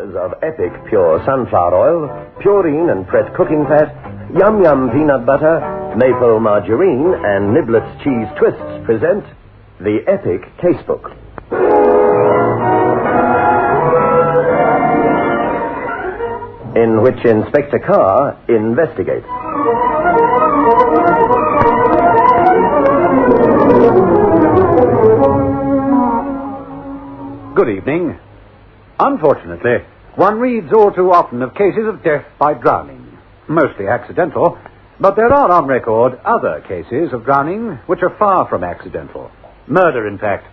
flavors of epic pure sunflower oil, purine and Pret cooking fat, Yum Yum peanut butter, maple margarine, and Niblets cheese twists present the epic Casebook. In which Inspector Carr investigates. Good evening. Unfortunately, one reads all too often of cases of death by drowning, mostly accidental, but there are on record other cases of drowning which are far from accidental. Murder, in fact.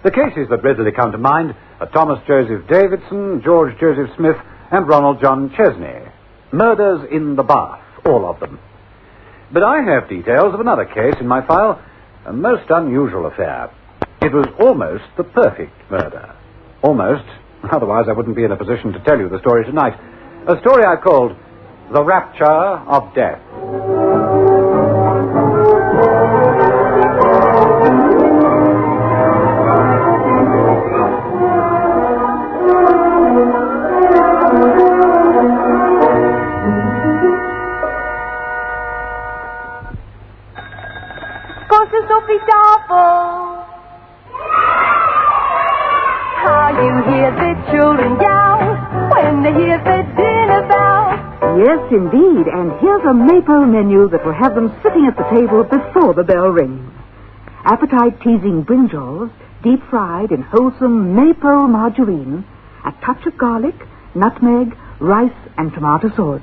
The cases that readily come to mind are Thomas Joseph Davidson, George Joseph Smith, and Ronald John Chesney. Murders in the bath, all of them. But I have details of another case in my file, a most unusual affair. It was almost the perfect murder. Almost. Otherwise I wouldn't be in a position to tell you the story tonight. A story I called The Rapture of Death. You hear the children yell when they hear the dinner bell. Yes, indeed, and here's a maple menu that will have them sitting at the table before the bell rings. Appetite-teasing brinjals, deep-fried in wholesome maple margarine, a touch of garlic, nutmeg, rice, and tomato sauce,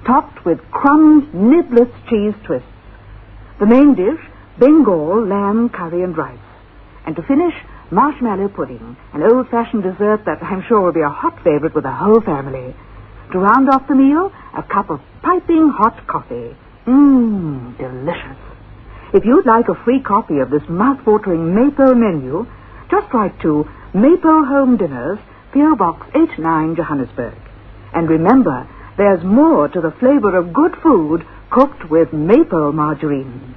topped with crumbed Niblets cheese twists. The main dish, Bengal lamb curry and rice. And to finish, marshmallow pudding, an old-fashioned dessert that I'm sure will be a hot favorite with the whole family. To round off the meal, a cup of piping hot coffee. Delicious. If you'd like a free copy of this mouth-watering maple menu, just write to Maple Home Dinners, P.O. Box 89, Johannesburg. And remember, there's more to the flavor of good food cooked with maple margarine.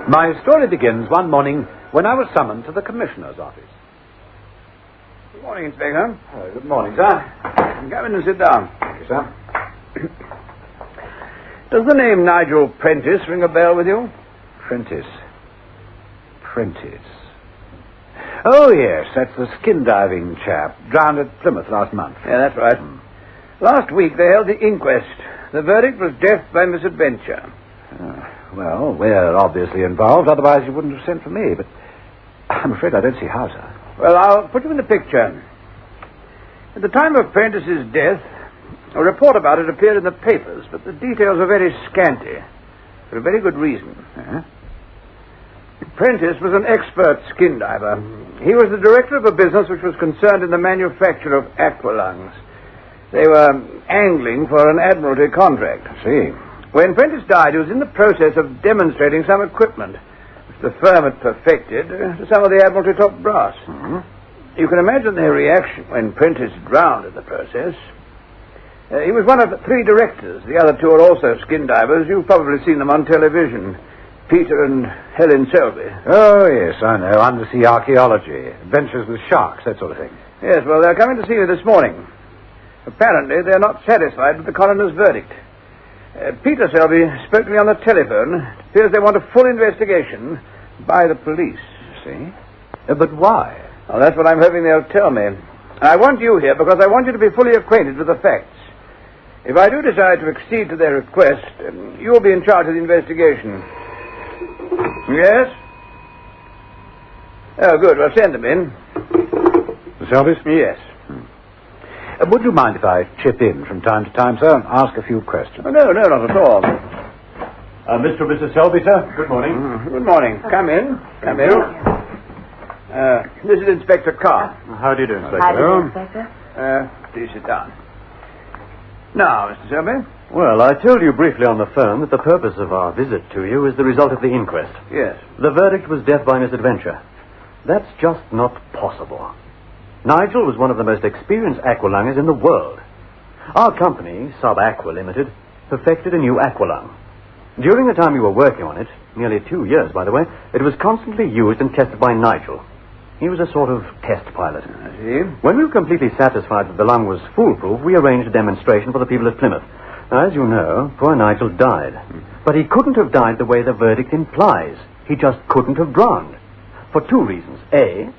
My story begins one morning when I was summoned to the Commissioner's office. Good morning, Inspector. Good morning, sir. Come in and sit down. Thank you, sir. Does the name Nigel Prentice ring a bell with you? Prentice. Oh, yes, that's the skin diving chap, drowned at Plymouth last month. Yeah, that's right. Last week they held the inquest. The verdict was death by misadventure. Well, we're obviously involved, otherwise you wouldn't have sent for me, but I'm afraid I don't see how, sir. Well, I'll put you in the picture. At the time of Prentice's death, a report about it appeared in the papers, but the details are very scanty, for a very good reason. Prentice was an expert skin diver. He was the director of a business which was concerned in the manufacture of aqualungs. They were angling for an admiralty contract. I see. When Prentice died, he was in the process of demonstrating some equipment which the firm had perfected to some of the Admiralty top brass. You can imagine their reaction when Prentice drowned in the process. He was one of 3 directors. The other 2 are also skin divers. You've probably seen them on television. Peter and Helen Selby. Oh, yes, I know. Undersea archaeology, adventures with sharks, that sort of thing. Yes, well, they're coming to see me this morning. Apparently, they're not satisfied with the coroner's verdict. Peter Selby spoke to me on the telephone. It appears they want a full investigation by the police. See? But why? Well, that's what I'm hoping they'll tell me. And I want you here because I want you to be fully acquainted with the facts. If I do decide to accede to their request, you'll be in charge of the investigation. Yes? Oh, good. Well, send them in. The Selbys? Yes. Would you mind if I chip in from time to time, sir? Ask a few questions. Oh, no, not at all. Mr. and Mrs. Selby, sir. Good morning. Good morning. Come in. Come in. This is Inspector Carr. How do you do, Inspector? How do you do, Inspector? Please sit down. Now, Mr. Selby. Well, I told you briefly on the phone that the purpose of our visit to you is the result of the inquest. Yes. The verdict was death by misadventure. That's just not possible. Nigel was one of the most experienced aqualungers in the world. Our company, Sub Aqua Limited, perfected a new aqualung. During the time we were working on it, nearly 2 years, by the way, it was constantly used and tested by Nigel. He was a sort of test pilot. I see. When we were completely satisfied that the lung was foolproof, we arranged a demonstration for the people at Plymouth. Now, as you know, poor Nigel died. But he couldn't have died the way the verdict implies. He just couldn't have drowned. For 2 reasons. A,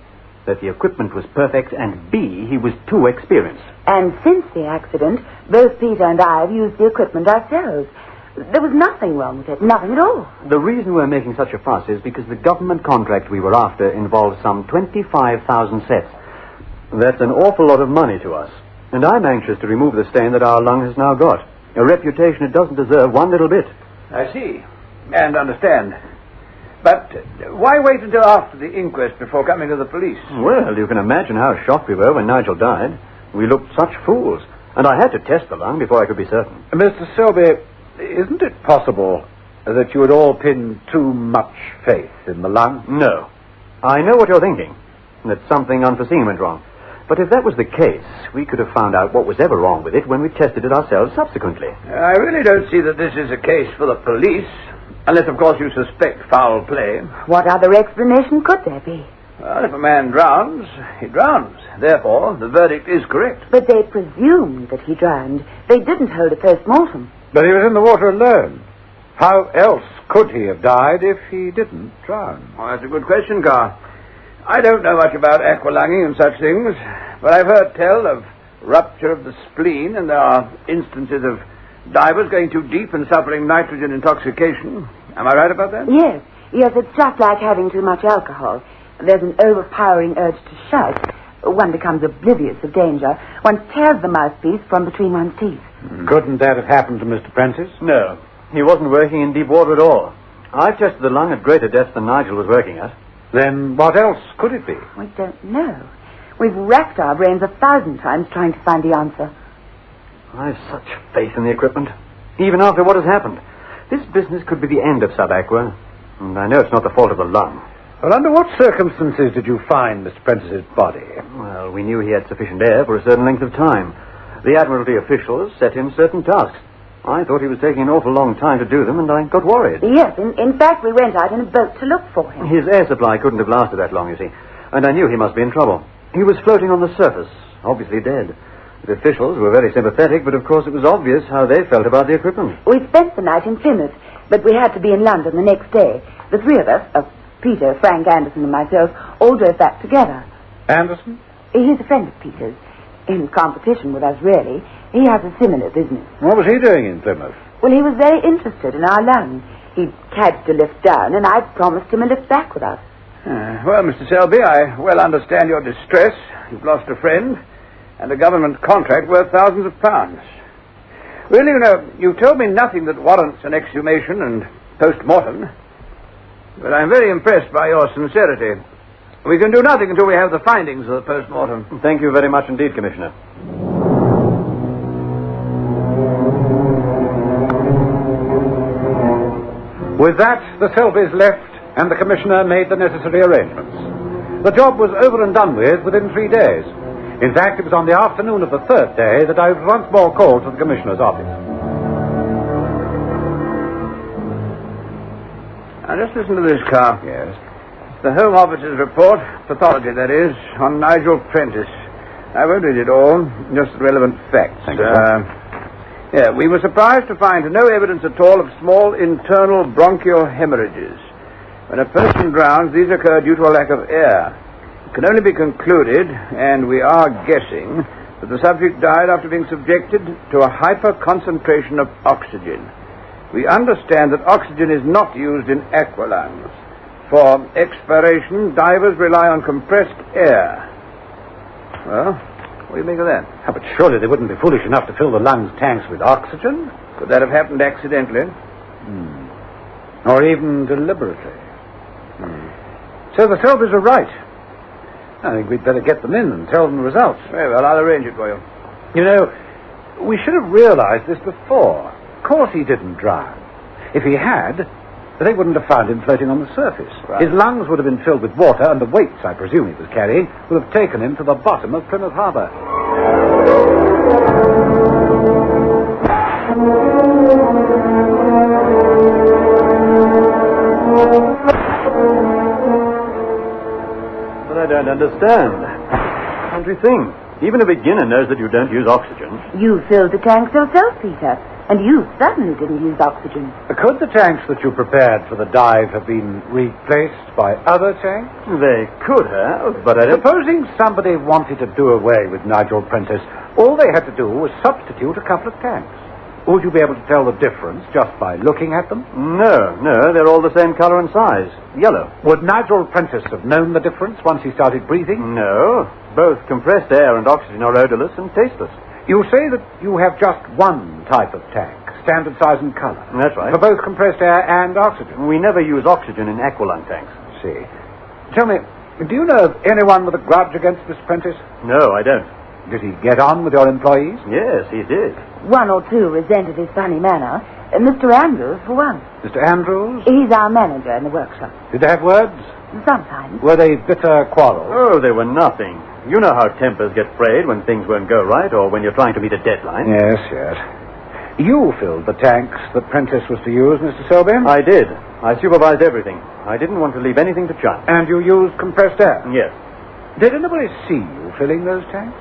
that the equipment was perfect, and B, he was too experienced. And since the accident, both Peter and I have used the equipment ourselves. There was nothing wrong with it, nothing at all. The reason we're making such a fuss is because the government contract we were after involved some 25,000 sets. That's an awful lot of money to us. And I'm anxious to remove the stain that our lung has now got. A reputation it doesn't deserve one little bit. I see. And understand. But why wait until after the inquest before coming to the police? Well, you can imagine how shocked we were when Nigel died. We looked such fools. And I had to test the lung before I could be certain. Mr. Selby, isn't it possible that you had all pinned too much faith in the lung? No. I know what you're thinking. That something unforeseen went wrong. But if that was the case, we could have found out what was ever wrong with it when we tested it ourselves subsequently. I really don't see that this is a case for the police. Unless, of course, you suspect foul play. What other explanation could there be? Well, if a man drowns, he drowns. Therefore, the verdict is correct. But they presumed that he drowned. They didn't hold a post-mortem. But he was in the water alone. How else could he have died if he didn't drown? Well, that's a good question, Carr. I don't know much about aqualunging and such things, but I've heard tell of rupture of the spleen, and there are instances of divers going too deep and suffering nitrogen intoxication. Am I right about that? Yes, it's just like having too much alcohol. There's an overpowering urge to shout. One becomes oblivious of danger. One tears the mouthpiece from between one's teeth. Couldn't that have happened to Mr. Prentice? No. He wasn't working in deep water at all. I tested the lung at greater depths than Nigel was working at. Then what else could it be? We don't know. We've racked our brains 1,000 times trying to find the answer. I've such faith in the equipment. Even after what has happened. This business could be the end of Sub-Aqua. And I know it's not the fault of the lung. Well, under what circumstances did you find Mr. Prentice's body? Well, we knew he had sufficient air for a certain length of time. The Admiralty officials set him certain tasks. I thought he was taking an awful long time to do them, and I got worried. Yes, in fact, we went out in a boat to look for him. His air supply couldn't have lasted that long, you see. And I knew he must be in trouble. He was floating on the surface, obviously dead. The officials were very sympathetic, but of course it was obvious how they felt about the equipment. We spent the night in Plymouth, but we had to be in London the next day. The 3 of us, Peter, Frank, Anderson, and myself, all drove back together. Anderson? He's a friend of Peter's. In competition with us, really. He has a similar business. What was he doing in Plymouth? Well, he was very interested in our lung. He'd cadged a lift down, and I'd promised him a lift back with us. Well, Mr. Selby, I well understand your distress. You've lost a friend, and a government contract worth thousands of pounds. Really, you know, you've told me nothing that warrants an exhumation and post-mortem. But I'm very impressed by your sincerity. We can do nothing until we have the findings of the post-mortem. Thank you very much indeed, Commissioner. With that, the Selbys left, and the Commissioner made the necessary arrangements. The job was over and done with within 3 days. In fact, it was on the afternoon of the 3rd day that I was once more called to the Commissioner's office. Now, just listen to this, Carr. Yes? The Home Office's report, pathology that is, on Nigel Prentice. I won't read it all, just the relevant facts. Thank you, sir. We were surprised to find no evidence at all of small internal bronchial hemorrhages. When a person drowns, these occur due to a lack of air. It can only be concluded, and we are guessing, that the subject died after being subjected to a hyperconcentration of oxygen. We understand that oxygen is not used in aqualungs. For expiration, divers rely on compressed air. Well, what do you make of that? But surely they wouldn't be foolish enough to fill the lungs' tanks with oxygen? Could that have happened accidentally? Or even deliberately? So the Selbys are right. I think we'd better get them in and tell them the results. Very well, I'll arrange it for you. You know, we should have realized this before. Of course he didn't drown. If he had, they wouldn't have found him floating on the surface. Right. His lungs would have been filled with water, and the weights I presume he was carrying would have taken him to the bottom of Plymouth Harbor. understand. Country thing. Even a beginner knows that you don't use oxygen. You filled the tanks yourself, Peter. And you certainly didn't use oxygen. Could the tanks that you prepared for the dive have been replaced by other tanks? They could have, but I don't... Supposing somebody wanted to do away with Nigel Prentice, all they had to do was substitute a couple of tanks. Would you be able to tell the difference just by looking at them? No, they're all the same color and size. Yellow. Would Nigel Prentice have known the difference once he started breathing? No. Both compressed air and oxygen are odorless and tasteless. You say that you have just one type of tank, standard size and color. That's right. For both compressed air and oxygen. We never use oxygen in aqualung tanks. See. Tell me, do you know of anyone with a grudge against Mr. Prentice? No, I don't. Did he get on with your employees? Yes, he did. One or two resented his funny manner. Mr. Andrews, for one. Mr. Andrews? He's our manager in the workshop. Did they have words? Sometimes. Were they bitter quarrels? Oh, they were nothing. You know how tempers get frayed when things won't go right or when you're trying to meet a deadline. Yes. You filled the tanks that Prentice was to use, Mr. Selby? I did. I supervised everything. I didn't want to leave anything to chance. And you used compressed air? Yes. Did anybody see you filling those tanks?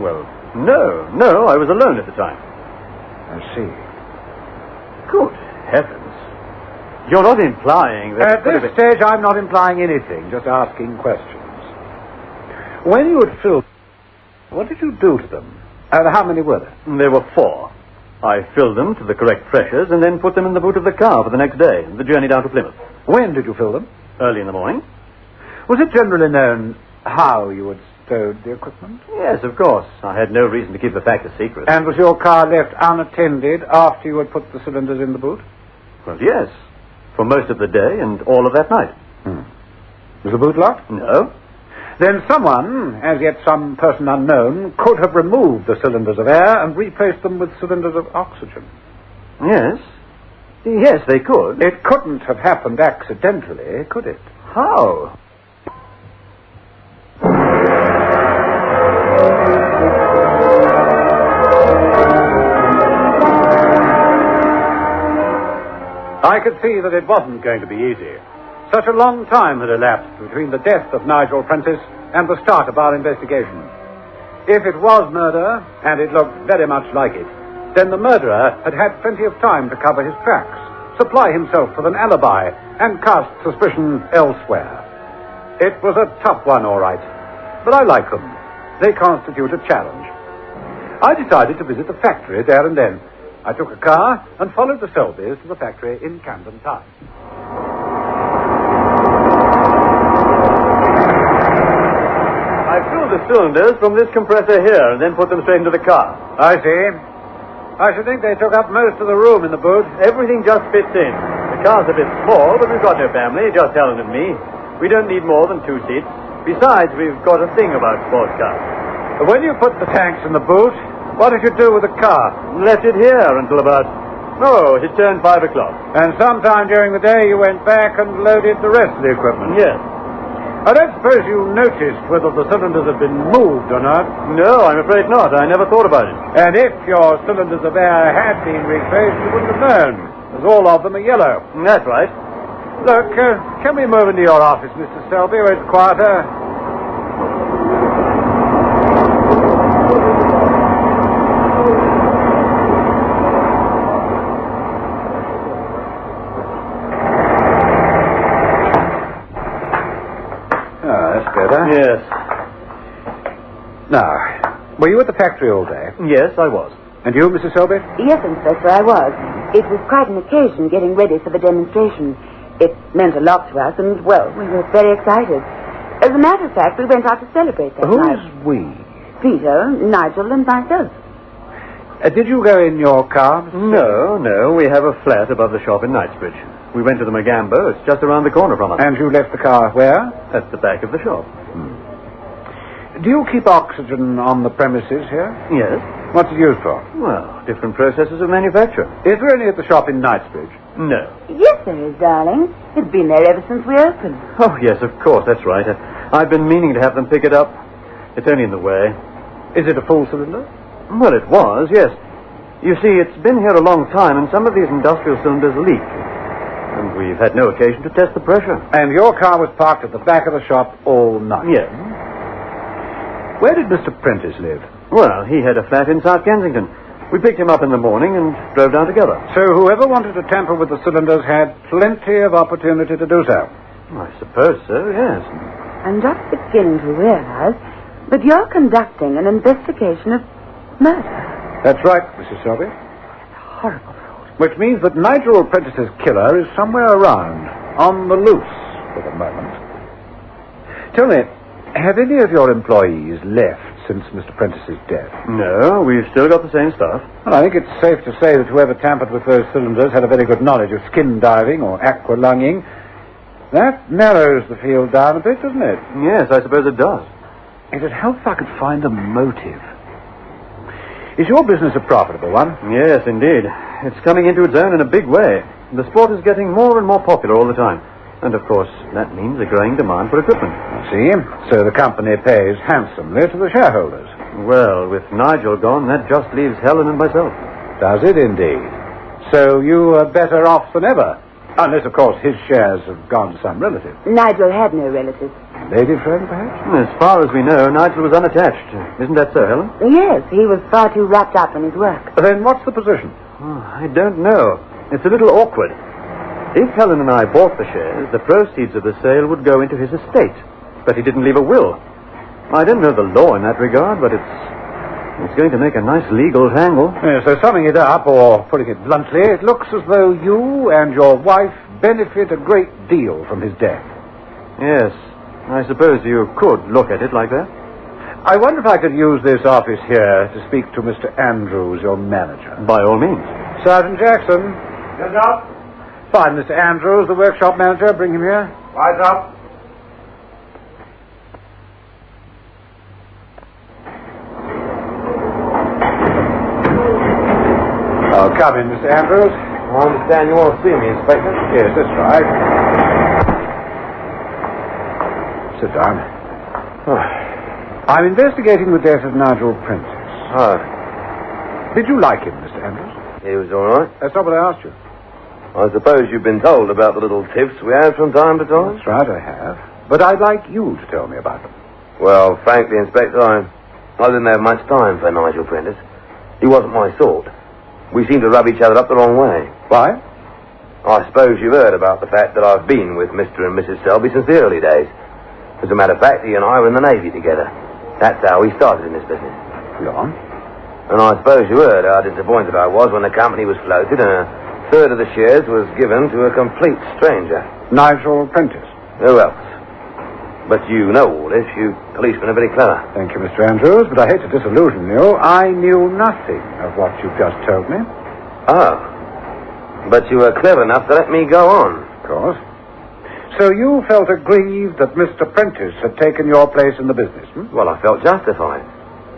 Well, no, I was alone at the time. I see. Good heavens. You're not implying that... At this stage, I'm not implying anything, just asking questions. When you had filled, what did you do to them? How many were there? There were 4. I filled them to the correct pressures and then put them in the boot of the car for the next day, the journey down to Plymouth. When did you fill them? Early in the morning. Was it generally known how you had stowed the equipment? Yes, of course. I had no reason to keep the fact a secret. And was your car left unattended after you had put the cylinders in the boot? Well, yes. For most of the day and all of that night. Was the boot locked? No. Then someone, as yet some person unknown, could have removed the cylinders of air and replaced them with cylinders of oxygen. Yes. Yes, they could. It couldn't have happened accidentally, could it? How? I could see that it wasn't going to be easy. Such a long time had elapsed between the death of Nigel Prentice and the start of our investigation. If it was murder, and it looked very much like it, then the murderer had had plenty of time to cover his tracks, supply himself with an alibi, and cast suspicion elsewhere. It was a tough one, all right, but I like them. They constitute a challenge. I decided to visit the factory there and then. I took a car and followed the Selbys to the factory in Camden Town. I filled the cylinders from this compressor here and then put them straight into the car. I see. I should think they took up most of the room in the boot. Everything just fits in. The car's a bit small, but we've got no family, just Helen and me. We don't need more than 2 seats. Besides, we've got a thing about sports cars. When you put the tanks in the boot, what did you do with the car? Left it here until it turned 5 o'clock. And sometime during the day you went back and loaded the rest of the equipment? Yes. I don't suppose you noticed whether the cylinders had been moved or not? No, I'm afraid not. I never thought about it. And if your cylinders of air had been replaced, you wouldn't have known, as all of them are yellow. That's right. Look, can we move into your office, Mr. Selby, where it's quieter? Yes. Now, were you at the factory all day? Yes, I was. And you, Mrs. Selby? Yes, Inspector, I was. It was quite an occasion getting ready for the demonstration. It meant a lot to us, and, well, we were very excited. As a matter of fact, we went out to celebrate that night. Who's we? Peter, Nigel, and myself. Did you go in your car? No. We have a flat above the shop in Knightsbridge. We went to the Magambo. It's just around the corner from us. And you left the car where? At the back of the shop. Do you keep oxygen on the premises here? Yes. What's it used for? Well, different processes of manufacture. Is there any at the shop in Knightsbridge? No. Yes, there is, darling. It's been there ever since we opened. Oh, yes, of course, that's right. I've been meaning to have them pick it up. It's only in the way. Is it a full cylinder? Well, it was, yes. You see, it's been here a long time, and some of these industrial cylinders leak. And we've had no occasion to test the pressure. And your car was parked at the back of the shop all night? Yes. Where did Mr. Prentice live? Well, he had a flat in South Kensington. We picked him up in the morning and drove down together. So whoever wanted to tamper with the cylinders had plenty of opportunity to do so. I suppose so, yes. I'm just beginning to realize that you're conducting an investigation of murder. That's right, Mrs. Selby. Horrible thought. Which means that Nigel Prentice's killer is somewhere around, on the loose for the moment. Tell me, have any of your employees left since Mr. Prentice's death? No, we've still got the same stuff. Well, I think it's safe to say that whoever tampered with those cylinders had a very good knowledge of skin diving or aqualunging. That narrows the field down a bit, doesn't it? Yes, I suppose it does. It'd help if I could find a motive. Is your business a profitable one? Yes, indeed. It's coming into its own in a big way. The sport is getting more and more popular all the time. And, of course, that means a growing demand for equipment. I see. So the company pays handsomely to the shareholders. Well, with Nigel gone, that just leaves Helen and myself. Does it indeed? So you are better off than ever. Unless, of course, his shares have gone to some relative. Nigel had no relatives. Lady friend, perhaps? As far as we know, Nigel was unattached. Isn't that so, Helen? Yes, he was far too wrapped up in his work. Then what's the position? Oh, I don't know. It's a little awkward. If Helen and I bought the shares, the proceeds of the sale would go into his estate. But he didn't leave a will. I don't know the law in that regard, but it's going to make a nice legal tangle. Yes, so summing it up, or putting it bluntly, it looks as though you and your wife benefit a great deal from his death. Yes, I suppose you could look at it like that. I wonder if I could use this office here to speak to Mr. Andrews, your manager. By all means. Sergeant Jackson. Yes, up. Find Mr. Andrews, the workshop manager. Bring him here. Right up. Oh, come in, Mr. Andrews. I understand you want to see me, Inspector. Yes, that's right. Sit down. I'm investigating the death of Nigel Prentice. Oh, Did you like him, Mr. Andrews? he was all right. That's not what I asked you. I suppose you've been told about the little tiffs we have from time to time? That's right, I have. But I'd like you to tell me about them. Well, frankly, Inspector, I didn't have much time for Nigel Prentice. He wasn't my sort. We seemed to rub each other up the wrong way. Why? I suppose you've heard about the fact that I've been with Mr. and Mrs. Selby since the early days. As a matter of fact, he and I were in the Navy together. That's how we started in this business. Go on. And I suppose you heard how disappointed I was when the company was floated and a third of the shares was given to a complete stranger. Nigel Prentice. Who else? But you know all this. You policemen are very clever. Thank you, Mr. Andrews, but I hate to disillusion you. I knew nothing of what you've just told me. Oh. But you were clever enough to let me go on. Of course. So you felt aggrieved that Mr. Prentice had taken your place in the business, Well, I felt justified.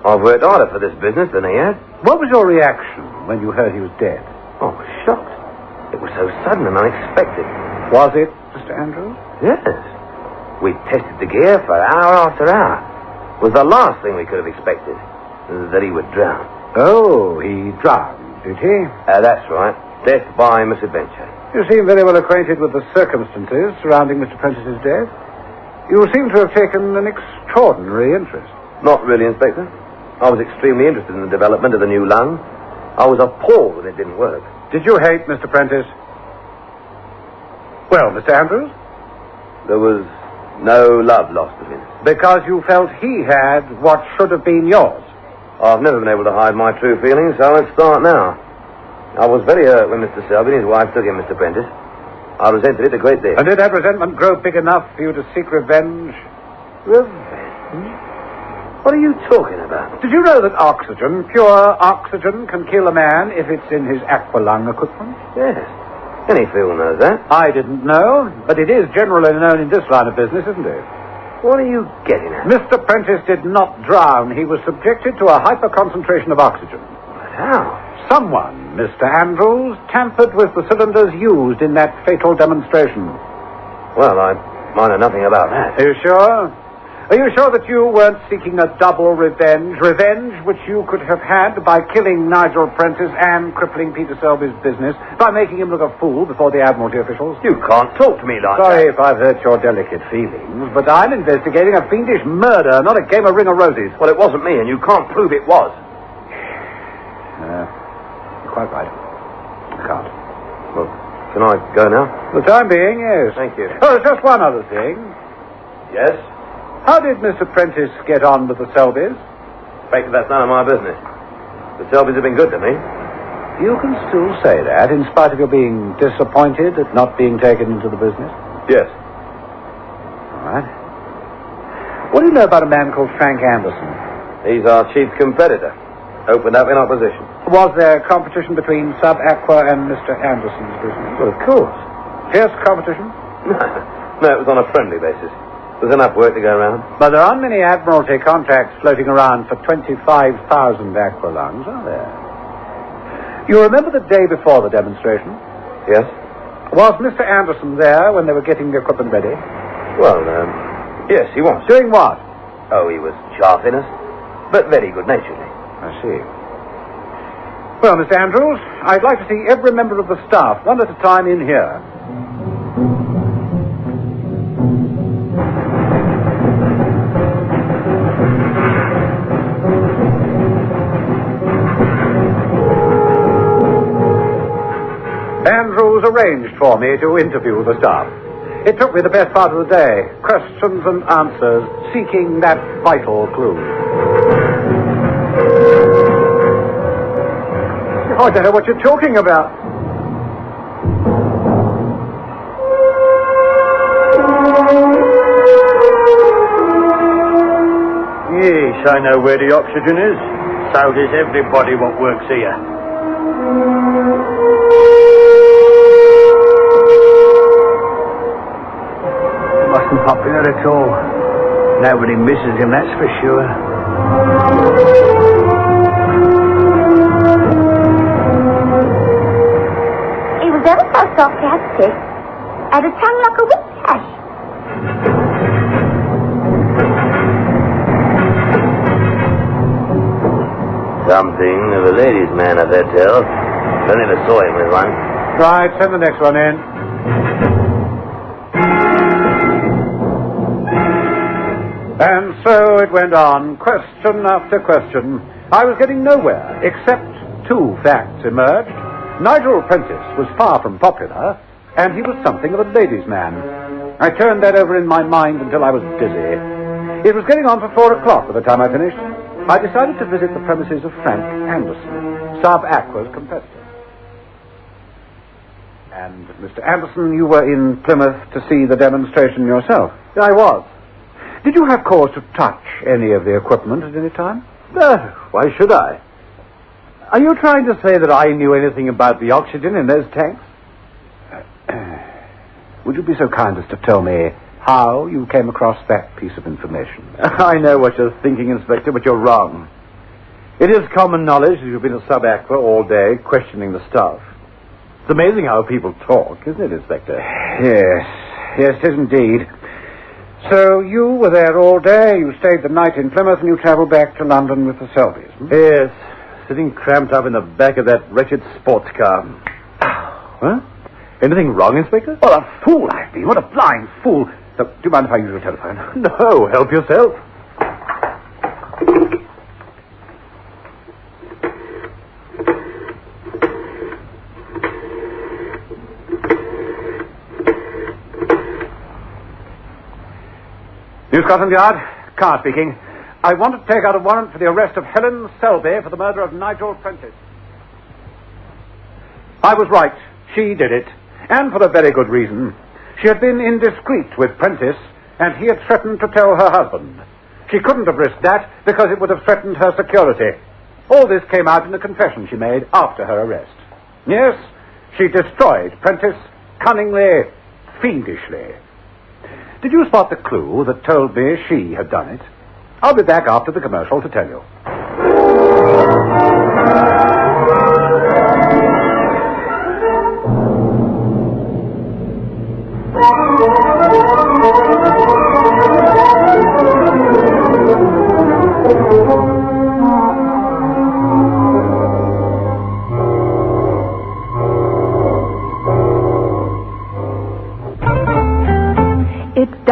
I've worked harder for this business than he had. What was your reaction when you heard he was dead? Oh, I was shocked. It was so sudden and unexpected. Was it, Mr. Andrews? Yes. We tested the gear for hour after hour. It was the last thing we could have expected, that he would drown. Oh, he drowned, did he? That's right. Death by misadventure. You seem very well acquainted with the circumstances surrounding Mr. Prentice's death. You seem to have taken an extraordinary interest. Not really, Inspector. I was extremely interested in the development of the new lung. I was appalled when it didn't work. Did you hate Mr. Prentice? Well, Mr. Andrews? There was no love lost between us. Because you felt he had what should have been yours. I've never been able to hide my true feelings, so let's start now. I was very hurt when Mr. Selby and his wife took in Mr. Prentice. I resented it a great deal. And did that resentment grow big enough for you to seek revenge? Revenge? What are you talking about? Did you know that oxygen, pure oxygen, can kill a man if it's in his aqualung equipment? Yes. Any fool knows that. I didn't know, but it is generally known in this line of business, isn't it? What are you getting at? Mr. Prentice did not drown. He was subjected to a hyperconcentration of oxygen. But how? Someone, Mr. Andrews, tampered with the cylinders used in that fatal demonstration. Well, I know nothing about that. Are you sure? Are you sure that you weren't seeking a double revenge? Revenge which you could have had by killing Nigel Prentice and crippling Peter Selby's business by making him look a fool before the Admiralty officials? You can't talk to me like Sorry that. if I've hurt your delicate feelings, but I'm investigating a fiendish murder, not a game of ring of roses. Well, it wasn't me, and you can't prove it was. You're quite right. I can't. Well, can I go now? For the time being, yes. Thank you. Oh, there's just one other thing. Yes? How did Mr. Prentice get on with the Selbys? Frankly, that's none of my business. The Selbys have been good to me. You can still say that, in spite of your being disappointed at not being taken into the business? Yes. All right. What do you know about a man called Frank Anderson? He's our chief competitor. Opened up in opposition. Was there competition between Sub Aqua and Mr. Anderson's business? Well, of course. Fierce competition? No, it was on a friendly basis. There's enough work to go around. But there aren't many Admiralty contracts floating around for 25,000 aqua lungs, are there? You remember the day before the demonstration? Yes? Was Mr. Anderson there when they were getting the equipment ready? Well, yes, he was. Doing what? Oh, he was chaffing us, but very good-naturedly. I see. Well, Mr. Andrews, I'd like to see every member of the staff, one at a time, in here. Andrews arranged for me to interview the staff. It took me the best part of the day, questions and answers, seeking that vital clue. Oh, I don't know what you're talking about. Yes, I know where the oxygen is. So does everybody what works here. Mustn't pop in at all. Nobody misses him, that's for sure. He was ever so sarcastic. Had a tongue like a whiplash. Something of a ladies' man, I bet tell. I never saw him with one. Right, send the next one in. And so it went on, question after question. I was getting nowhere, except two facts emerged. Nigel Prentice was far from popular, and he was something of a ladies' man. I turned that over in my mind until I was dizzy. It was getting on for 4 o'clock by the time I finished. I decided to visit the premises of Frank Anderson, Sub Aqua's competitor. And, Mr. Anderson, you were in Plymouth to see the demonstration yourself. I was. Did you have cause to touch any of the equipment at any time? No, why should I? Are you trying to say that I knew anything about the oxygen in those tanks? Would you be so kind as to tell me how you came across that piece of information? I know what you're thinking, Inspector, but you're wrong. It is common knowledge that you've been at Sub Aqua all day questioning the staff. It's amazing how people talk, isn't it, Inspector? Yes, it is indeed. So you were there all day, you stayed the night in Plymouth, and you travelled back to London with the Selbys. Yes, sitting cramped up in the back of that wretched sports car. Huh? Anything wrong, Inspector? What a fool I've been, what a blind fool. Do you mind if I use your telephone? No, help yourself. New Scotland Yard, Carr speaking. I want to take out a warrant for the arrest of Helen Selby for the murder of Nigel Prentice. I was right. She did it. And for a very good reason. She had been indiscreet with Prentice, and he had threatened to tell her husband. She couldn't have risked that because it would have threatened her security. All this came out in the confession she made after her arrest. Yes, she destroyed Prentice cunningly, fiendishly. Did you spot the clue that told me she had done it? I'll be back after the commercial to tell you.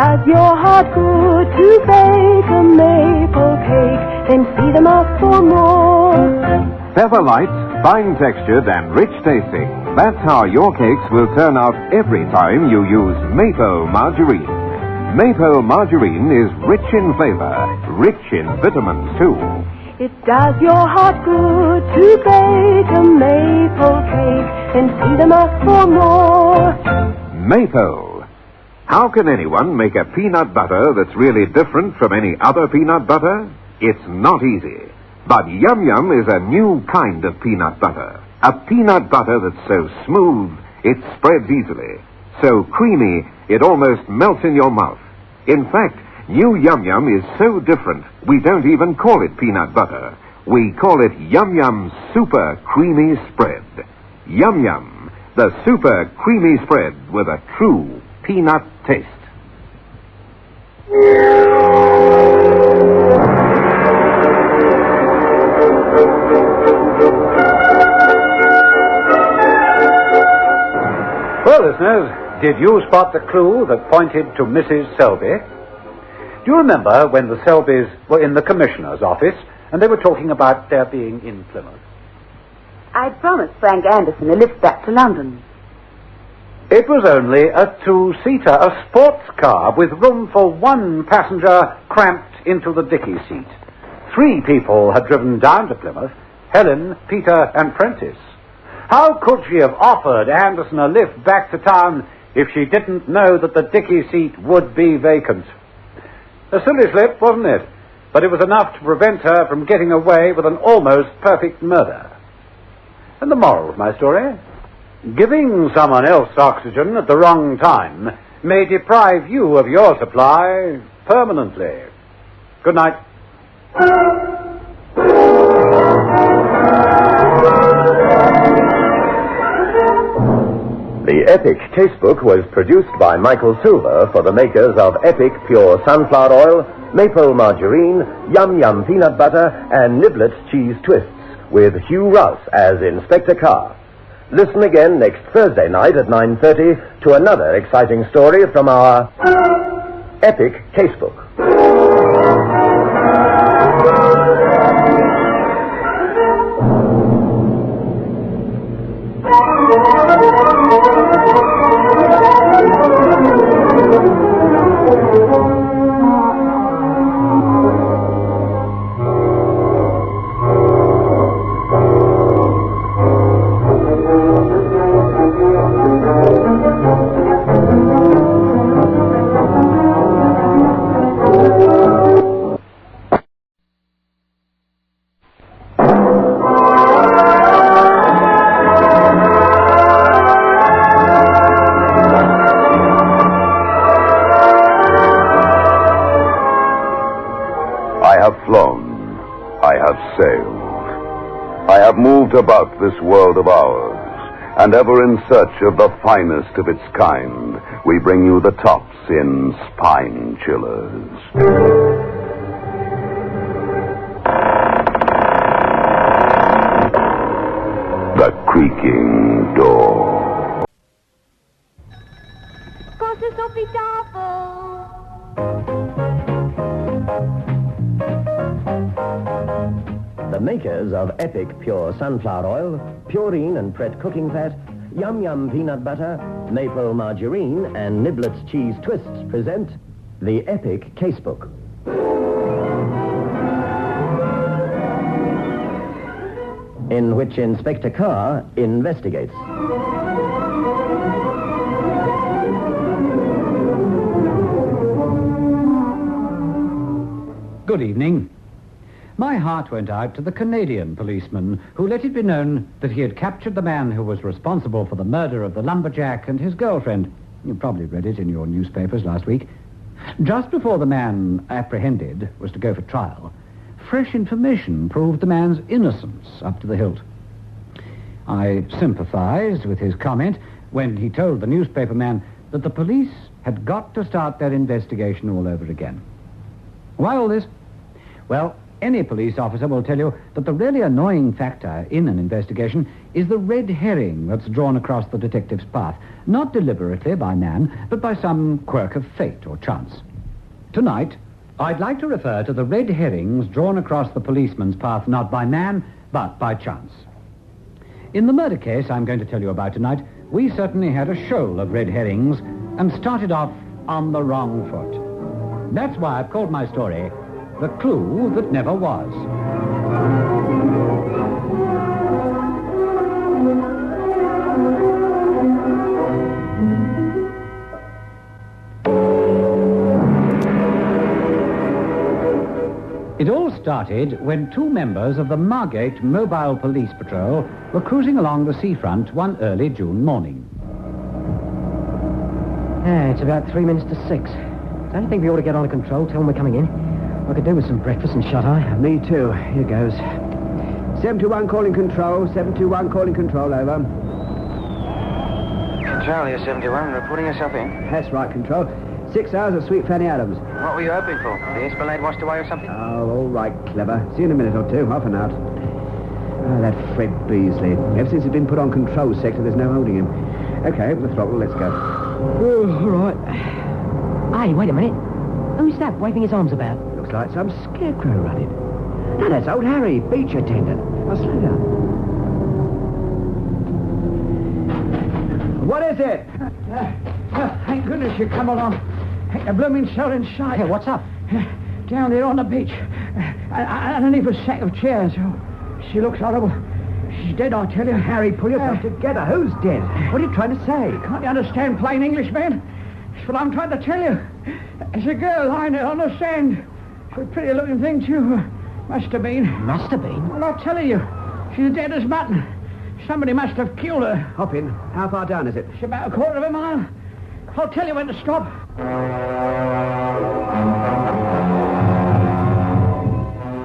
does your heart good to bake a maple cake, then see them ask for more. Feather light, fine textured and rich tasting. That's how your cakes will turn out every time you use maple margarine. Maple margarine is rich in flavor, rich in vitamins too. It does your heart good to bake a maple cake, then see them ask for more. Maple. How can anyone make a peanut butter that's really different from any other peanut butter? It's not easy. But Yum Yum is a new kind of peanut butter. A peanut butter that's so smooth, it spreads easily. So creamy, it almost melts in your mouth. In fact, new Yum Yum is so different, we don't even call it peanut butter. We call it Yum Yum Super Creamy Spread. Yum Yum, the super creamy spread with a true peanut taste. Well, listeners, did you spot the clue that pointed to Mrs. Selby? Do you remember when the Selbys were in the Commissioner's office and they were talking about their being in Plymouth? I'd promised Frank Anderson a lift back to London. It was only a two-seater, a sports car with room for one passenger cramped into the dicky seat. 3 people had driven down to Plymouth, Helen, Peter, and Prentice. How could she have offered Anderson a lift back to town if she didn't know that the dicky seat would be vacant? A silly slip, wasn't it? But it was enough to prevent her from getting away with an almost perfect murder. And the moral of my story? Giving someone else oxygen at the wrong time may deprive you of your supply permanently. Good night. The Epic Casebook was produced by Michael Silver for the makers of Epic Pure Sunflower Oil, Maple Margarine, Yum Yum Peanut Butter, and Niblets Cheese Twists, with Hugh Rouse as Inspector Carr. Listen again next Thursday night at 9:30 to another exciting story from our Epic Casebook. I have moved about this world of ours, and ever in search of the finest of its kind, we bring you the tops in spine chillers. The creaking door. Große Sophie The makers of Epic Pure Sunflower Oil, Purine and Pret Cooking Fat, Yum Yum Peanut Butter, Maple Margarine, and Niblets Cheese Twists present the Epic Casebook. In which Inspector Carr investigates. Good evening. My heart went out to the Canadian policeman who let it be known that he had captured the man who was responsible for the murder of the lumberjack and his girlfriend. You probably read it in your newspapers last week. Just before the man apprehended was to go for trial, fresh information proved the man's innocence up to the hilt. I sympathized with his comment when he told the newspaperman that the police had got to start their investigation all over again. Why all this? Well, Any police officer will tell you that the really annoying factor in an investigation is the red herring that's drawn across the detective's path. Not deliberately by man, but by some quirk of fate or chance. Tonight, I'd like to refer to the red herrings drawn across the policeman's path not by man, but by chance. In the murder case I'm going to tell you about tonight, we certainly had a shoal of red herrings and started off on the wrong foot. That's why I've called my story The Clue That Never Was. It all started when two members of the Margate Mobile Police Patrol were cruising along the seafront one early June morning. It's about 3 minutes to 6. Don't you think we ought to get under control? Tell them we're coming in. I could do with some breakfast and shut-eye. Me too. Here goes. 721 calling control. 721 calling control, over. Control here, 71. Reporting yourself in? That's right, control. 6 hours of Sweet Fanny Adams. What were you hoping for? The Esplanade washed away or something? Oh, all right, clever. See you in a minute or two. Half an hour. Oh, that Fred Beasley. Ever since he's been put on control sector, there's no holding him. Okay, open the throttle. Let's go. Oh, all right. Hey, wait a minute. Who's that waving his arms about? Looks like some scarecrow running. No, that's old Harry, beach attendant. I'll slow down. What is it? Thank goodness you come along. Ain't a blooming soul in sight. Hey, what's up? Down there on the beach. Underneath a sack of chairs. Oh, she looks horrible. She's dead, I tell you. Harry, pull yourself together. Who's dead? What are you trying to say? Can't you understand plain English, man? That's what I'm trying to tell you. There's a girl lying there on the sand. She's a pretty looking thing, too. Must have been. Must have been? Well, I'll tell you. She's dead as mutton. Somebody must have killed her. Hop in. How far down is it? It's about a quarter of a mile. I'll tell you when to stop.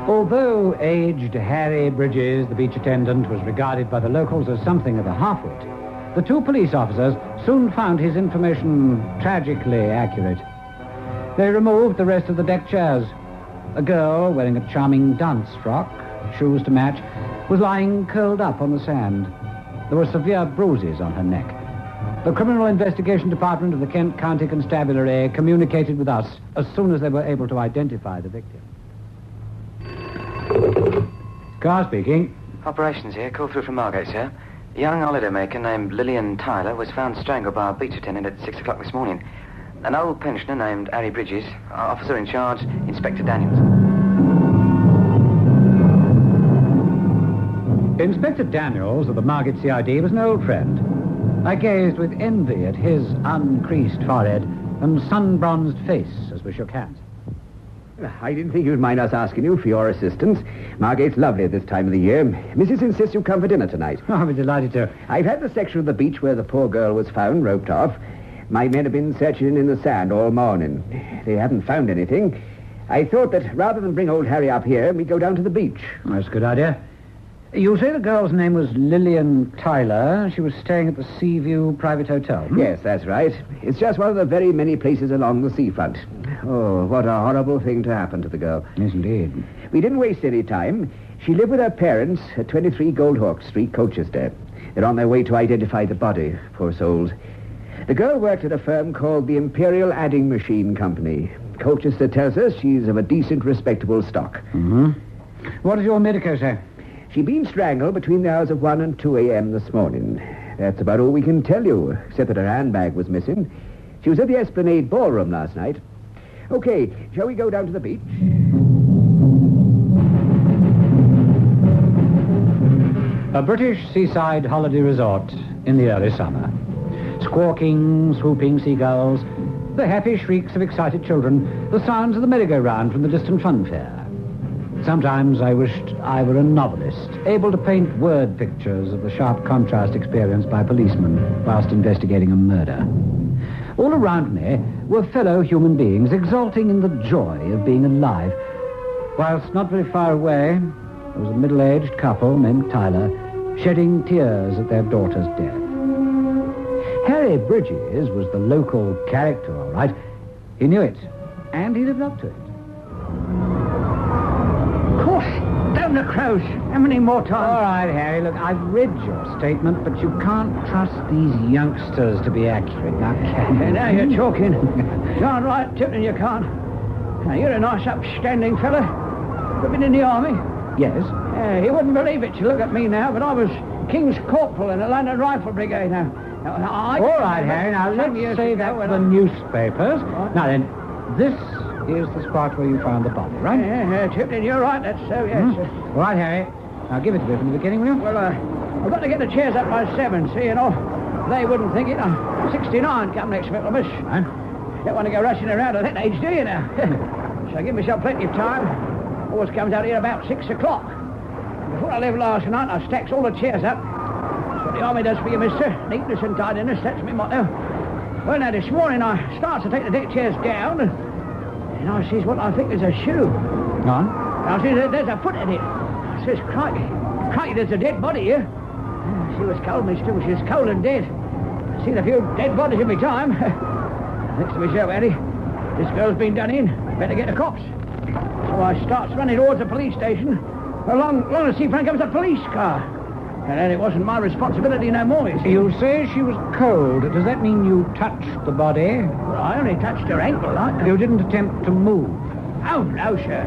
Although aged Harry Bridges, the beach attendant, was regarded by the locals as something of a half-wit, the two police officers soon found his information tragically accurate. They removed the rest of the deck chairs. A girl wearing a charming dance frock, shoes to match, was lying curled up on the sand. There were severe bruises on her neck. The Criminal Investigation Department of the Kent County Constabulary communicated with us as soon as they were able to identify the victim. Carr speaking. Operations here. Call through from Margate, sir. A young holidaymaker named Lillian Tyler was found strangled by a beach attendant at 6 o'clock this morning. An old pensioner named Harry Bridges, officer in charge, Inspector Daniels. Inspector Daniels of the Margate CID was an old friend. I gazed with envy at his uncreased forehead and sun-bronzed face as we shook hands. I didn't think you'd mind us asking you for your assistance. Margate's lovely at this time of the year. Mrs. insists you come for dinner tonight. Oh, I'll be delighted to. I've had the section of the beach where the poor girl was found roped off. My men have been searching in the sand all morning. They haven't found anything. I thought that rather than bring old Harry up here, we'd go down to the beach. That's a good idea. You say the girl's name was Lillian Tyler. She was staying at the Seaview Private Hotel. Yes, that's right. It's just one of the very many places along the seafront. Oh, what a horrible thing to happen to the girl. Yes, indeed. We didn't waste any time. She lived with her parents at 23 Goldhawk Street, Colchester. They're on their way to identify the body, poor souls. The girl worked at a firm called the Imperial Adding Machine Company. Colchester tells us she's of a decent, respectable stock. Mm-hmm. What does your medico say? She'd been strangled between the hours of 1 and 2 a.m. this morning. That's about all we can tell you, except that her handbag was missing. She was at the Esplanade Ballroom last night. Okay, shall we go down to the beach? A British seaside holiday resort in the early summer. Squawking, swooping seagulls, the happy shrieks of excited children, the sounds of the merry-go-round from the distant funfair. Sometimes I wished I were a novelist, able to paint word pictures of the sharp contrast experienced by policemen whilst investigating a murder. All around me were fellow human beings exulting in the joy of being alive, whilst not very far away there was a middle-aged couple named Tyler shedding tears at their daughter's death. Harry Bridges was the local character, all right. He knew it, and he lived up to it. the crows. How many more times? All right, Harry, look, I've read your statement, but you can't trust these youngsters to be accurate, now can you? Now you're talking. Darn right, Tipton, you can't. Now, you're a nice, upstanding fella. You've been in the army. Yes? You wouldn't believe it, you look at me now, but I was King's Corporal in the London Rifle Brigade now. All right, Harry, now let's say that for the newspapers. Now then, this is the spot where you found the body, right? Yeah, Tipton, you're right, that's so, yes. All right, Harry. Now give it to me from the beginning, will you? Well, I've got to get the chairs up by 7, see, you know. They wouldn't think it. I'm 69 come next Michaelmas. Right. Don't want to go rushing around at that age, do you now? So I give myself plenty of time. Always comes out here about 6 o'clock. Before I left last night, I stacks all the chairs up. That's what the army does for you, mister. Neatness and tidiness, that's me motto. Well, now, this morning I starts to take the deck chairs down, and I sees what I think is a shoe. Go on. I see there's a foot in it. I says, crikey, there's a dead body here. She was cold, mister. She was cold and dead. I've seen a few dead bodies in my time. Thanks to myself, Eddie. This girl's been done in. Better get the cops. So I starts running towards the police station. Along the seafront comes a police car. And then it wasn't my responsibility no more, you see. You say she was cold. Does that mean you touched the body? Well, I only touched her ankle, like. You didn't attempt to move? Oh, no, sir.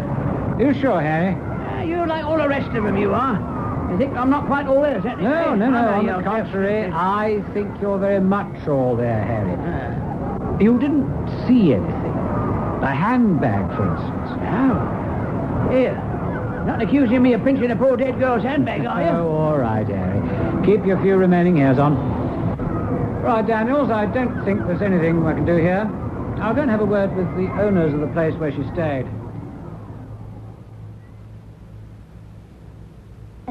You sure, Harry? You're like all the rest of them, you are. You think I'm not quite all there, is that? No. On the contrary, I think you're very much all there, Harry. You didn't see anything. A handbag, for instance. No. Here. Not accusing me of pinching a poor dead girl's handbag, are you? Oh, all right, Harry. Keep your few remaining hairs on. Right, Daniels, I don't think there's anything I can do here. I'll go and have a word with the owners of the place where she stayed.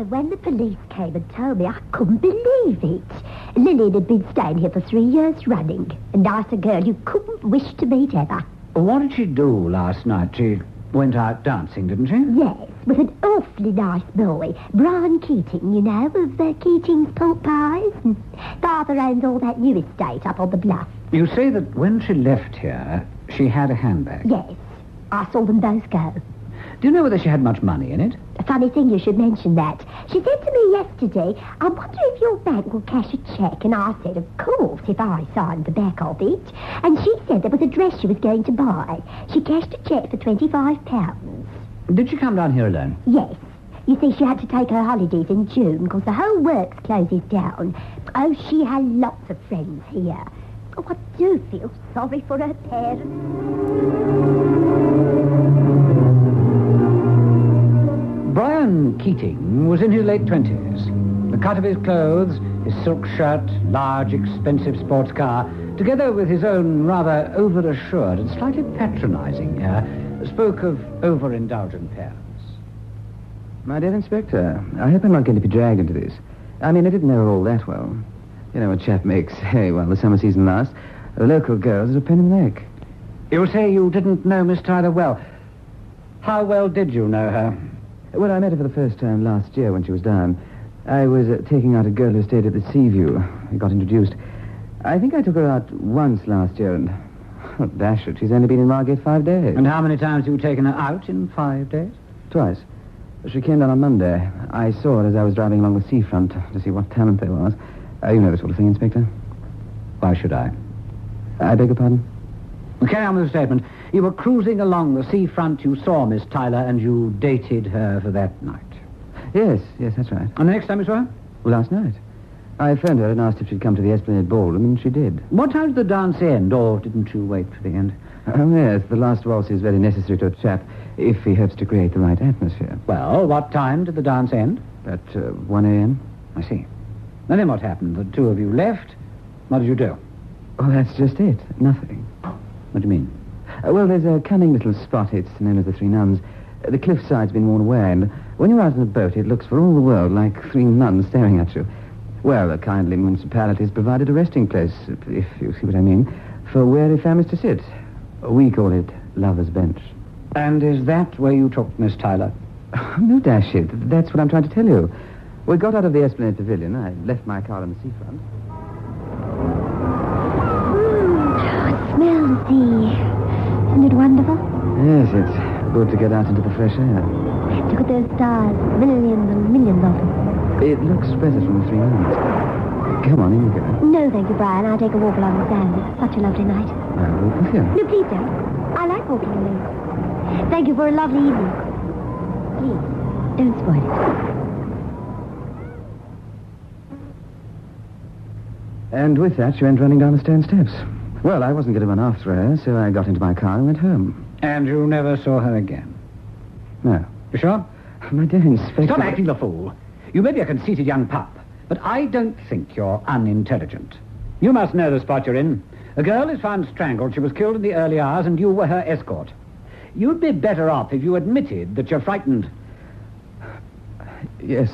When the police came and told me, I couldn't believe it. Lillian had been staying here for 3 years running. A nicer girl you couldn't wish to meet ever. What did she do last night? She went out dancing, didn't she? Yes, with an awfully nice boy. Brian Keating, you know, of Keating's Pork Pies. Father owns all that new estate up on the bluff. You say that when she left here, she had a handbag? Yes, I saw them both go. Do you know whether she had much money in it? A funny thing you should mention that. She said to me yesterday, I wonder if your bank will cash a cheque. And I said, of course, if I signed the back of it. And she said there was a dress she was going to buy. She cashed a cheque for £25. Did she come down here alone? Yes. You see, she had to take her holidays in June because the whole works closes down. Oh, she had lots of friends here. Oh, I do feel sorry for her parents. Brian Keating was in his late 20s. The cut of his clothes, his silk shirt, large, expensive sports car, together with his own rather over-assured and slightly patronizing air, spoke of overindulgent parents. My dear Inspector, I hope I'm not going to be dragged into this. I mean, I didn't know her all that well. You know, a chap makes hay while the summer season lasts. The local girls are a pain in the neck. You say you didn't know Miss Tyler well. How well did you know her? Well, I met her for the first time last year when she was down. I was taking out a girl who stayed at the Seaview. We got introduced. I think I took her out once last year, and... Oh, dash it, she's only been in Margate 5 days. And how many times have you taken her out in 5 days? Twice. She came down on Monday. I saw her as I was driving along the seafront to see what talent there was. You know the sort of thing, Inspector. Why should I? I beg your pardon? Well, carry on with the statement. You were cruising along the seafront, you saw Miss Tyler, and you dated her for that night. Yes, that's right. And the next time you saw her? Well, last night. I phoned her and asked if she'd come to the Esplanade Ballroom, and she did. What time did the dance end, or didn't you wait for the end? Oh, yes, the last waltz is very necessary to a chap if he hopes to create the right atmosphere. Well, what time did the dance end? At 1 a.m. I see. And then what happened? The two of you left. What did you do? Oh, that's just it. Nothing. What do you mean? Well, there's a cunning little spot. It's known as the Three Nuns. The cliffside's been worn away, and when you're out in a boat, it looks for all the world like 3 nuns staring at you. Well, a kindly municipality has provided a resting place, if you see what I mean, for weary families to sit. We call it Lover's Bench. And is that where you took Miss Tyler? Oh, no, dash it. That's what I'm trying to tell you. We got out of the Esplanade Pavilion. I left my car on the seafront. Smells the... Isn't it wonderful? Yes, it's good to get out into the fresh air. Look at those stars. Millions and millions of them. It looks better from the three nuns. Come on, in you go. No, thank you, Brian. I'll take a walk along the sand. It's such a lovely night. I'll walk with you. No, please don't. I like walking alone. Thank you for a lovely evening. Please, don't spoil it. And with that, she went running down the stone steps. Well, I wasn't going to run after her, so I got into my car and went home. And you never saw her again? No. You sure? My dear Inspector... Stop acting the fool. You may be a conceited young pup, but I don't think you're unintelligent. You must know the spot you're in. A girl is found strangled. She was killed in the early hours, and you were her escort. You'd be better off if you admitted that you're frightened. Yes.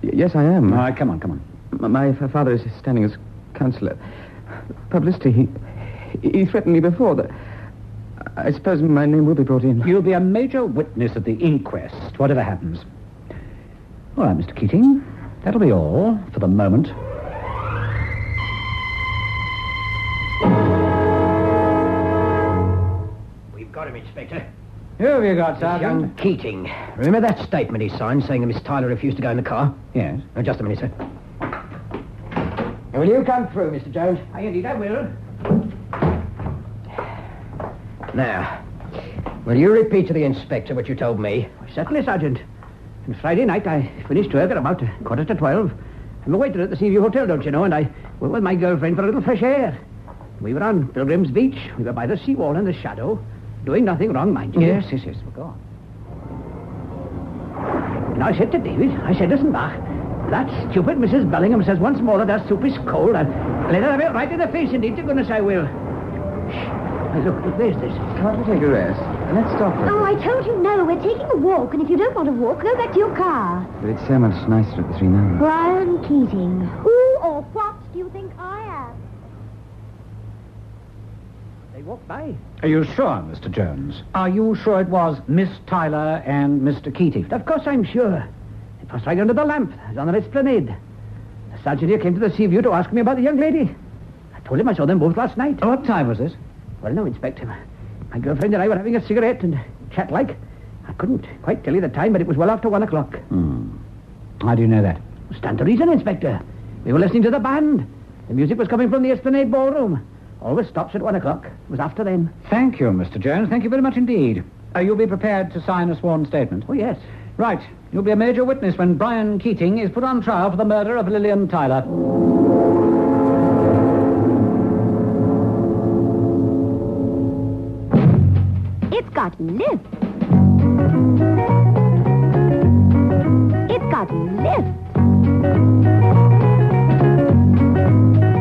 Yes, I am. All right, come on. My father is standing as counsellor. Publicity, he threatened me before that. I suppose my name will be brought in. You'll be a major witness at the inquest, whatever happens. All right, Mr. Keating. That'll be all for the moment. We've got him, Inspector. Who have you got, Sergeant? Young Keating. Remember that statement he signed saying that Miss Tyler refused to go in the car? Yes. Oh, just a minute, sir. Now, will you come through, Mr. Jones? Indeed, I will. Now, will you repeat to the inspector what you told me? Certainly, Sergeant. On Friday night, I finished work at about 12:15. I'm a waiter at the Seaview Hotel, don't you know, and I went with my girlfriend for a little fresh air. We were on Pilgrim's Beach. We were by the seawall in the shadow, doing nothing wrong, mind you. Yes. Well, go on. And I said to David, listen, Bach, that stupid Mrs. Bellingham says once more that her soup is cold. I'll let her have it right in the face, indeed, to goodness I will. Shh. Now, look, there's this. Can't we take a rest? Let's stop for Oh, I told you no. We're taking a walk, and if you don't want to walk, go back to your car. But it's so much nicer at the Three Nuns. Brian Keating. Who or what do you think I am? They walked by. Are you sure, Mr. Jones? Are you sure it was Miss Tyler and Mr. Keating? Of course I'm sure. It was right under the lamp. It was on the esplanade. The sergeant here came to the Seaview to ask me about the young lady. I told him I saw them both last night. What time was this? Well, no, Inspector. My girlfriend and I were having a cigarette and chat-like. I couldn't quite tell you the time, but it was well after 1 o'clock. How do you know that? Stand to reason, Inspector. We were listening to the band. The music was coming from the Esplanade Ballroom. Always stops at 1 o'clock. It was after then. Thank you, Mr. Jones. Thank you very much indeed. You'll be prepared to sign a sworn statement? Oh, yes. Right. You'll be a major witness when Brian Keating is put on trial for the murder of Lillian Tyler. It's got lift. It's got lift.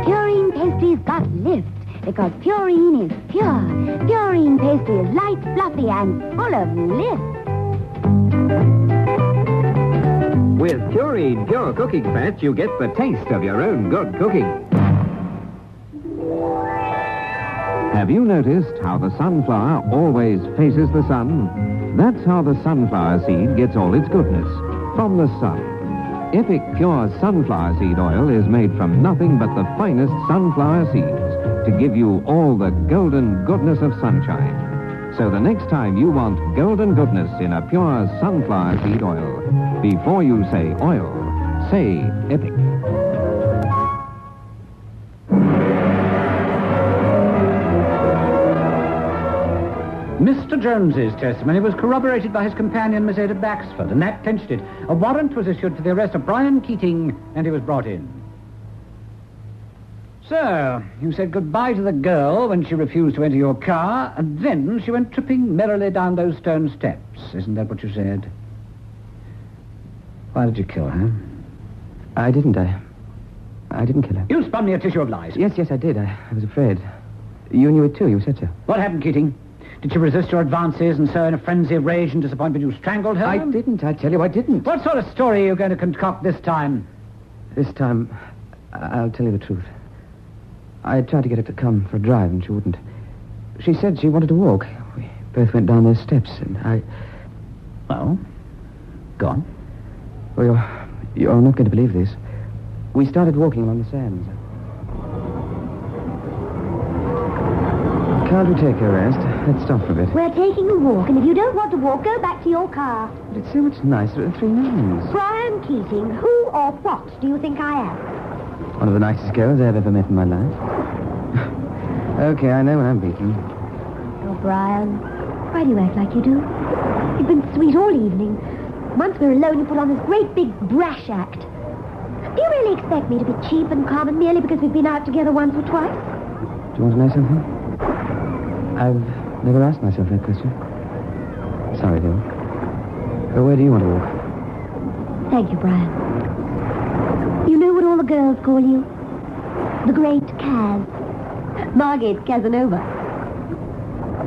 Purine pastry's got lift because purine is pure. Purine pastry is light, fluffy, and full of lift. With Purine Pure Cooking Fat, you get the taste of your own good cooking. Have you noticed how the sunflower always faces the sun? That's how the sunflower seed gets all its goodness, from the sun. Epic Pure Sunflower Seed Oil is made from nothing but the finest sunflower seeds to give you all the golden goodness of sunshine. So the next time you want golden goodness in a pure sunflower seed oil, before you say oil, say Epic. Mr. Jones's testimony was corroborated by his companion, Miss Ada Baxford, and that clinched it. A warrant was issued for the arrest of Brian Keating, and he was brought in. So, you said goodbye to the girl when she refused to enter your car, and then she went tripping merrily down those stone steps. Isn't that what you said? Why did you kill her? I didn't. I didn't kill her. You spun me a tissue of lies. Yes, I did. I was afraid. You knew it too. You said so. What happened, Keating? Did she resist your advances and so in a frenzy of rage and disappointment you strangled her? I didn't. I tell you, I didn't. What sort of story are you going to concoct this time? This time, I'll tell you the truth. I tried to get her to come for a drive, and she wouldn't. She said she wanted to walk. We both went down those steps, and I... Well, go on. Well, you're not going to believe this. We started walking along the sands. Can't we take a rest? Let's stop for a bit. We're taking a walk, and if you don't want to walk, go back to your car. But it's so much nicer at the Three Nuns. Brian Keating, who or what do you think I am? One of the nicest girls I've ever met in my life. Okay, I know when I'm beaten. Oh, Brian, why do you act like you do? You've been sweet all evening. Once we're alone, you put on this great big brash act. Do you really expect me to be cheap and common merely because we've been out together once or twice? Do you want to know something? I've never asked myself that question. Sorry, dear. Where do you want to walk? Thank you, Brian. You know what all the girls call you? The Great Cas. Margate Casanova.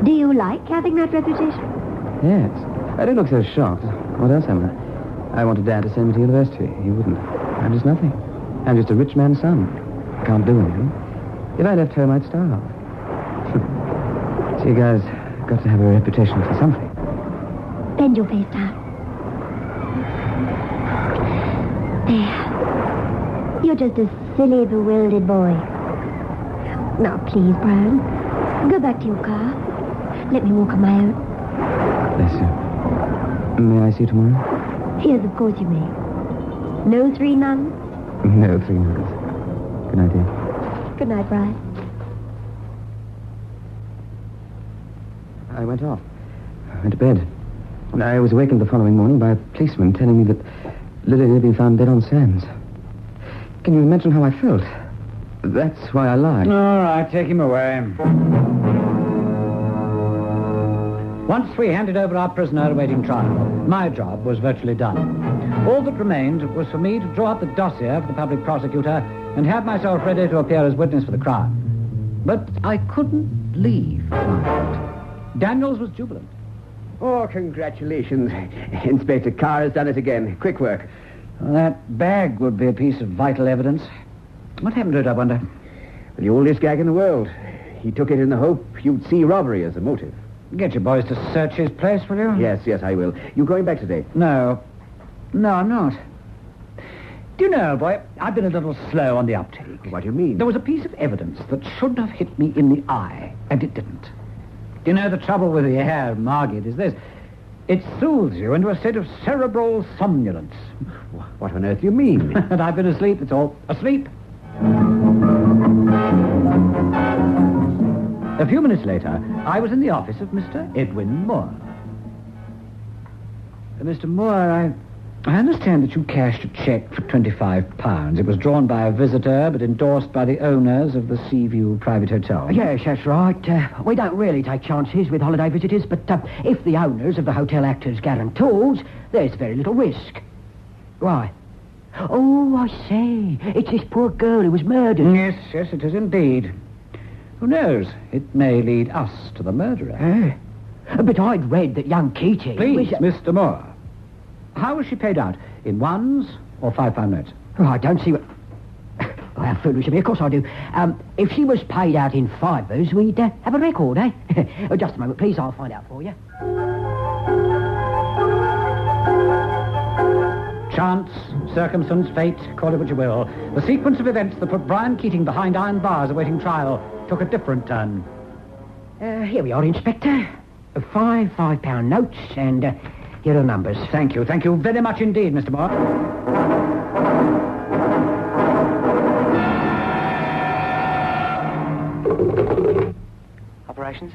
Do you like having that reputation? Yes. I don't look so shocked. What else am I? I wanted Dad to send me to university. He wouldn't. I'm just nothing. I'm just a rich man's son. I can't do anything. If I left home, I'd starve. So you guys got to have a reputation for something. Bend your face down. There. You're just a silly, bewildered boy. Now, please, Brian, go back to your car. Let me walk on my own. Bless you. May I see you tomorrow? Yes, of course you may. No Three Nuns? No, Three Nuns. Good night, dear. Good night, Brian. I went off. I went to bed. And I was awakened the following morning by a policeman telling me that Lillian had been found dead on sands. Can you imagine how I felt? That's why I lied. All right, take him away. Once we handed over our prisoner awaiting trial, my job was virtually done. All that remained was for me to draw up the dossier for the public prosecutor and have myself ready to appear as witness for the crown. But I couldn't leave tonight. Daniels was jubilant. Oh, congratulations. Inspector Carr has done it again. Quick work. Well, that bag would be a piece of vital evidence. What happened to it, I wonder? The oldest gag in the world. He took it in the hope you'd see robbery as a motive. Get your boys to search his place, will you? Yes, I will. You going back today? No, I'm not. Do you know, boy, I've been a little slow on the uptake. What do you mean? There was a piece of evidence that should have hit me in the eye, and it didn't. Do you know the trouble with the hair, Margate, is this? It soothes you into a state of cerebral somnolence. What on earth do you mean? And I've been asleep, that's all. Asleep. A few minutes later, I was in the office of Mr. Edwin Moore. Mr. Moore, I understand that you cashed a cheque for £25. It was drawn by a visitor, but endorsed by the owners of the Seaview Private Hotel. Yes, that's right. We don't really take chances with holiday visitors, but if the owners of the hotel act as guarantors, there's very little risk. Why? Oh, I see. It's this poor girl who was murdered. Yes, it is indeed. Who knows? It may lead us to the murderer. But I'd read that young Keating Please, was... Mr. Moore. How was she paid out? In ones or £5 notes? Oh, I don't see what... Oh, how foolish of me. Of course I do. If she was paid out in fivers, we'd have a record, eh? Just a moment, please. I'll find out for you. Chance, circumstance, fate, call it what you will. The sequence of events that put Brian Keating behind iron bars awaiting trial took a different turn. Here we are, Inspector. £5 notes, and here are the numbers. Thank you very much indeed, Mr. Moore. Operations?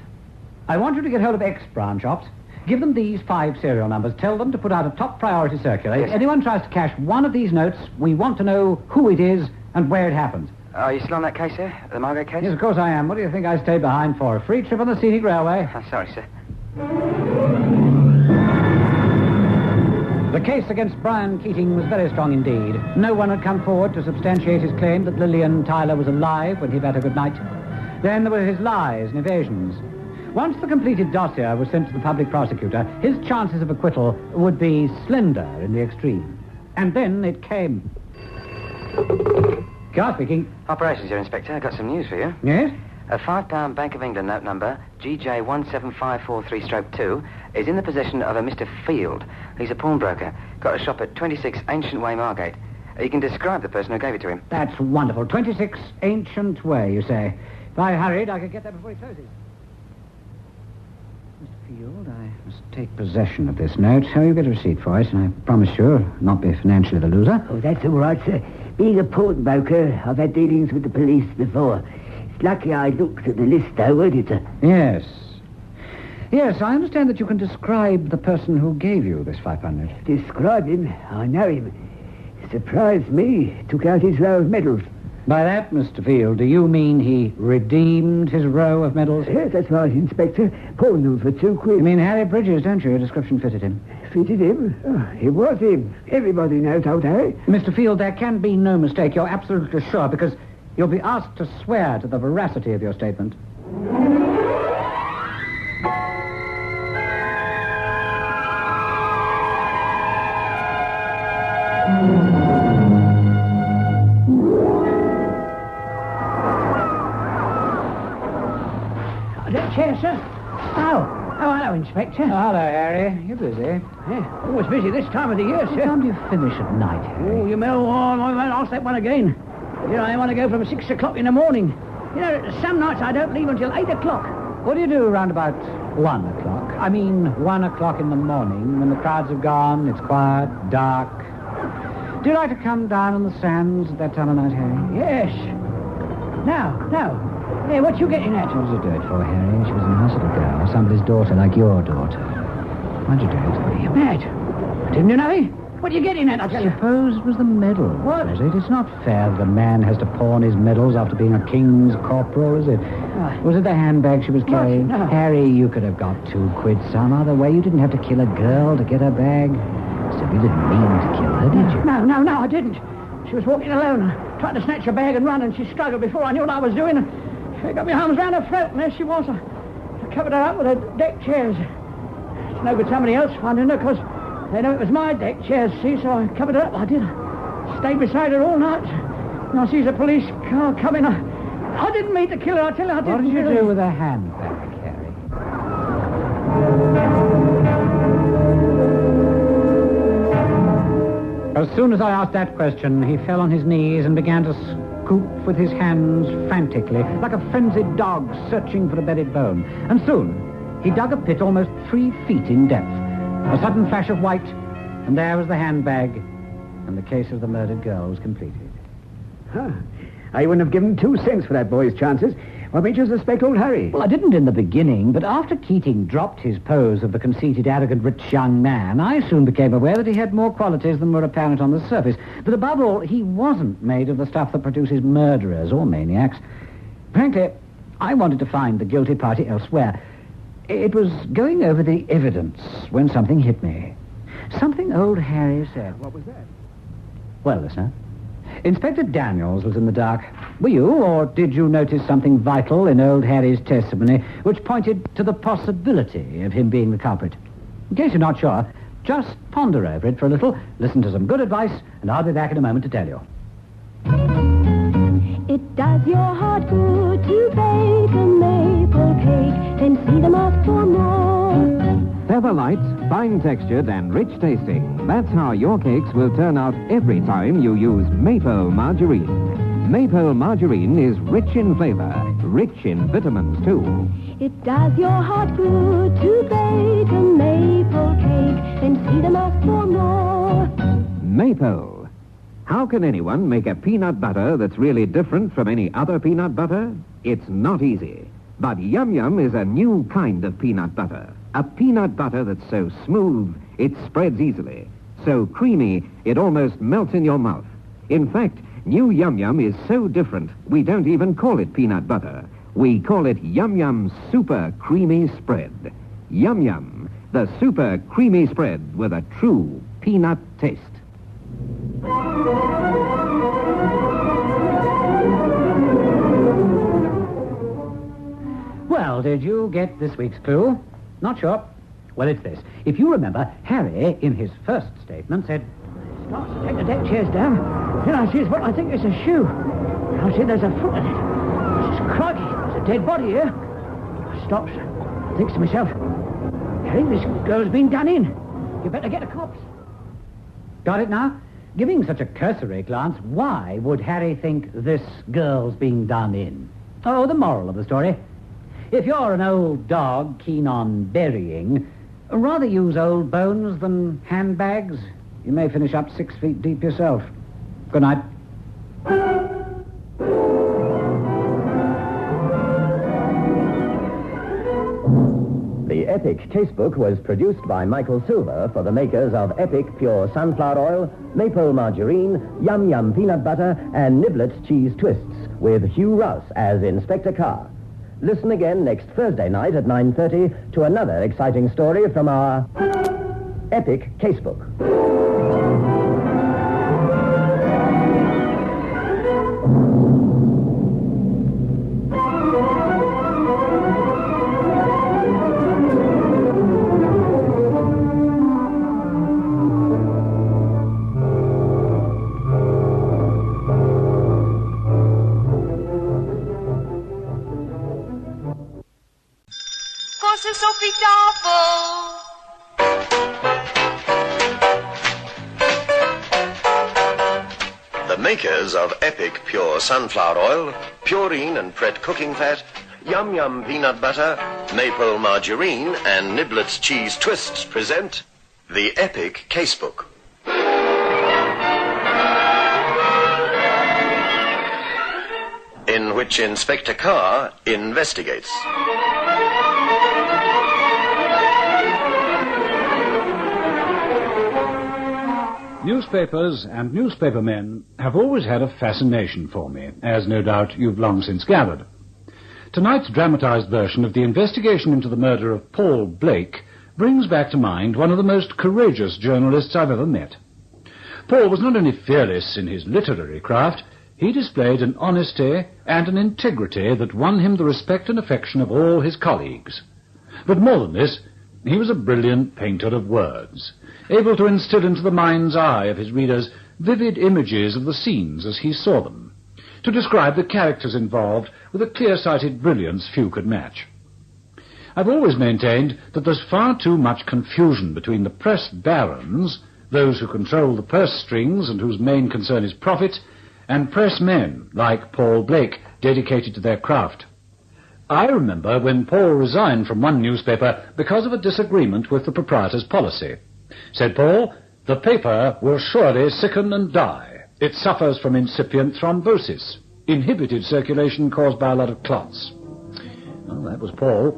I want you to get hold of X branch ops. Give them these 5 serial numbers. Tell them to put out a top priority circular. Yes. If anyone tries to cash one of these notes, we want to know who it is and where it happened. Are you still on that case, sir? The Margate case? Yes, of course I am. What do you think I stayed behind for? A free trip on the scenic railway? Sorry, sir. The case against Brian Keating was very strong indeed. No one had come forward to substantiate his claim that Lillian Tyler was alive when he bade her good night. Then there were his lies and evasions. Once the completed dossier was sent to the public prosecutor, his chances of acquittal would be slender in the extreme. And then it came. Car speaking. Operations here, Inspector. I've got some news for you. Yes? A £5 Bank of England note number, GJ17543-2, is in the possession of a Mr. Field. He's a pawnbroker. Got a shop at 26 Ancient Way, Margate. You can describe the person who gave it to him. That's wonderful. 26 Ancient Way, you say. If I hurried, I could get there before he closes. Field, I must take possession of this note. So you get a receipt for it, and I promise you I'll not be financially the loser. Oh, that's all right, sir. Being a pawnbroker, I've had dealings with the police before. It's lucky I looked at the list, though, weren't it, sir? Yes. Yes, I understand that you can describe the person who gave you this 500. Describe him? I know him. Surprised me. Took out his row of medals. By that, Mr. Field, do you mean he redeemed his row of medals? Yes, that's right, Inspector. Pawned them for £2. You mean Harry Bridges, don't you? Your description fitted him. Fitted him? Oh, it was him. Everybody knows old Harry. Mr. Field, there can be no mistake. You're absolutely sure, because you'll be asked to swear to the veracity of your statement. Chair, sir. Oh, hello, Inspector. Oh, hello, Harry. You're busy. Yeah, always busy this time of the year, sir. What time do you finish at night, Harry? Oh, you know, I'll ask that one again. You know, I want to go from 6 o'clock in the morning. You know, some nights I don't leave until 8 o'clock. What do you do around about 1 o'clock? I mean, 1 o'clock in the morning, when the crowds have gone, it's quiet, dark. Do you like to come down on the sands at that time of night, Harry? Yes. Now. Hey, what you getting at? What did you do it for, Harry? She was a nice little girl, somebody's daughter, like your daughter. Why'd you do it? You're mad. Didn't you know me? What are you getting at, I tell you? Suppose it was the medal. What? Was it? It's not fair that a man has to pawn his medals after being a king's corporal, is it? Was it the handbag she was carrying? No. Harry, you could have got £2 some other way. You didn't have to kill a girl to get her bag. So you didn't mean to kill her, did you? No, I didn't. She was walking alone. I tried to snatch her bag and run, and she struggled before I knew what I was doing. I got my arms round her throat, and there she was. I covered her up with her deck chairs. It's no good somebody else finding her, because they know it was my deck chairs, see, so I covered her up. I did. I stayed beside her all night. And I sees a police car coming. I didn't mean to kill her, I tell you, I didn't. What did you do with her handbag, Harry? As soon as I asked that question, he fell on his knees and began to scoop with his hands frantically, like a frenzied dog searching for a buried bone. And soon, he dug a pit almost 3 feet in depth. A sudden flash of white, and there was the handbag, and the case of the murdered girl was completed. Huh. I wouldn't have given 2 cents for that boy's chances. What made you suspect old Harry? Well, I didn't in the beginning, but after Keating dropped his pose of the conceited, arrogant, rich young man, I soon became aware that he had more qualities than were apparent on the surface. That above all, he wasn't made of the stuff that produces murderers or maniacs. Frankly, I wanted to find the guilty party elsewhere. It was going over the evidence when something hit me. Something old Harry said. What was that? Well, listener, Inspector Daniels was in the dark. Were you, or did you notice something vital in old Harry's testimony which pointed to the possibility of him being the culprit? In case you're not sure, just ponder over it for a little, listen to some good advice, and I'll be back in a moment to tell you. It does your heart good to bake a maple cake, then see them ask for more. Feather light, fine textured and rich tasting. That's how your cakes will turn out every time you use maple margarine. Maple margarine is rich in flavor, rich in vitamins too. It does your heart good to bake a maple cake, then see them ask for more. Maple. How can anyone make a peanut butter that's really different from any other peanut butter? It's not easy. But Yum Yum is a new kind of peanut butter. A peanut butter that's so smooth, it spreads easily. So creamy, it almost melts in your mouth. In fact, new Yum Yum is so different, we don't even call it peanut butter. We call it Yum Yum Super Creamy Spread. Yum Yum, the super creamy spread with a true peanut taste. Well, did you get this week's clue? Not sure. Well, it's this. If you remember, Harry, in his first statement, said, starts to take the deck chairs down. Then I sees what I think is a shoe. I see there's a foot in it. It's crikey, there's a dead body here. I stops, thinks to myself, Harry, this girl's been done in. You better get the cops. Got it now? Giving such a cursory glance, why would Harry think this girl's being done in? Oh, the moral of the story. If you're an old dog keen on burying, rather use old bones than handbags. You may finish up 6 feet deep yourself. Good night. The Epic Casebook was produced by Michael Silver for the makers of Epic Pure Sunflower Oil, Maple Margarine, Yum Yum Peanut Butter, and Niblets Cheese Twists, with Hugh Rouse as Inspector Carr. Listen again next Thursday night at 9:30 to another exciting story from our Epic Casebook. The makers of Epic Pure Sunflower Oil, Purine and Pret Cooking Fat, Yum Yum Peanut Butter, Maple Margarine, and Niblets Cheese Twists present the Epic Casebook. In which Inspector Carr investigates. Newspapers and newspapermen have always had a fascination for me, as no doubt you've long since gathered. Tonight's dramatized version of the investigation into the murder of Paul Blake brings back to mind one of the most courageous journalists I've ever met. Paul was not only fearless in his literary craft, he displayed an honesty and an integrity that won him the respect and affection of all his colleagues. But more than this, he was a brilliant painter of words, able to instill into the mind's eye of his readers vivid images of the scenes as he saw them, to describe the characters involved with a clear-sighted brilliance few could match. I've always maintained that there's far too much confusion between the press barons, those who control the purse strings and whose main concern is profit, and press men like Paul Blake, dedicated to their craft. I remember when Paul resigned from one newspaper because of a disagreement with the proprietor's policy. Said Paul, "The paper will surely sicken and die. It suffers from incipient thrombosis, inhibited circulation caused by a lot of clots." Well, that was Paul.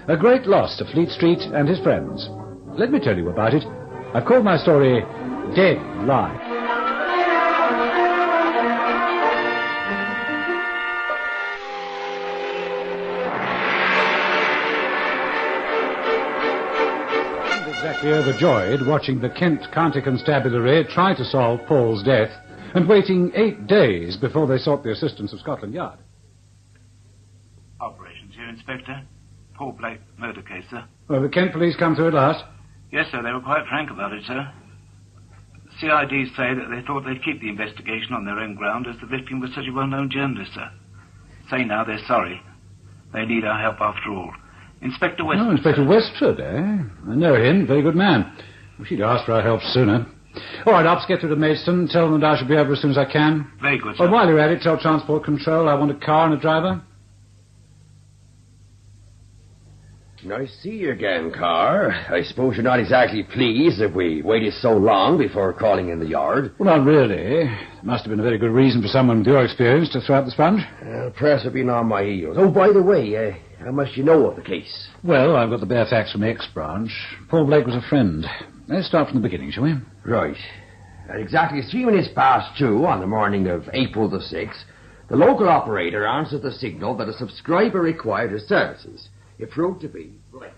A great loss to Fleet Street and his friends. Let me tell you about it. I've called my story Dead Live. Exactly overjoyed watching the Kent County Constabulary try to solve Paul's death and waiting 8 days before they sought the assistance of Scotland Yard. Operations here, Inspector. Paul Blake murder case, sir. Well, the Kent police come through at last? Yes, sir, they were quite frank about it, sir. CID say that they thought they'd keep the investigation on their own ground as the victim was such a well-known journalist, sir. Say now they're sorry. They need our help after all. Inspector Westford. Oh, Inspector Westford, eh? I know him. Very good man. Wish he'd asked for our help sooner. All right, I'll just get through to Maidstone. Tell them that I shall be over as soon as I can. Very good, sir. Oh, while you're at it, tell Transport Control I want a car and a driver. I see you again, Carr. I suppose you're not exactly pleased if we waited so long before calling in the yard. Well, not really. Must have been a very good reason for someone with your experience to throw out the sponge. The press have been on my heels. Oh, by the way, how much you know of the case? Well, I've got the bare facts from the X-branch. Paul Blake was a friend. Let's start from the beginning, shall we? Right. At exactly 3 minutes past 2 on the morning of April the 6th, the local operator answered the signal that a subscriber required his services. It proved to be Blake.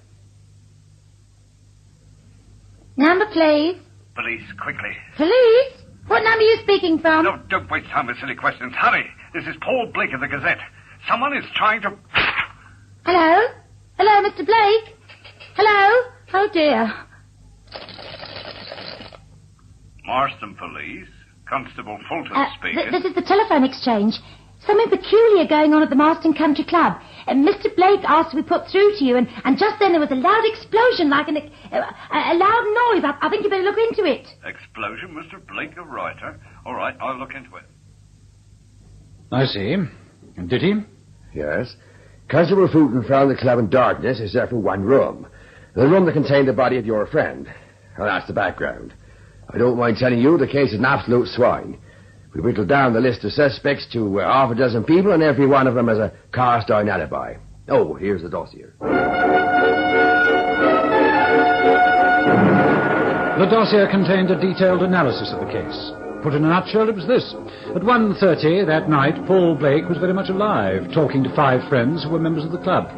Number, please. Police, quickly. Police? What number are you speaking from? No, don't waste time with silly questions. Hurry. This is Paul Blake of the Gazette. Someone is trying to... Hello? Hello, Mr. Blake? Hello? Oh, dear. Marston Police. Constable Fulton speaking. This is the telephone exchange. Something peculiar going on at the Marston Country Club. Mr. Blake asked to be put through to you, and just then there was a loud explosion, like a loud noise. I think you better look into it. Explosion, Mr. Blake, a writer. All right, I'll look into it. I see. And did he? Yes. Constable Fulton found the club in darkness except for one room. The room that contained the body of your friend. Well, that's the background. I don't mind telling you the case is an absolute swine. We whittled down the list of suspects to half a dozen people, and every one of them has a cast-iron alibi. Oh, here's the dossier. The dossier contained a detailed analysis of the case. Put in a nutshell, it was this. At 1:30 that night, Paul Blake was very much alive, talking to 5 friends who were members of the club.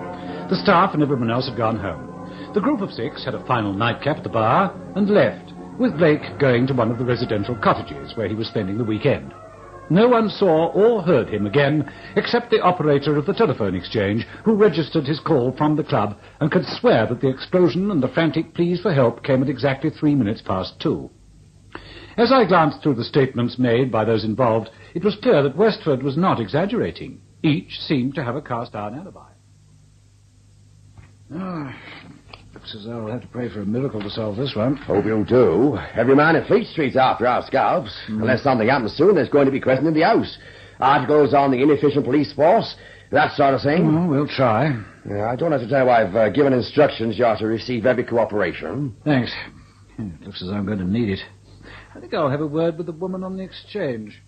The staff and everyone else had gone home. The group of 6 had a final nightcap at the bar and left, with Blake going to one of the residential cottages where he was spending the weekend. No one saw or heard him again, except the operator of the telephone exchange, who registered his call from the club and could swear that the explosion and the frantic pleas for help came at exactly 3 minutes past 2. As I glanced through the statements made by those involved, it was clear that Westford was not exaggerating. Each seemed to have a cast-iron alibi. Looks as though I'll have to pray for a miracle to solve this one. Hope you do. Every man in Fleet Street's after our scalps. Unless something happens soon, there's going to be questioning in the house. Articles on the inefficient police force, that sort of thing. Well, we'll try. I don't have to tell you I've given instructions you are to receive every cooperation. Thanks. It looks as though I'm going to need it. I think I'll have a word with the woman on the exchange.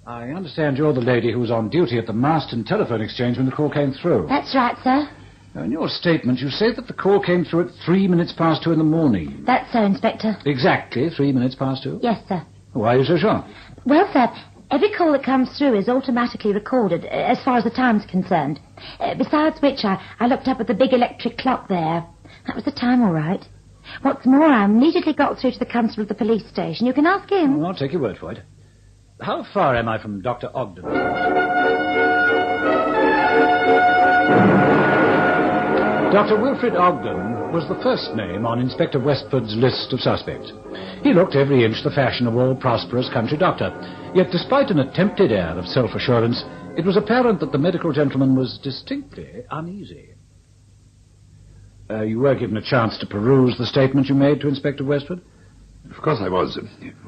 I understand you're the lady who was on duty at the Marston telephone exchange when the call came through. That's right, sir. Now, in your statement, you say that the call came through at 3 minutes past 2 in the morning. That's so, Inspector. Exactly 3 minutes past 2? Yes, sir. Why are you so sure? Well, sir, every call that comes through is automatically recorded, as far as the time's concerned. Besides which, I looked up at the big electric clock there. That was the time, all right. What's more, I immediately got through to the constable of the police station. You can ask him. I'll take your word for it. How far am I from Dr. Ogden? Dr. Wilfred Ogden was the first name on Inspector Westford's list of suspects. He looked every inch the fashionable, prosperous country doctor. Yet despite an attempted air of self-assurance, it was apparent that the medical gentleman was distinctly uneasy. You were given a chance to peruse the statement you made to Inspector Westford? Of course I was.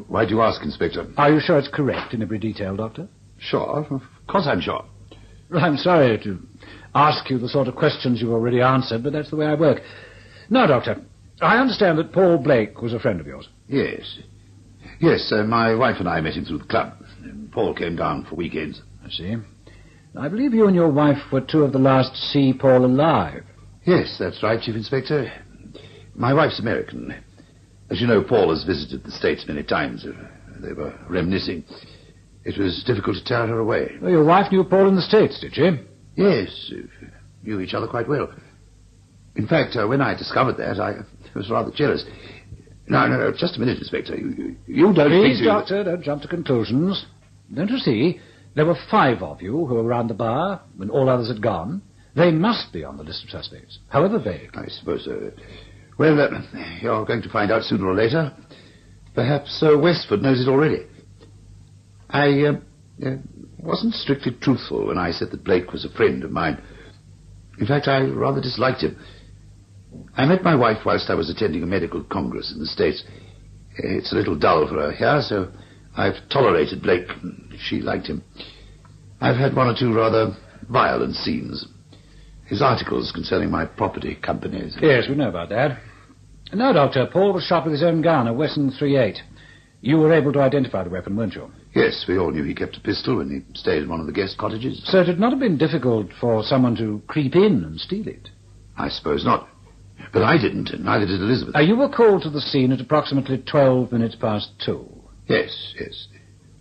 Why do you ask, Inspector? Are you sure it's correct in every detail, Doctor? Sure. Of course I'm sure. Well, I'm sorry to ask you the sort of questions you've already answered, but that's the way I work. Now, Doctor, I understand that Paul Blake was a friend of yours. Yes. Yes, my wife and I met him through the club. Paul came down for weekends. I see. I believe you and your wife were 2 of the last to see Paul alive. Yes, that's right, Chief Inspector. My wife's American. As you know, Paul has visited the States many times. They were reminiscing. It was difficult to tear her away. Well, your wife knew Paul in the States, did she? Yes, knew each other quite well. In fact, when I discovered that, I was rather jealous. No, just a minute, Inspector. You don't Please, think... Doctor, don't jump to conclusions. Don't you see? There were 5 of you who were around the bar when all others had gone. They must be on the list of suspects, however vague. I suppose so. Well, you're going to find out sooner or later. Perhaps Westford knows it already. I wasn't strictly truthful when I said that Blake was a friend of mine. In fact, I rather disliked him. I met my wife whilst I was attending a medical congress in the States. It's a little dull for her here, so I've tolerated Blake. She liked him. I've had 1 or 2 rather violent scenes. His articles concerning my property companies. Yes, we know about that. Now, Doctor, Paul was shot with his own gun, a Wesson .38. You were able to identify the weapon, weren't you? Yes, we all knew he kept a pistol when he stayed in one of the guest cottages. So it would not have been difficult for someone to creep in and steal it? I suppose not. But I didn't, and neither did Elizabeth. You were called to the scene at approximately 12 minutes past 2. Yes.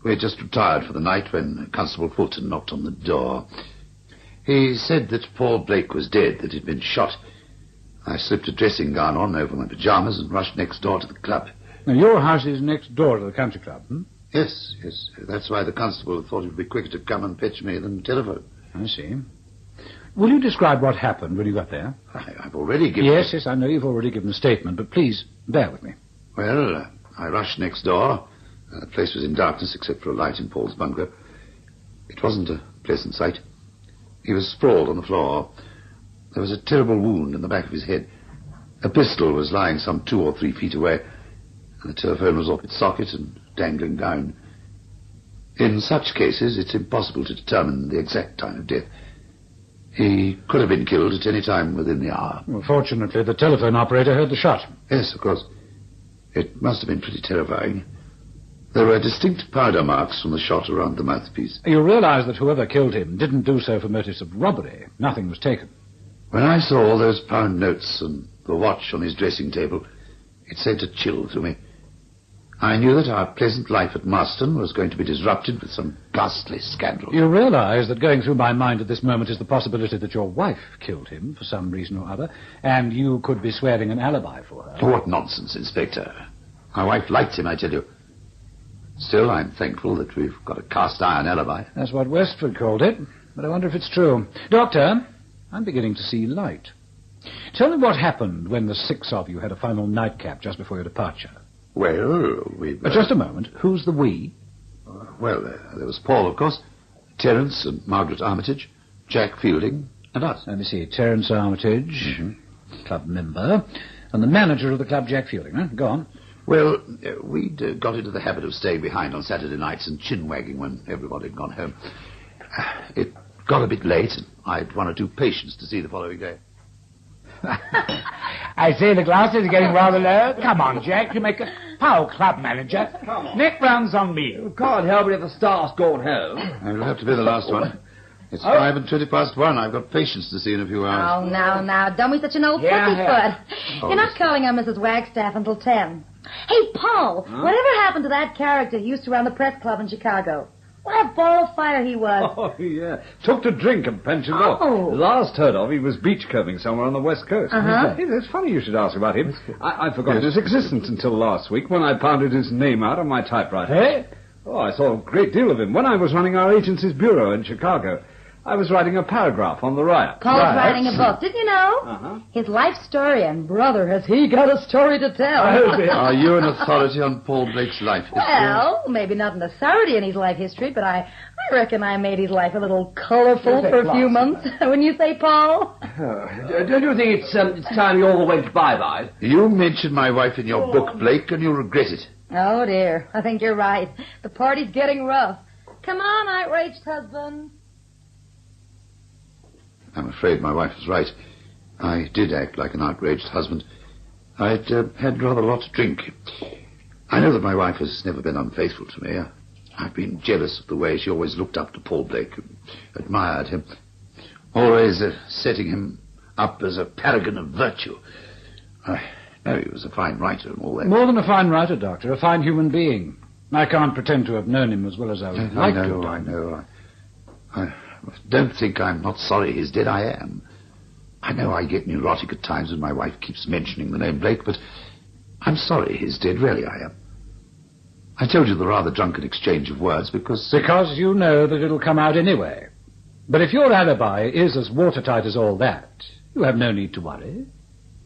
We had just retired for the night when Constable Fulton knocked on the door. He said that Paul Blake was dead, that he'd been shot. I slipped a dressing gown on over my pyjamas and rushed next door to the club. Now, your house is next door to the country club, hmm? Yes. That's why the constable thought it would be quicker to come and fetch me than telephone. I see. Will you describe what happened when you got there? I've already given... Yes, I know you've already given a statement, but please, bear with me. Well, I rushed next door. The place was in darkness except for a light in Paul's bunker. It wasn't a pleasant sight. He was sprawled on the floor. There was a terrible wound in the back of his head. A pistol was lying some 2 or 3 feet away. The telephone was off its socket and dangling down. In such cases, it's impossible to determine the exact time of death. He could have been killed at any time within the hour. Well, fortunately, the telephone operator heard the shot. Yes, of course. It must have been pretty terrifying. There were distinct powder marks from the shot around the mouthpiece. You realize that whoever killed him didn't do so for motives of robbery. Nothing was taken. When I saw all those pound notes and the watch on his dressing table, it sent a chill through me. I knew that our pleasant life at Marston was going to be disrupted with some ghastly scandal. You realize that going through my mind at this moment is the possibility that your wife killed him for some reason or other, and you could be swearing an alibi for her. Oh, what nonsense, Inspector. My wife liked him, I tell you. Still, I'm thankful that we've got a cast-iron alibi. That's what Westford called it, but I wonder if it's true. Doctor, I'm beginning to see light. Tell me what happened when the 6 of you had a final nightcap just before your departure. Well, we... Just a moment. Who's the we? There was Paul, of course, Terence and Margaret Armitage, Jack Fielding, and us. Let me see. Terence Armitage, club member, and the manager of the club, Jack Fielding. Huh? Go on. Well, we'd got into the habit of staying behind on Saturday nights and chin-wagging when everybody had gone home. It got a bit late, and I'd one or two patients to see the following day. I see the glasses are getting rather low. Come on, Jack, you make a power club manager. Next round's on me. You can't help it if the staff's gone home. It'll have to be the last one. It's 1:20 I've got patients to see in a few hours. Oh, now, don't be such an old pussyfoot. You're not calling on Mrs. Wagstaff until 10. Hey, Paul, whatever happened to that character who used to run the press club in Chicago? What a ball of fire he was. Oh, yeah. Took to drink and pensioned off. Last heard of, he was beachcombing somewhere on the west coast. It's funny you should ask about him. I forgot his existence until last week when I pounded his name out on my typewriter. Hey? Oh, I saw a great deal of him when I was running our agency's bureau in Chicago. I was writing a paragraph on the riot. Paul's writing a book, didn't you know? His life story, and brother, has he got a story to tell. Are you an authority on Paul Blake's life history? Well, maybe not an authority in his life history, but I reckon I made his life a little colorful for a few months. Wouldn't you say, Paul? Don't you think it's time you all went bye-bye? You mentioned my wife in your book, Blake, and you'll regret it. Oh, dear. I think you're right. The party's getting rough. Come on, outraged husband. I'm afraid my wife was right. I did act like an outraged husband. I'd had rather a lot to drink. I know that my wife has never been unfaithful to me. I've been jealous of the way she always looked up to Paul Blake and admired him. Always setting him up as a paragon of virtue. I know he was a fine writer and all that. More than a fine writer, Doctor, a fine human being. I can't pretend to have known him as well as I would like to have done. I know. I don't think I'm not sorry he's dead. I am. I know I get neurotic at times when my wife keeps mentioning the name Blake, but I'm sorry he's dead, really I am. I told you the rather drunken exchange of words because... Because you know that it'll come out anyway. But if your alibi is as watertight as all that, you have no need to worry.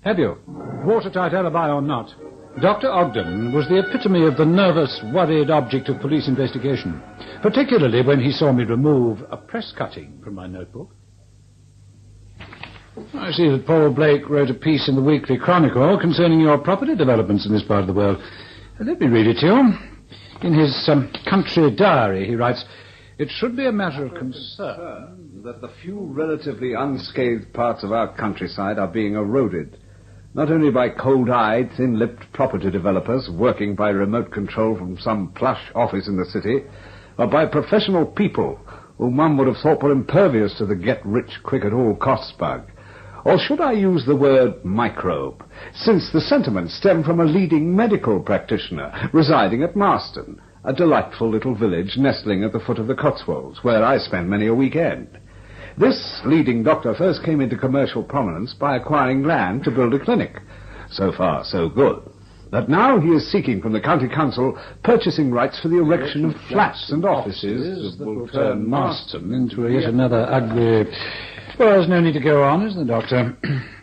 Have you? Watertight alibi or not, Dr. Ogden was the epitome of the nervous, worried object of police investigation, particularly when he saw me remove a press cutting from my notebook. I see that Paul Blake wrote a piece in the Weekly Chronicle concerning your property developments in this part of the world. Let me read it to you. In his country diary, he writes, "It should be a matter of concern that the few relatively unscathed parts of our countryside are being eroded, not only by cold-eyed, thin-lipped property developers working by remote control from some plush office in the city, but by professional people whom one would have thought were impervious to the get-rich-quick-at-all-costs bug. Or should I use the word microbe, since the sentiments stem from a leading medical practitioner residing at Marston, a delightful little village nestling at the foot of the Cotswolds, where I spend many a weekend. This leading doctor first came into commercial prominence by acquiring land to build a clinic. So far, so good. But now he is seeking from the county council purchasing rights for the erection of flats and offices that will turn Marston into yet another ugly... Well, there's no need to go on, is there, Doctor?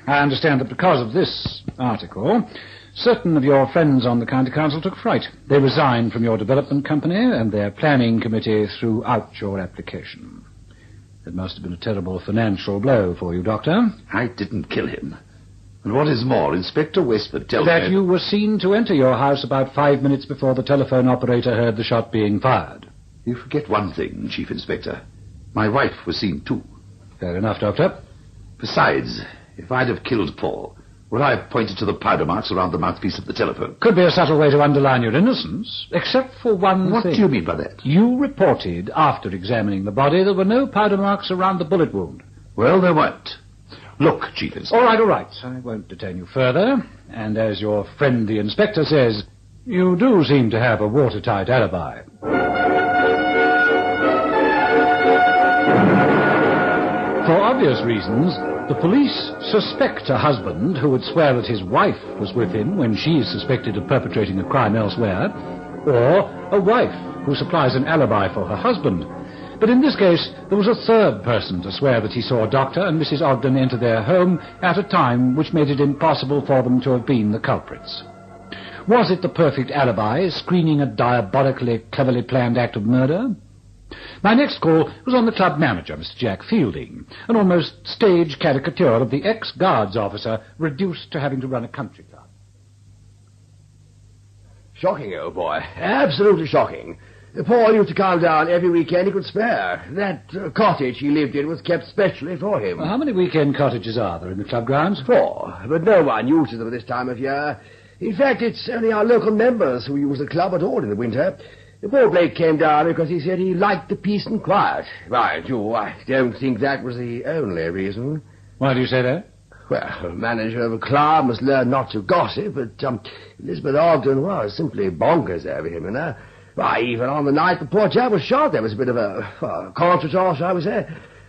I understand that because of this article, certain of your friends on the county council took fright. They resigned from your development company and their planning committee threw out your application. It must have been a terrible financial blow for you, Doctor. I didn't kill him. And what is more, Inspector Westford tells me... That you were seen to enter your house about 5 minutes before the telephone operator heard the shot being fired. You forget one thing, Chief Inspector. My wife was seen too. Fair enough, Doctor. Besides, if I'd have killed Paul, would I have pointed to the powder marks around the mouthpiece of the telephone? Could be a subtle way to underline your innocence, except for one thing. What do you mean by that? You reported, after examining the body, there were no powder marks around the bullet wound. Well, there weren't. Look, Chief Inspector. All right. I won't detain you further. And as your friend the inspector says, you do seem to have a watertight alibi. For obvious reasons, the police suspect a husband who would swear that his wife was with him when she is suspected of perpetrating a crime elsewhere, or a wife who supplies an alibi for her husband. But in this case, there was a third person to swear that he saw Dr. and Mrs. Ogden enter their home at a time which made it impossible for them to have been the culprits. Was it the perfect alibi, screening a diabolically, cleverly planned act of murder? My next call was on the club manager, Mr. Jack Fielding, an almost stage caricature of the ex-guards officer reduced to having to run a country club. Shocking, old boy. Absolutely shocking. Paul used to come down every weekend he could spare. That cottage he lived in was kept specially for him. Well, how many weekend cottages are there in the club grounds? 4, but no one uses them at this time of year. In fact, it's only our local members who use the club at all in the winter. Poor Blake came down because he said he liked the peace and quiet. Mind you, I don't think that was the only reason. Why do you say that? Well, a manager of a club must learn not to gossip, but Elizabeth Ogden was simply bonkers over him, you know. Why, even on the night the poor chap was shot, there was a bit of a contretemps, shall we say.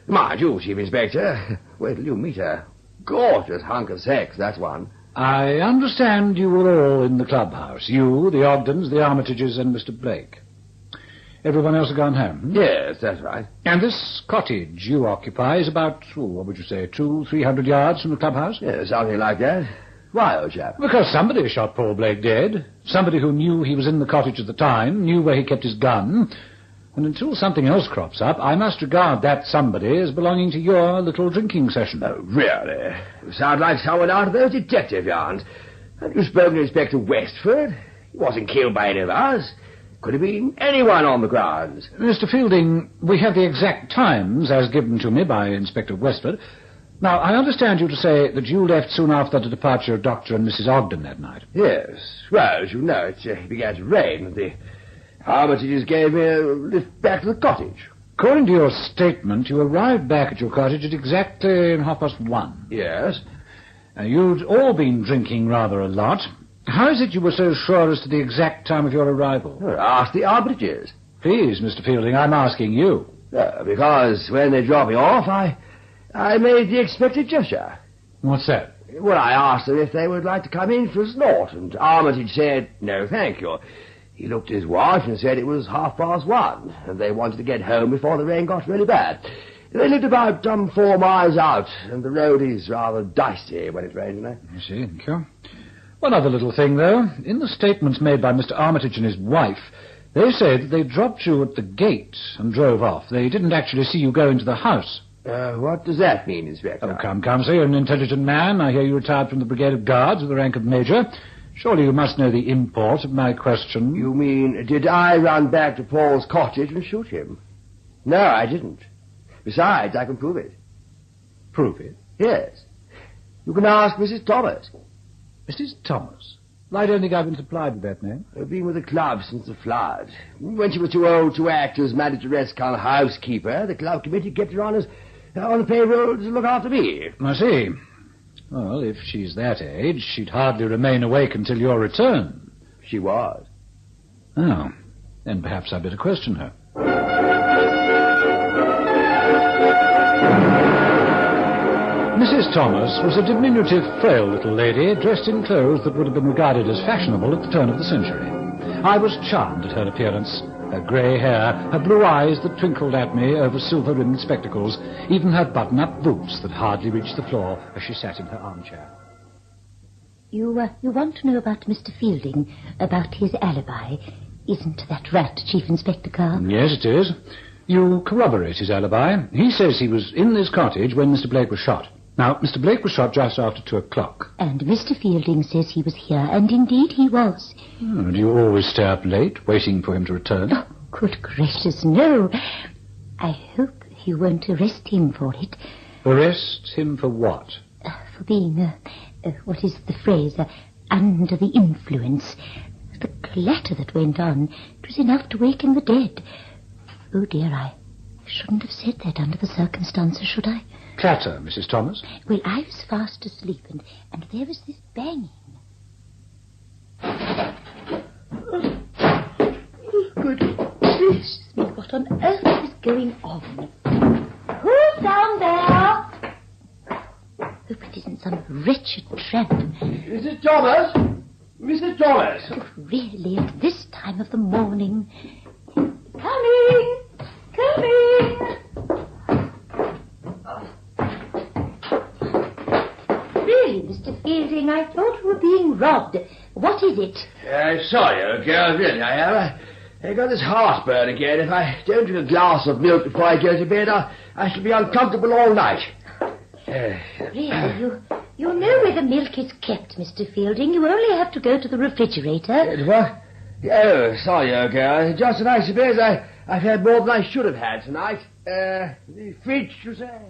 Mind you, Chief Inspector, wait till you meet her. Gorgeous hunk of sex, that's one. I understand you were all in the clubhouse. You, the Ogdens, the Armitages, and Mr. Blake. Everyone else has gone home? Yes, that's right. And this cottage you occupy is about, what would you say, 200-300 yards from the clubhouse? Yes, something like that. Why, old chap? Because somebody shot Paul Blake dead. Somebody who knew he was in the cottage at the time, knew where he kept his gun. And until something else crops up, I must regard that somebody as belonging to your little drinking session. Oh, really? You sound like someone out of those detective yarns. Have you spoken to Inspector Westford? He wasn't killed by any of us. Could have been anyone on the grounds. Mr. Fielding, we have the exact times as given to me by Inspector Westford. Now, I understand you to say that you left soon after the departure of Dr. and Mrs. Ogden that night. Yes. Well, as you know, it began to rain, and the Armitages gave me a lift back to the cottage. According to your statement, you arrived back at your cottage at exactly 1:30. Yes. You'd all been drinking rather a lot. How is it you were so sure as to the exact time of your arrival? Ask the Armitages. Please, Mr. Fielding, I'm asking you. Because when they dropped me off, I made the expected gesture. What's that? Well, I asked them if they would like to come in for a snort, and Armitage said, no, thank you. He looked at his watch and said it was 1:30, and they wanted to get home before the rain got really bad. They lived about 4 miles out, and the road is rather dicey when it rains, you know. I see, thank you. One other little thing, though. In the statements made by Mr. Armitage and his wife, they said they dropped you at the gate and drove off. They didn't actually see you go into the house. What does that mean, Inspector? Oh, come, sir, you're an intelligent man. I hear you retired from the Brigade of Guards with the rank of Major. Surely you must know the import of my question. You mean, did I run back to Paul's cottage and shoot him? No, I didn't. Besides, I can prove it. Prove it? Yes. You can ask Mrs. Thomas. Mrs. Thomas? Well, I don't think I've been supplied with that name. I've been with the club since the flood. When she was too old to act as manageress kind of housekeeper, the club committee kept her on the payroll to look after me. I see. Well, if she's that age, she'd hardly remain awake until your return. She was. Oh, then perhaps I'd better question her. Mrs. Thomas was a diminutive, frail little lady, dressed in clothes that would have been regarded as fashionable at the turn of the century. I was charmed at her appearance. Her grey hair, her blue eyes that twinkled at me over silver-rimmed spectacles, even her button-up boots that hardly reached the floor as she sat in her armchair. You want to know about Mr. Fielding, about his alibi. Isn't that right, Chief Inspector Carr? Yes, it is. You corroborate his alibi. He says he was in this cottage when Mr. Blake was shot. Now, Mr. Blake was shot just after 2:00. And Mr. Fielding says he was here, and indeed he was. Oh, do you always stay up late, waiting for him to return? good gracious, no. I hope you won't arrest him for it. Arrest him for what? For being, what is the phrase, under the influence. The clatter that went on, it was enough to waken the dead. Oh, dear, I shouldn't have said that under the circumstances, should I? Clatter, Mrs. Thomas? Well, I was fast asleep, and there was this banging. Good gracious me, what on earth is going on? Who's down there? Hope it isn't some wretched tramp. Mrs. Thomas? Mrs. Thomas? Oh, really, at this time of the morning? Coming! Really, Mr. Fielding, I thought we were being robbed. What is it? Sorry, old girl, really, I am. I got this heartburn again. If I don't drink a glass of milk before I go to bed, I shall be uncomfortable all night. Really, you know where the milk is kept, Mr. Fielding. You only have to go to the refrigerator. What? Oh, sorry, old girl. Just that I suppose I've had more than I should have had tonight. The fridge, you say?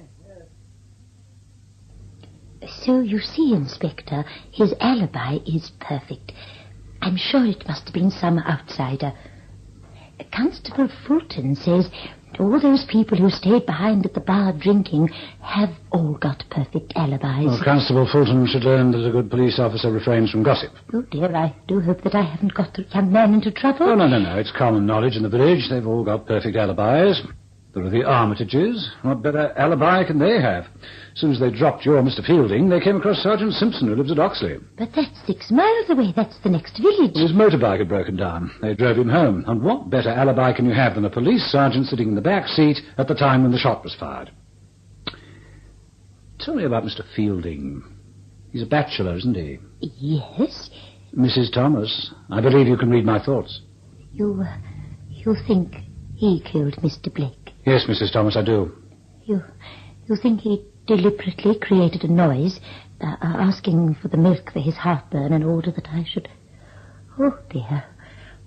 So you see, Inspector, his alibi is perfect. I'm sure it must have been some outsider. Constable Fulton says all those people who stayed behind at the bar drinking have all got perfect alibis. Well, Constable Fulton should learn that a good police officer refrains from gossip. Oh, dear, I do hope that I haven't got the young man into trouble. Oh, no. It's common knowledge in the village. They've all got perfect alibis. There are the Armitages. What better alibi can they have? As soon as they dropped your Mr. Fielding, they came across Sergeant Simpson, who lives at Oxley. But that's 6 miles away. That's the next village. His motorbike had broken down. They drove him home. And what better alibi can you have than a police sergeant sitting in the back seat at the time when the shot was fired? Tell me about Mr. Fielding. He's a bachelor, isn't he? Yes. Mrs. Thomas, I believe you can read my thoughts. You think he killed Mr. Blake? Yes, Mrs. Thomas, I do. You think he deliberately created a noise, asking for the milk for his heartburn in order that I should... Oh, dear.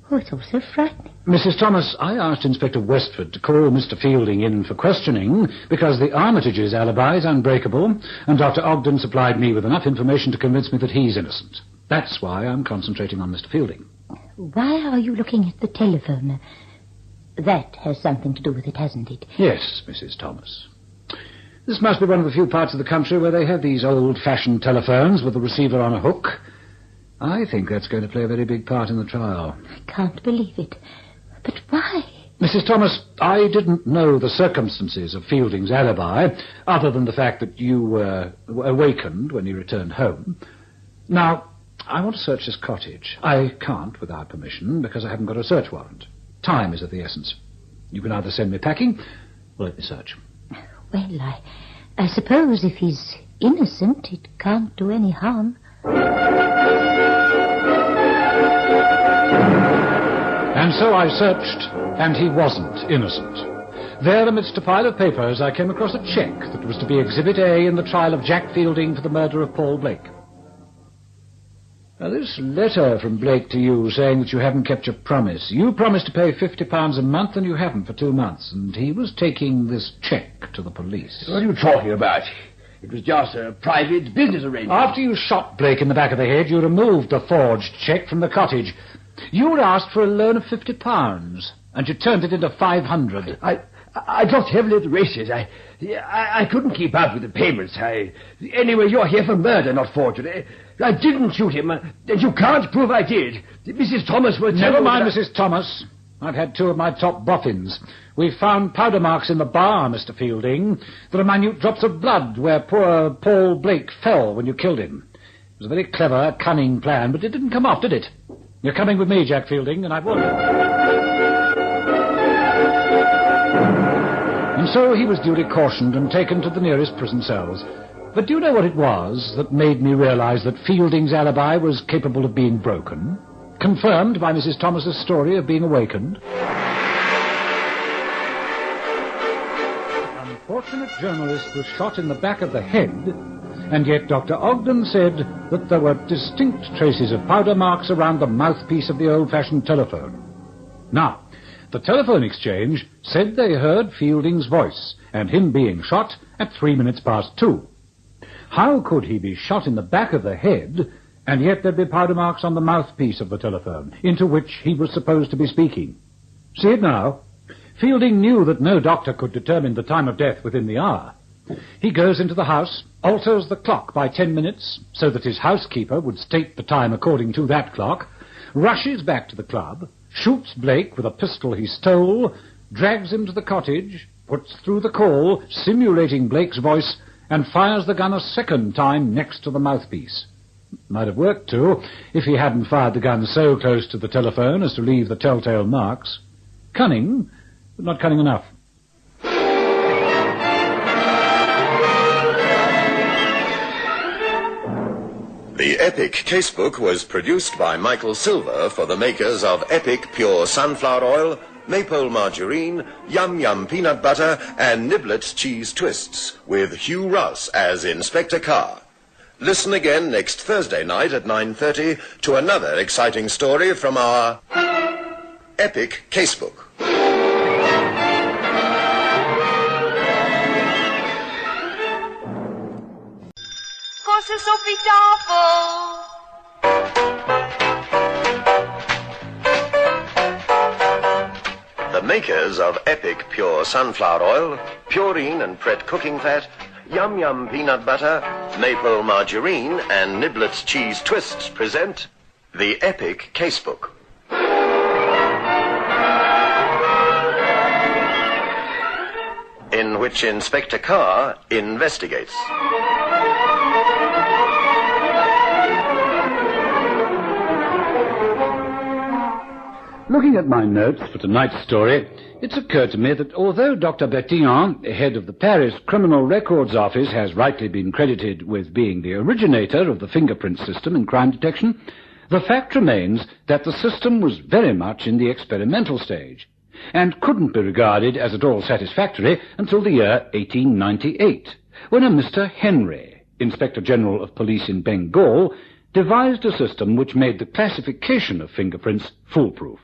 Oh, it's all so frightening. Mrs. Thomas, I asked Inspector Westford to call Mr. Fielding in for questioning because the Armitage's alibi is unbreakable, and Dr. Ogden supplied me with enough information to convince me that he's innocent. That's why I'm concentrating on Mr. Fielding. Why are you looking at the telephone? That has something to do with it, hasn't it? Yes, Mrs. Thomas. This must be one of the few parts of the country where they have these old-fashioned telephones with the receiver on a hook. I think that's going to play a very big part in the trial. I can't believe it. But why? Mrs. Thomas, I didn't know the circumstances of Fielding's alibi, other than the fact that you were awakened when he returned home. Now, I want to search this cottage. I can't without permission, because I haven't got a search warrant. Time is of the essence. You can either send me packing, or let me search. Well, I suppose if he's innocent, it can't do any harm. And so I searched, and he wasn't innocent. There, amidst a pile of papers, I came across a cheque that was to be Exhibit A in the trial of Jack Fielding for the murder of Paul Blake. Now, this letter from Blake to you saying that you haven't kept your promise. You promised to pay £50 a month, and you haven't for 2 months. And he was taking this cheque to the police. What are you talking about? It was just a private business arrangement. After you shot Blake in the back of the head, you removed the forged cheque from the cottage. You were asked for a loan of £50, and you turned it into £500. I got heavily at the races. I couldn't keep up with the payments. Anyway, you're here for murder, not forgery. I didn't shoot him, and you can't prove I did. Mrs. Thomas will tell Never you mind, Mrs. Thomas. I've had 2 of my top boffins. We've found powder marks in the bar, Mr. Fielding. There are minute drops of blood where poor Paul Blake fell when you killed him. It was a very clever, cunning plan, but it didn't come off, did it? You're coming with me, Jack Fielding, and I've warned you. And so he was duly cautioned and taken to the nearest prison cells. But do you know what it was that made me realize that Fielding's alibi was capable of being broken? Confirmed by Mrs. Thomas's story of being awakened? An unfortunate journalist was shot in the back of the head, and yet Dr. Ogden said that there were distinct traces of powder marks around the mouthpiece of the old-fashioned telephone. Now, The telephone exchange said they heard Fielding's voice and him being shot at 2:03. How could he be shot in the back of the head, and yet there'd be powder marks on the mouthpiece of the telephone, into which he was supposed to be speaking? See it now. Fielding knew that no doctor could determine the time of death within the hour. He goes into the house, alters the clock by 10 minutes, so that his housekeeper would state the time according to that clock, rushes back to the club, shoots Blake with a pistol he stole, drags him to the cottage, puts through the call, simulating Blake's voice, and fires the gun a second time next to the mouthpiece. Might have worked, too, if he hadn't fired the gun so close to the telephone as to leave the telltale marks. Cunning, but not cunning enough. The Epic Casebook was produced by Michael Silver for the makers of Epic Pure Sunflower Oil, Maypole Margarine, Yum Yum Peanut Butter, and Niblets Cheese Twists, with Hugh Ross as Inspector Carr. Listen again next Thursday night at 9:30 to another exciting story from our Epic Casebook. Cose soffitafo. The makers of Epic Pure Sunflower Oil, Purine and Pret Cooking Fat, Yum Yum Peanut Butter, Maypole Margarine, and Niblets Cheese Twists present the Epic Casebook. In which Inspector Carr investigates. Looking at my notes for tonight's story, it's occurred to me that although Dr. Bertillon, head of the Paris Criminal Records Office, has rightly been credited with being the originator of the fingerprint system in crime detection, the fact remains that the system was very much in the experimental stage and couldn't be regarded as at all satisfactory until the year 1898, when a Mr. Henry, Inspector General of Police in Bengal, devised a system which made the classification of fingerprints foolproof.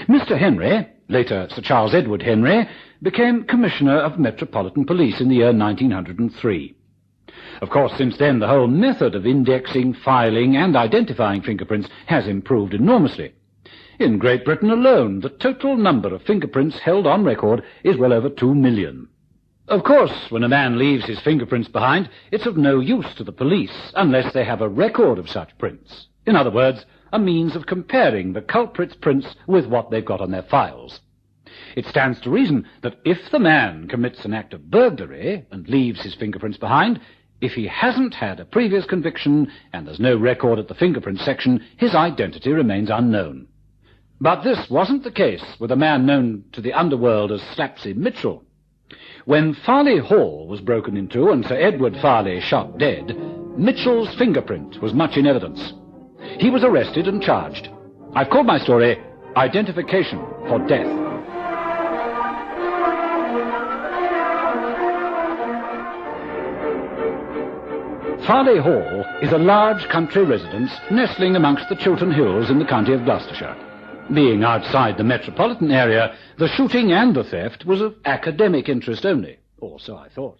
Mr. Henry, later Sir Charles Edward Henry, became Commissioner of Metropolitan Police in the year 1903. Of course, since then, the whole method of indexing, filing, and identifying fingerprints has improved enormously. In Great Britain alone, the total number of fingerprints held on record is well over 2 million. Of course, when a man leaves his fingerprints behind, it's of no use to the police unless they have a record of such prints. In other words, a means of comparing the culprit's prints with what they've got on their files. It stands to reason that if the man commits an act of burglary and leaves his fingerprints behind, if he hasn't had a previous conviction and there's no record at the fingerprint section, his identity remains unknown. But this wasn't the case with a man known to the underworld as Slapsy Mitchell. When Farley Hall was broken into and Sir Edward Farley shot dead, Mitchell's fingerprint was much in evidence. He was arrested and charged. I've called my story Identification for Death. Farley Hall is a large country residence nestling amongst the Chiltern Hills in the county of Gloucestershire. Being outside the metropolitan area, the shooting and the theft was of academic interest only, or so I thought.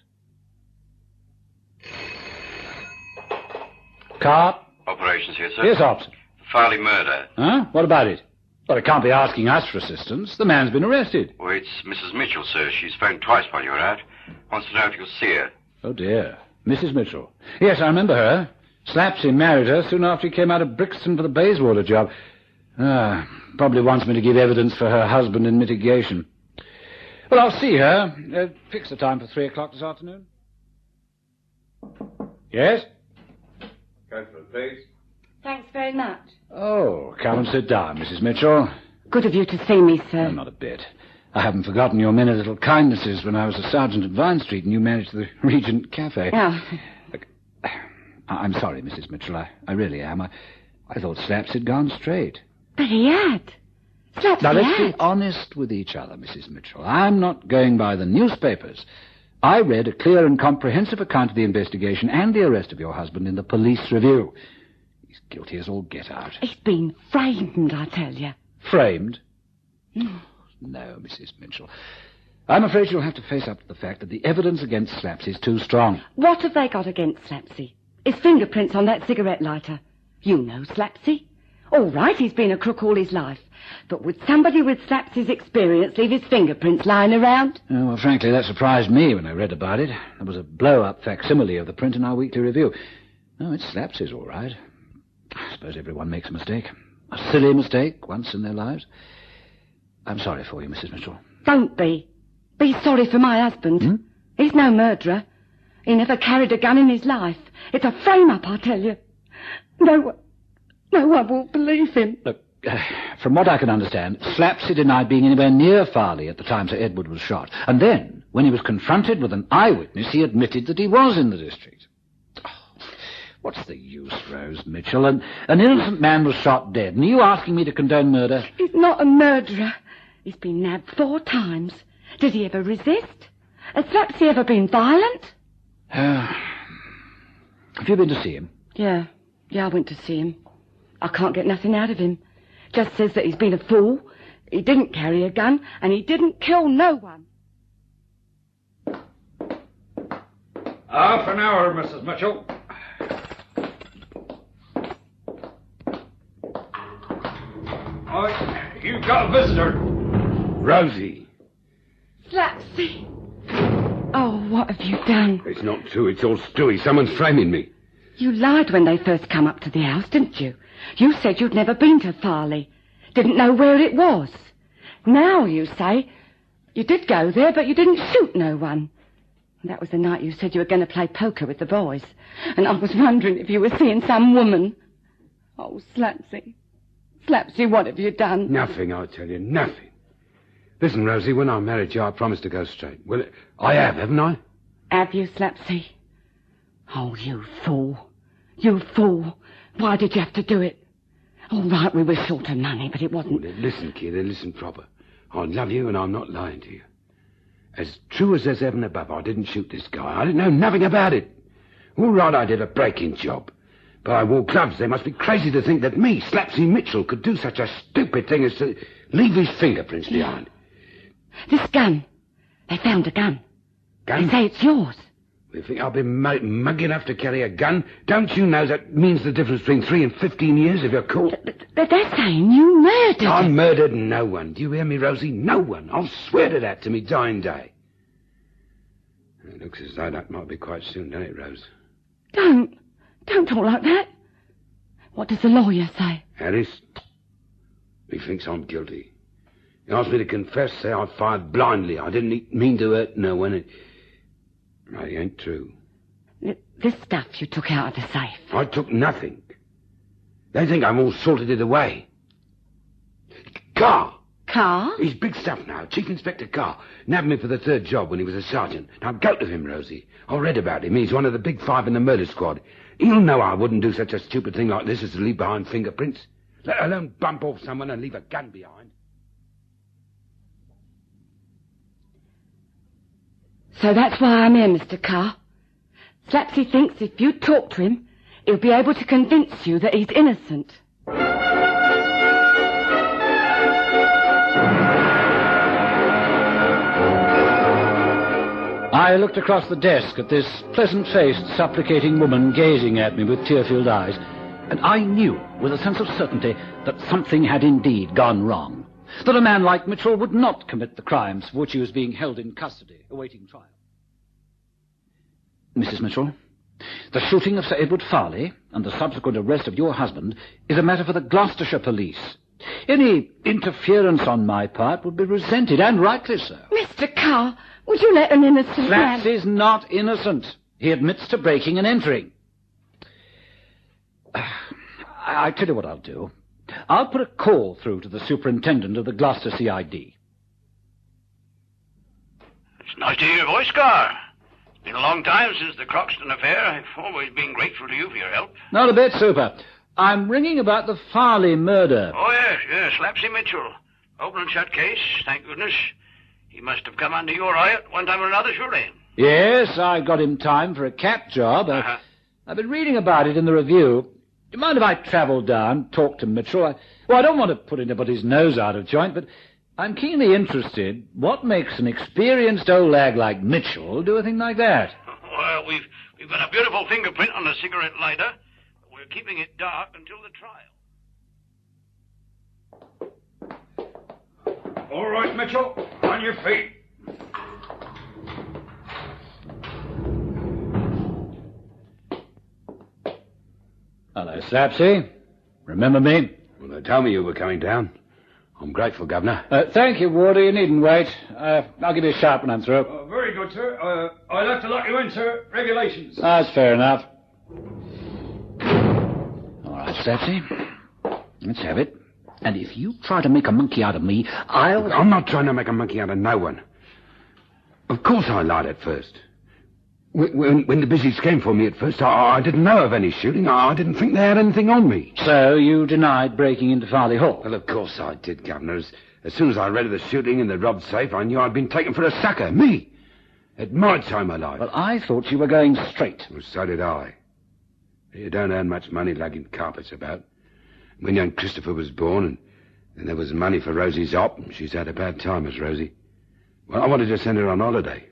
Carr? Operations here, sir. Yes, officer. Farley murder. Huh? What about it? Well, it can't be asking us for assistance. The man's been arrested. Well, it's Mrs. Mitchell, sir. She's phoned twice while you were out. Wants to know if you'll see her. Oh, dear. Mrs. Mitchell. Yes, I remember her. Slapsy married her soon after he came out of Brixton for the Bayswater job. Probably wants me to give evidence for her husband in mitigation. Well, I'll see her. Fix the time for 3 o'clock this afternoon. Yes? Go for it, please. Thanks very much. Oh, come and sit down, Mrs. Mitchell. Good of you to see me, sir. No, not a bit. I haven't forgotten your many little kindnesses when I was a sergeant at Vine Street and you managed the Regent Cafe. Oh. Look, I'm sorry, Mrs. Mitchell. I really am. I thought Slaps had gone straight. But he had. Slaps Now, let's had. be honest with each other, Mrs. Mitchell. I'm not going by the newspapers. I read a clear and comprehensive account of the investigation and the arrest of your husband in the Police Review. He's guilty as all get out. He's been framed, I tell you. Framed? No, Mrs. Mitchell. I'm afraid you'll have to face up to the fact that the evidence against Slapsy's too strong. What have they got against Slapsy? His fingerprints on that cigarette lighter. You know Slapsy. All right, he's been a crook all his life. But would somebody with Slapsy's experience leave his fingerprints lying around? Oh, well, frankly, that surprised me when I read about it. There was a blow-up facsimile of the print in our weekly review. Oh, it's Slapsy's all right. I suppose everyone makes a mistake. A silly mistake once in their lives. I'm sorry for you, Mrs. Mitchell. Don't be. Be sorry for my husband. He's no murderer. He never carried a gun in his life. It's a frame-up, I tell you. No one will believe him. Look, from what I can understand, Slapsy denied being anywhere near Farley at the time Sir Edward was shot. And then, when he was confronted with an eyewitness, he admitted that he was in the district. Oh, what's the use, Rose Mitchell? An innocent man was shot dead, and are you asking me to condone murder? He's not a murderer. He's been nabbed 4 times. Did he ever resist? Has Slapsy ever been violent? Have you been to see him? Yeah, I went to see him. I can't get nothing out of him. Just says that he's been a fool, he didn't carry a gun, and he didn't kill no one. Half an hour, Mrs. Mitchell. You've got a visitor. Rosie. Slapsy. Oh, what have you done? It's not true. It's all stewy. Someone's framing me. You lied when they first come up to the house, didn't you? You said you'd never been to Farley. Didn't know where it was. Now you say you did go there, but you didn't shoot no one. That was the night you said you were going to play poker with the boys. And I was wondering if you were seeing some woman. Oh, Slapsy. Slapsy, what have you done? Nothing, I tell you. Nothing. Listen, Rosie, when I married you, I promised to go straight. Well, I have, haven't I? Have you, Slapsy? Oh, you fool. You fool. Why did you have to do it? All right, we were short of money, but it wasn't... Oh, listen, kid, listen proper. I love you and I'm not lying to you. As true as there's heaven above, I didn't shoot this guy. I didn't know nothing about it. All right, I did a break-in job. But I wore gloves. They must be crazy to think that me, Slapsy Mitchell, could do such a stupid thing as to leave his fingerprints behind. This gun. They found a gun. Gun? They say it's yours. You think I'll be mug enough to carry a gun? Don't you know that means the difference between 3 and 15 years if you're caught? But they're saying you murdered I him. murdered no one. Do you hear me, Rosie? No one. I'll swear to that to me dying day. It looks as though that might be quite soon, doesn't it, Rose? Don't talk like that. What does the lawyer say? Harris, he thinks I'm guilty. He asked me to confess, say I fired blindly. I didn't mean to hurt no one. It ain't true. This stuff you took out of the safe. I took nothing. They think I'm all sorted it away. Carr! Carr? He's big stuff now. Chief Inspector Carr. Nabbed me for the 3rd job when he was a sergeant. Now go to him, Rosie. I read about him. He's one of the big 5 in the murder squad. He'll know I wouldn't do such a stupid thing like this as to leave behind fingerprints. Let alone bump off someone and leave a gun behind. So that's why I'm here, Mr. Carr. Slapsy thinks if you talk to him, he'll be able to convince you that he's innocent. I looked across the desk at this pleasant-faced, supplicating woman gazing at me with tear-filled eyes, and I knew with a sense of certainty that something had indeed gone wrong. That a man like Mitchell would not commit the crimes for which he was being held in custody, awaiting trial. Mrs. Mitchell, the shooting of Sir Edward Farley and the subsequent arrest of your husband is a matter for the Gloucestershire police. Any interference on my part would be resented, and rightly so. Mr. Carr, would you let an innocent man... Slapsy's not innocent. He admits to breaking and entering. I tell you what I'll do. I'll put a call through to the superintendent of the Gloucester CID. It's nice to hear your voice, Carr. It's been a long time since the Croxton affair. I've always been grateful to you for your help. Not a bit, Super. I'm ringing about the Farley murder. Oh, yes, Slapsy Mitchell. Open and shut case, thank goodness. He must have come under your eye at one time or another, surely. Yes, I got him time for a cap job. I've been reading about it in the review. Do you mind if I travel down, talk to Mitchell? I don't want to put anybody's nose out of joint, but I'm keenly interested. What makes an experienced old lag like Mitchell do a thing like that? Well, we've got a beautiful fingerprint on the cigarette lighter. But we're keeping it dark until the trial. All right, Mitchell. On your feet. Hello, Slapsy. Remember me? Well, they told me you were coming down. I'm grateful, Governor. Thank you, Warder. You needn't wait. I'll give you a shout when I'm through. Very good, sir. I'll have to lock you in, sir. Regulations. That's fair enough. All right, Slapsy. Let's have it. And if you try to make a monkey out of me, I'm not trying to make a monkey out of no one. Of course I lied at first. When the busies came for me at first, I didn't know of any shooting. I didn't think they had anything on me. So you denied breaking into Farley Hall? Well, of course I did, Governor. As soon as I read of the shooting in the robbed safe, I knew I'd been taken for a sucker. Me! At my time of life. Well, I thought you were going straight. Well, so did I. You don't earn much money lugging carpets about. When young Christopher was born, and there was money for Rosie's op, she's had a bad time as Rosie. Well, I wanted to send her on holiday.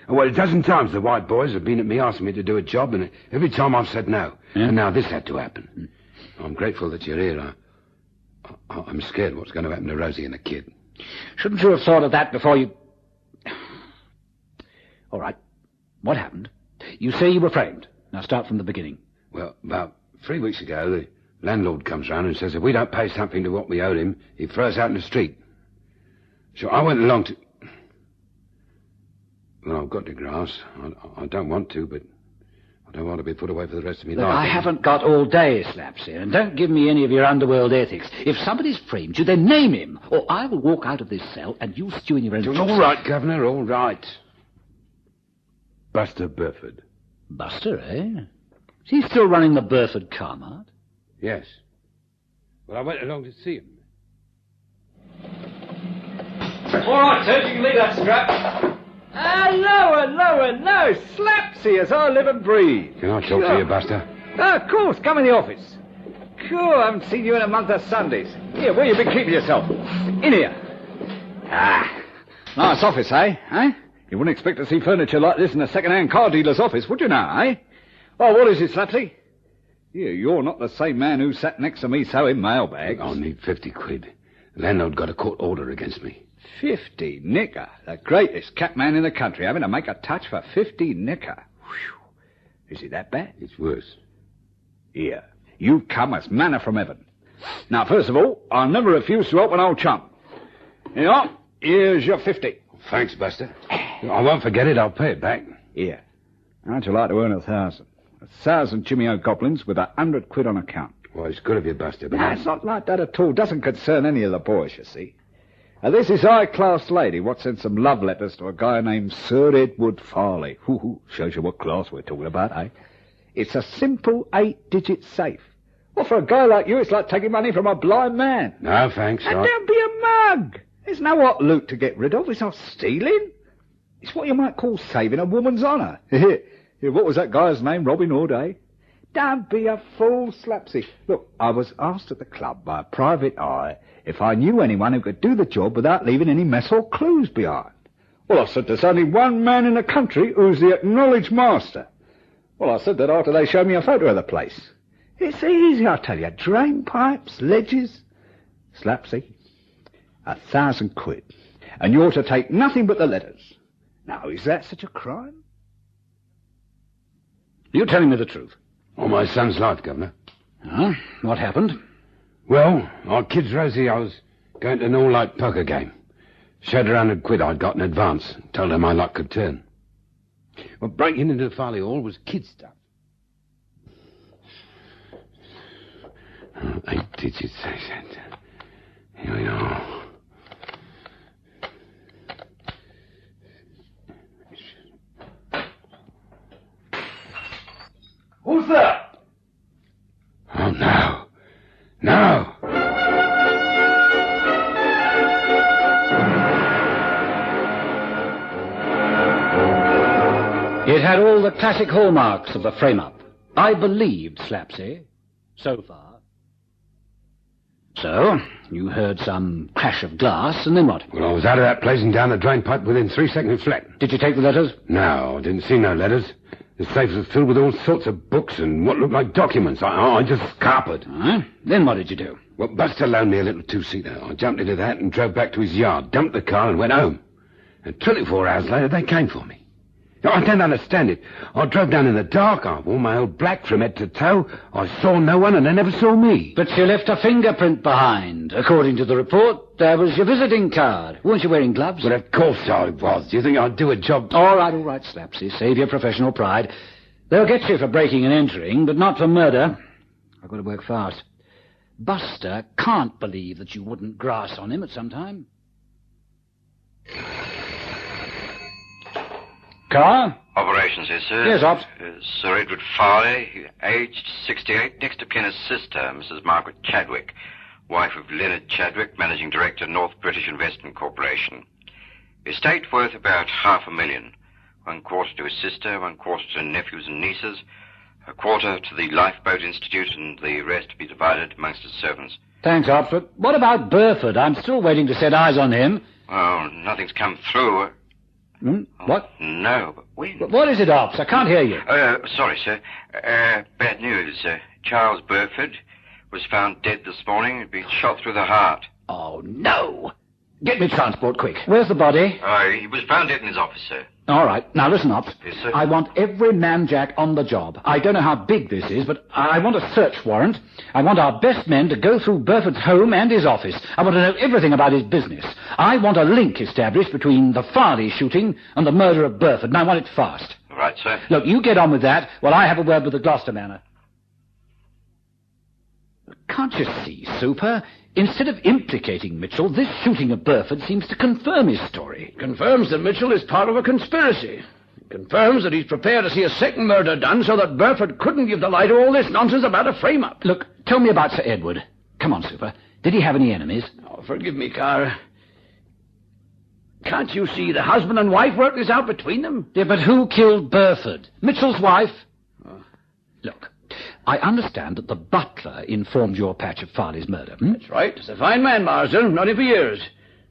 Well, a dozen times the white boys have been at me asking me to do a job, and every time I've said no. Yeah? And now this had to happen. I'm grateful that you're here. I'm scared what's going to happen to Rosie and the kid. Shouldn't you have thought of that before you... All right. What happened? You say you were framed. Now start from the beginning. Well, about 3 weeks ago, the landlord comes round and says if we don't pay something to what we owed him, he throws us out in the street. So I went along to... Well, I've got to grass. I don't want to, but I don't want to be put away for the rest of my life. I haven't got all day, Slapsy, and don't give me any of your underworld ethics. If somebody's framed you, then name him, or I will walk out of this cell and you stew in your own juice. All right, Governor, all right. Buster Burford. Buster, eh? Is he still running the Burford car mart? Yes. Well, I went along to see him. All right, Ted, you can leave that strap. No, Slapsy as I live and breathe. Can I talk to you, Buster? Of course, come in the office. Cool, I haven't seen you in a month of Sundays. Here, where you been keeping yourself? In here. Nice office, eh? You wouldn't expect to see furniture like this in a second-hand car dealer's office, would you now, eh? Oh, what is it, Slapsy? Yeah, you're not the same man who sat next to me sewing mailbags. I'll need 50 quid. The landlord got a court order against me. 50 nicker. The greatest cat man in the country having to make a touch for 50 nicker. Whew. Is it that bad? It's worse. Here, you've come as manna from heaven. Now, first of all, I'll never refuse to help an old chum. You know, here's your 50. Thanks, Buster. I won't forget it. I'll pay it back. Here. How'd you like to earn 1,000? 1,000 Jimmy O'Goblins with 100 quid on account. Well, it's good of you, Buster, but... Nah, it's not like that at all. Doesn't concern any of the boys, you see. Now, this is high-class lady what sent some love letters to a guy named Sir Edward Farley. Shows you what class we're talking about, eh? It's a simple 8-digit safe. Well, for a guy like you, it's like taking money from a blind man. No, thanks. And don't be a mug. There's no hot loot to get rid of. It's not stealing. It's what you might call saving a woman's honour. What was that guy's name? Robin Hood, eh? Don't be a fool, Slapsy. Look, I was asked at the club by a private eye if I knew anyone who could do the job without leaving any mess or clues behind. Well, I said there's only one man in the country who's the acknowledged master. Well, I said that after they showed me a photo of the place. It's easy, I tell you. Drain pipes, ledges. Slapsy, 1,000 quid. And you're to take nothing but the letters. Now, is that such a crime? You're telling me the truth. On my son's life, Governor. Huh? What happened? Well, I kids Rosie I was going to an all-night poker game. Showed her 100 quid I'd got in advance. Told her my luck could turn. Well, breaking into the Farley Hall was kid stuff. 8 digits, they said. Here we are. Who's there? Oh, no. No! It had all the classic hallmarks of the frame-up. I believed Slapsy, so far. So, you heard some crash of glass, and then what? Well, I was out of that place and down the drain pipe within 3 seconds flat. Did you take the letters? No, I didn't see no letters. The safe was filled with all sorts of books and what looked like documents. I just scarpered. Then what did you do? Well, Buster loaned me a little two-seater. I jumped into that and drove back to his yard, dumped the car and went home. And 24 hours later, they came for me. Now, I don't understand it. I drove down in the dark. I wore my old black from head to toe. I saw no one and they never saw me. But you left a fingerprint behind. According to the report, there was your visiting card. Weren't you wearing gloves? Well, of course I was. Do you think I'd do a job? All right, Slapsy. Save your professional pride. They'll get you for breaking and entering, but not for murder. I've got to work fast. Buster can't believe that you wouldn't grass on him at some time. Car? Operations here, sir. Yes, Ops. Sir Edward Farley, aged 68, next of kin his sister, Mrs. Margaret Chadwick, wife of Leonard Chadwick, managing director, North British Investment Corporation. Estate worth about $500,000. 1/4 to his sister, 1/4 to nephews and nieces, 1/4 to the Lifeboat Institute, and the rest to be divided amongst his servants. Thanks, Ops, but what about Burford? I'm still waiting to set eyes on him. Oh, nothing's come through. What? No, but when? What is it, Ops? I can't hear you. Sorry, sir. Bad news. Charles Burford was found dead this morning. He'd been shot through the heart. Oh, no. Get me transport, quick. Where's the body? He was found dead in his office, sir. All right. Now, listen, Ops. Yes, sir. I want every man jack on the job. I don't know how big this is, but I want a search warrant. I want our best men to go through Burford's home and his office. I want to know everything about his business. I want a link established between the Farley shooting and the murder of Burford, and I want it fast. All right, sir. Look, you get on with that while I have a word with the Gloucester Manor. Can't you see, Super? Instead of implicating Mitchell, this shooting of Burford seems to confirm his story. Confirms that Mitchell is part of a conspiracy. Confirms that he's prepared to see a second murder done so that Burford couldn't give the lie to all this nonsense about a frame-up. Look, tell me about Sir Edward. Come on, Super. Did he have any enemies? Oh, forgive me, Carr. Can't you see the husband and wife worked this out between them? Yeah, but who killed Burford? Mitchell's wife? Oh. Look, I understand that the butler informed your patch of Farley's murder. That's right. He's a fine man, Marsden. Known him for years.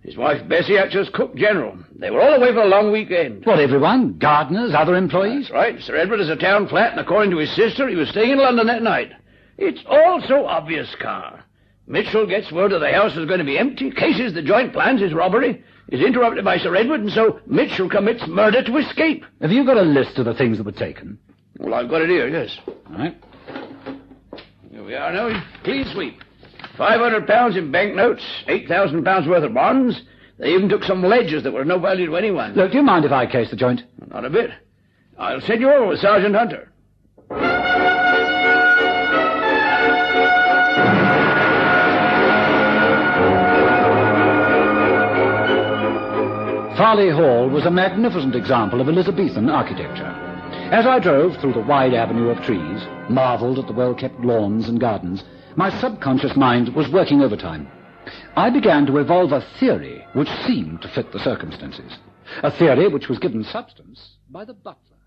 His wife, Bessie, acts as cook general. They were all away for a long weekend. What, everyone? Gardeners, other employees? That's right. Sir Edward has a town flat, and according to his sister, he was staying in London that night. It's all so obvious, Carr. Mitchell gets word that the house is going to be empty, cases the joint plans his robbery, is interrupted by Sir Edward, and so Mitchell commits murder to escape. Have you got a list of the things that were taken? Well, I've got it here, yes. All right. Here we are now. Clean sweep. £500 in banknotes, £8,000 worth of bonds. They even took some ledgers that were of no value to anyone. Look, do you mind if I case the joint? Not a bit. I'll send you over with Sergeant Hunter. Farley Hall was a magnificent example of Elizabethan architecture. As I drove through the wide avenue of trees, marvelled at the well-kept lawns and gardens, my subconscious mind was working overtime. I began to evolve a theory which seemed to fit the circumstances. A theory which was given substance by the butler.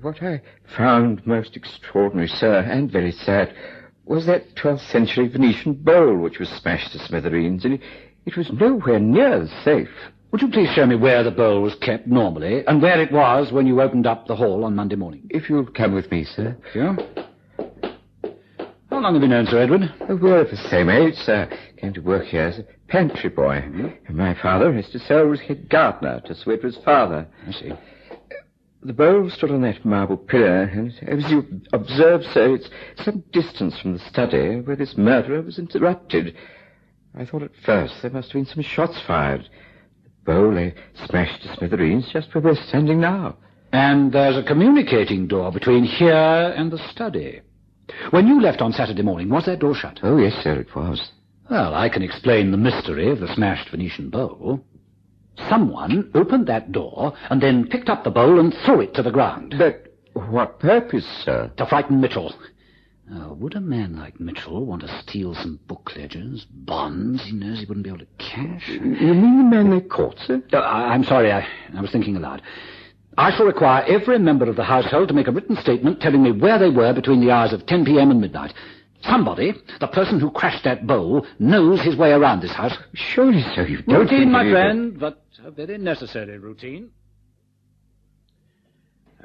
What I found most extraordinary, sir, and very sad, was that 12th century Venetian bowl which was smashed to smithereens, and it was nowhere near safe. Would you please show me where the bowl was kept normally, and where it was when you opened up the hall on Monday morning? If you'll come with me, sir. Sure. How long have you known Sir Edward? We're of the same age, sir. Came to work here as a pantry boy. Mm-hmm. And my father, Mr. Searle, was head gardener to Sir Edward's father. I see. The bowl stood on that marble pillar, and as you observe, sir, it's some distance from the study where this murderer was interrupted. I thought at first there must have been some shots fired. The bowl lay smashed to smithereens just where we're standing now. And there's a communicating door between here and the study. When you left on Saturday morning, was that door shut? Oh, yes, sir, it was. Well, I can explain the mystery of the smashed Venetian bowl. Someone opened that door and then picked up the bowl and threw it to the ground. But what purpose, sir? To frighten Mitchell. Would a man like Mitchell want to steal some book ledgers, bonds he knows he wouldn't be able to cash? You mean the man they caught, sir? I'm sorry, I was thinking aloud. I shall require every member of the household to make a written statement telling me where they were between the hours of 10 p.m. and midnight. Somebody, the person who crashed that bowl, knows his way around this house. Surely, sir, you don't Routine, think my any of it- friend, but a very necessary routine.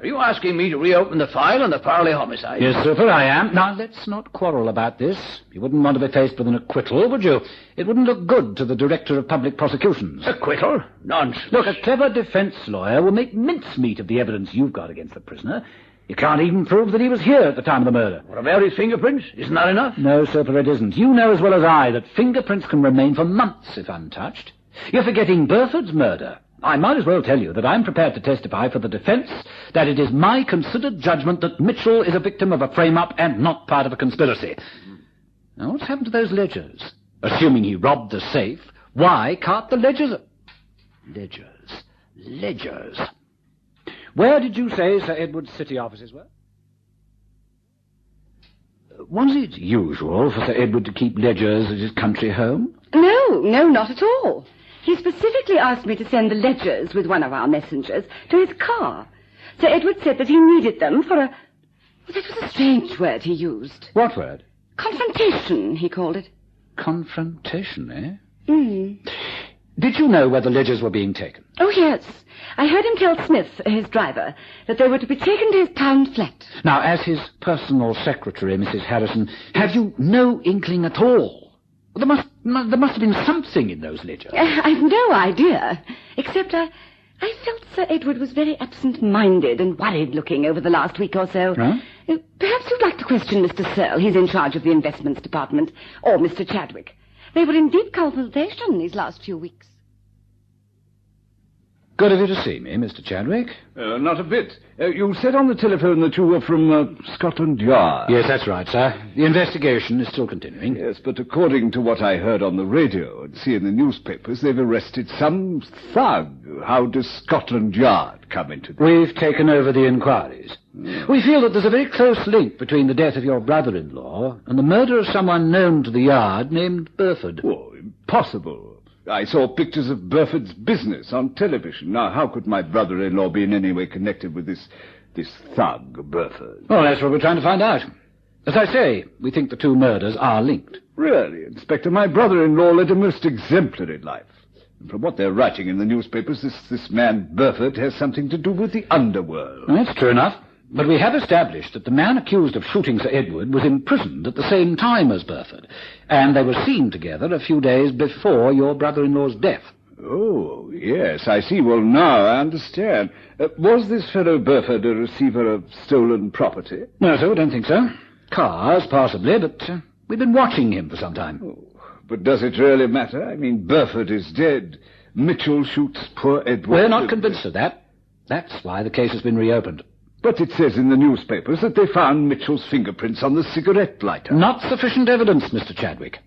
Are you asking me to reopen the file on the Farley homicide? Yes, sir, I am. Now, let's not quarrel about this. You wouldn't want to be faced with an acquittal, would you? It wouldn't look good to the Director of Public Prosecutions. Acquittal? Nonsense. Look, a clever defense lawyer will make mincemeat of the evidence you've got against the prisoner. You can't even prove that he was here at the time of the murder. What about his fingerprints? Isn't that enough? No, sir, it isn't. You know as well as I that fingerprints can remain for months if untouched. You're forgetting Burford's murder. I might as well tell you that I'm prepared to testify for the defense that it is my considered judgment that Mitchell is a victim of a frame-up and not part of a conspiracy. Now, what's happened to those ledgers? Assuming he robbed the safe, why can't the ledgers... Ledgers. Where did you say Sir Edward's city offices were? Was it usual for Sir Edward to keep ledgers at his country home? No, not at all. He specifically asked me to send the ledgers with one of our messengers to his car. Sir Edward said that he needed them for a... Well, that was a strange word he used. What word? Confrontation, he called it. Confrontation, eh? Mm. Did you know where the ledgers were being taken? Oh, yes. I heard him tell Smith, his driver, that they were to be taken to his town flat. Now, as his personal secretary, Mrs. Harrison, have you no inkling at all? There must have been something in those ledgers. I've no idea, except I felt Sir Edward was very absent-minded and worried-looking over the last week or so. Huh? Perhaps you'd like to question Mr. Searle. He's in charge of the investments department, or Mr. Chadwick. They were in deep consultation these last few weeks. Good of you to see me, Mr. Chadwick. Not a bit. You said on the telephone that you were from Scotland Yard. Yes, that's right, sir. The investigation is still continuing. Yes, but according to what I heard on the radio and see in the newspapers, they've arrested some thug. How does Scotland Yard come into this? We've taken over the inquiries. We feel that there's a very close link between the death of your brother-in-law and the murder of someone known to the Yard named Burford. Oh, impossible. I saw pictures of Burford's business on television. Now, how could my brother-in-law be in any way connected with this thug, Burford? Well, that's what we're trying to find out. As I say, we think the two murders are linked. Really, Inspector, my brother-in-law led a most exemplary life. And from what they're writing in the newspapers, this man Burford has something to do with the underworld. That's true enough. But we have established that the man accused of shooting Sir Edward was imprisoned at the same time as Burford, and they were seen together a few days before your brother-in-law's death. Oh, yes, I see. Well, now I understand. Was this fellow Burford a receiver of stolen property? No, sir, we don't think so. Cars, possibly, but we've been watching him for some time. Oh, but does it really matter? I mean, Burford is dead. Mitchell shoots poor Edward. We're not convinced of that. That's why the case has been reopened. But it says in the newspapers that they found Mitchell's fingerprints on the cigarette lighter. Not sufficient evidence, Mr. Chadwick.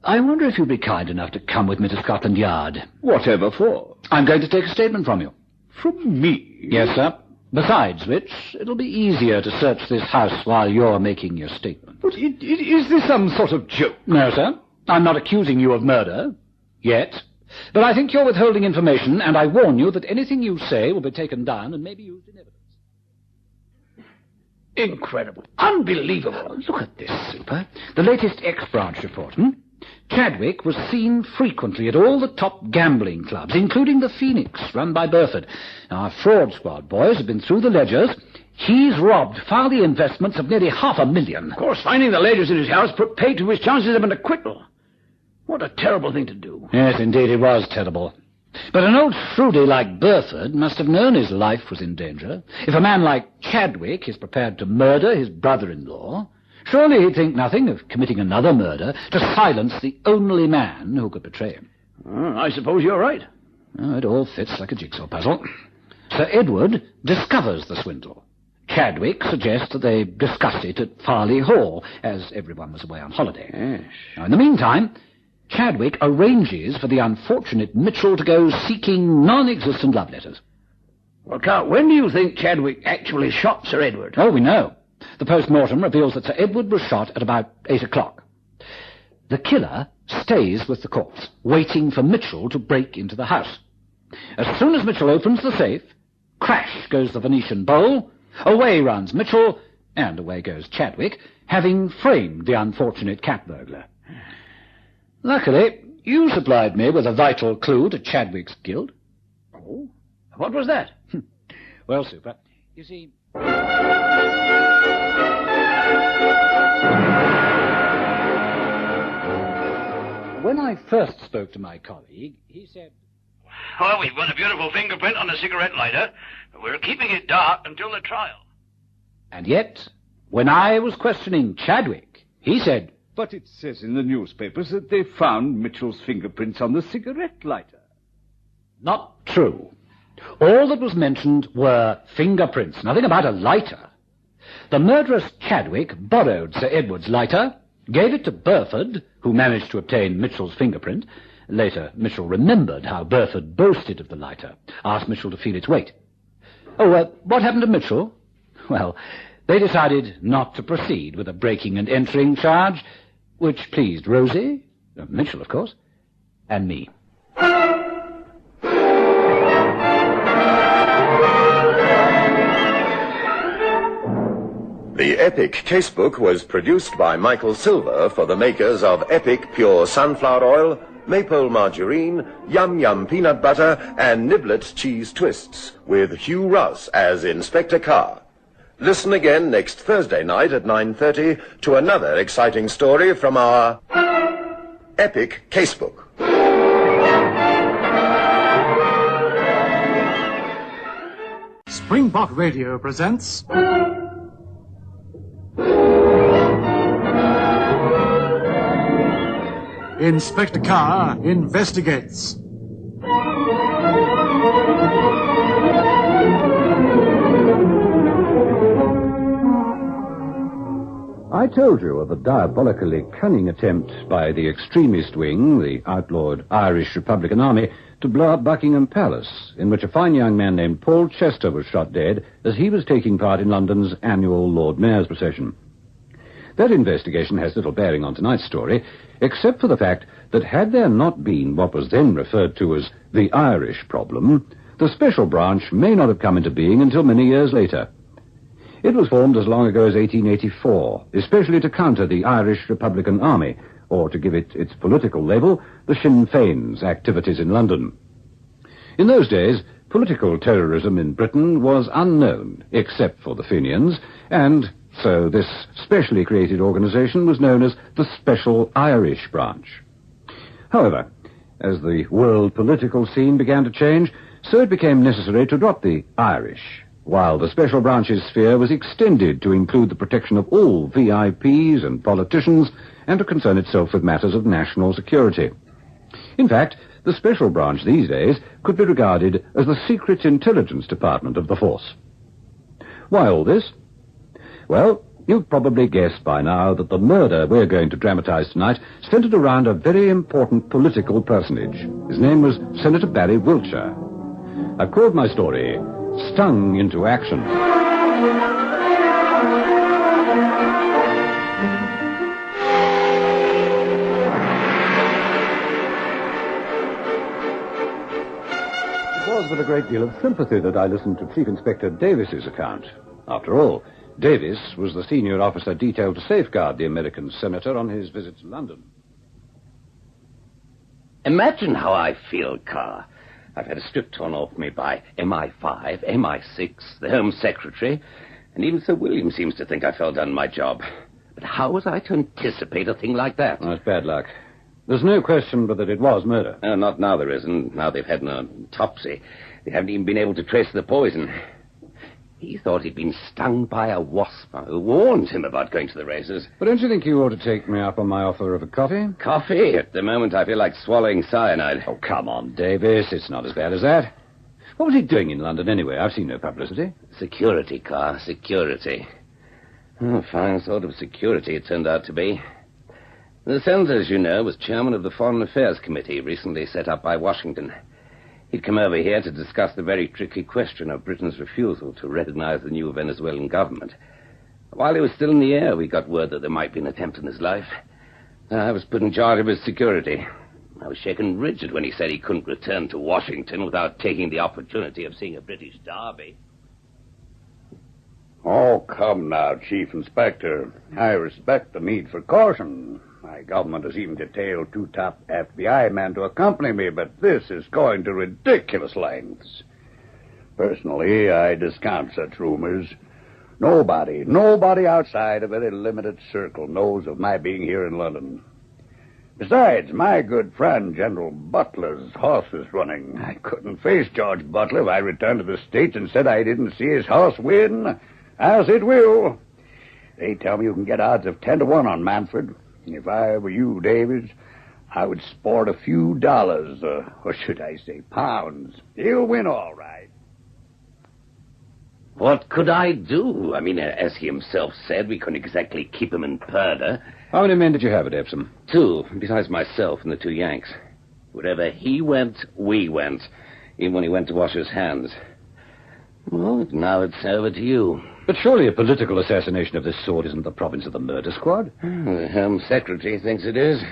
I wonder if you'd be kind enough to come with me to Scotland Yard. Whatever for? I'm going to take a statement from you. From me? Yes, sir. Besides which, it'll be easier to search this house while you're making your statement. But is this some sort of joke? No, sir. I'm not accusing you of murder. Yet. But I think you're withholding information, and I warn you that anything you say will be taken down and maybe used in evidence. Incredible. Unbelievable. Look at this, Super. The latest X-Branch report, Chadwick was seen frequently at all the top gambling clubs, including the Phoenix, run by Burford. Now, our fraud squad boys have been through the ledgers. He's robbed Farley investments of nearly $500,000. Of course, finding the ledgers in his house put paid to his chances of an acquittal. What a terrible thing to do. Yes, indeed, it was terrible. But an old shrewdy like Burford must have known his life was in danger. If a man like Chadwick is prepared to murder his brother-in-law, surely he'd think nothing of committing another murder to silence the only man who could betray him. I suppose you're right. Oh, it all fits like a jigsaw puzzle. Sir Edward discovers the swindle. Chadwick suggests that they discuss it at Farley Hall, as everyone was away on holiday. Yes. Now, in the meantime, Chadwick arranges for the unfortunate Mitchell to go seeking non-existent love letters. Well, Carl, when do you think Chadwick actually shot Sir Edward? Oh, we know. The post-mortem reveals that Sir Edward was shot at about 8 o'clock. The killer stays with the corpse, waiting for Mitchell to break into the house. As soon as Mitchell opens the safe, crash goes the Venetian bowl, away runs Mitchell, and away goes Chadwick, having framed the unfortunate cat burglar. Luckily, you supplied me with a vital clue to Chadwick's guilt. Oh? What was that? Well, Super, you see... When I first spoke to my colleague, he said... Well, we've got a beautiful fingerprint on a cigarette lighter. We're keeping it dark until the trial. And yet, when I was questioning Chadwick, he said... But it says in the newspapers that they found Mitchell's fingerprints on the cigarette lighter. Not true. All that was mentioned were fingerprints, nothing about a lighter. The murderous Chadwick borrowed Sir Edward's lighter, gave it to Burford, who managed to obtain Mitchell's fingerprint. Later, Mitchell remembered how Burford boasted of the lighter, asked Mitchell to feel its weight. What happened to Mitchell? Well, they decided not to proceed with a breaking and entering charge, which pleased Rosie, Mitchell, of course, and me. The Epic Casebook was produced by Michael Silver for the makers of Epic Pure Sunflower Oil, Maple Margarine, Yum Yum Peanut Butter, and Niblets Cheese Twists, with Hugh Ross as Inspector Carr. Listen again next Thursday night at 9:30 to another exciting story from our Epic Casebook. Springbok Radio presents... Inspector Carr investigates. I told you of a diabolically cunning attempt by the extremist wing, the outlawed Irish Republican Army, to blow up Buckingham Palace, in which a fine young man named Paul Chester was shot dead as he was taking part in London's annual Lord Mayor's procession. That investigation has little bearing on tonight's story, except for the fact that had there not been what was then referred to as the Irish problem, the special branch may not have come into being until many years later. It was formed as long ago as 1884, especially to counter the Irish Republican Army, or to give it its political label, the Sinn Féin's activities in London. In those days, political terrorism in Britain was unknown, except for the Fenians, and so this specially created organization was known as the Special Irish Branch. However, as the world political scene began to change, so it became necessary to drop the Irish, while the Special Branch's sphere was extended to include the protection of all VIPs and politicians and to concern itself with matters of national security. In fact, the Special Branch these days could be regarded as the secret intelligence department of the force. Why all this? Well, you've probably guessed by now that the murder we're going to dramatize tonight centered around a very important political personage. His name was Senator Barry Wiltshire. I've called my story Stung into Action. It was with a great deal of sympathy that I listened to Chief Inspector Davis's account. After all, Davis was the senior officer detailed to safeguard the American senator on his visit to London. Imagine how I feel, Carr. I've had a strip torn off me by MI5, MI6, the Home Secretary, and even Sir William seems to think I fell down my job. But how was I to anticipate a thing like that? Oh, it's bad luck. There's no question but that it was murder. Not now there isn't. Now they've had an autopsy. They haven't even been able to trace the poison. He thought he'd been stung by a wasp who warned him about going to the races. But don't you think you ought to take me up on my offer of a coffee? Coffee? At the moment I feel like swallowing cyanide. Oh, come on, Davis. It's not as bad as that. What was he doing in London anyway? I've seen no publicity. Security, Carr, security. Oh, fine sort of security it turned out to be. The senator, as you know, was chairman of the Foreign Affairs Committee recently set up by Washington. He'd come over here to discuss the very tricky question of Britain's refusal to recognize the new Venezuelan government. While he was still in the air, we got word that there might be an attempt on his life. I was put in charge of his security. I was shaken rigid when he said he couldn't return to Washington without taking the opportunity of seeing a British derby. Oh, come now, Chief Inspector. I respect the need for caution. My government has even detailed 2 top FBI men to accompany me, but this is going to ridiculous lengths. Personally, I discount such rumors. Nobody outside a very limited circle knows of my being here in London. Besides, my good friend General Butler's horse is running. I couldn't face George Butler if I returned to the States and said I didn't see his horse win, as it will. They tell me you can get odds of 10-1 on Manfred. If I were you, Davies, I would sport a few dollars, or should I say pounds. He'll win all right. What could I do? I mean, as he himself said, we couldn't exactly keep him in purdah. How many men did you have at Epsom? 2, besides myself and the 2 Yanks. Wherever he went, we went, even when he went to wash his hands. Well, now it's over to you. But surely a political assassination of this sort isn't the province of the murder squad? The Home Secretary thinks it is.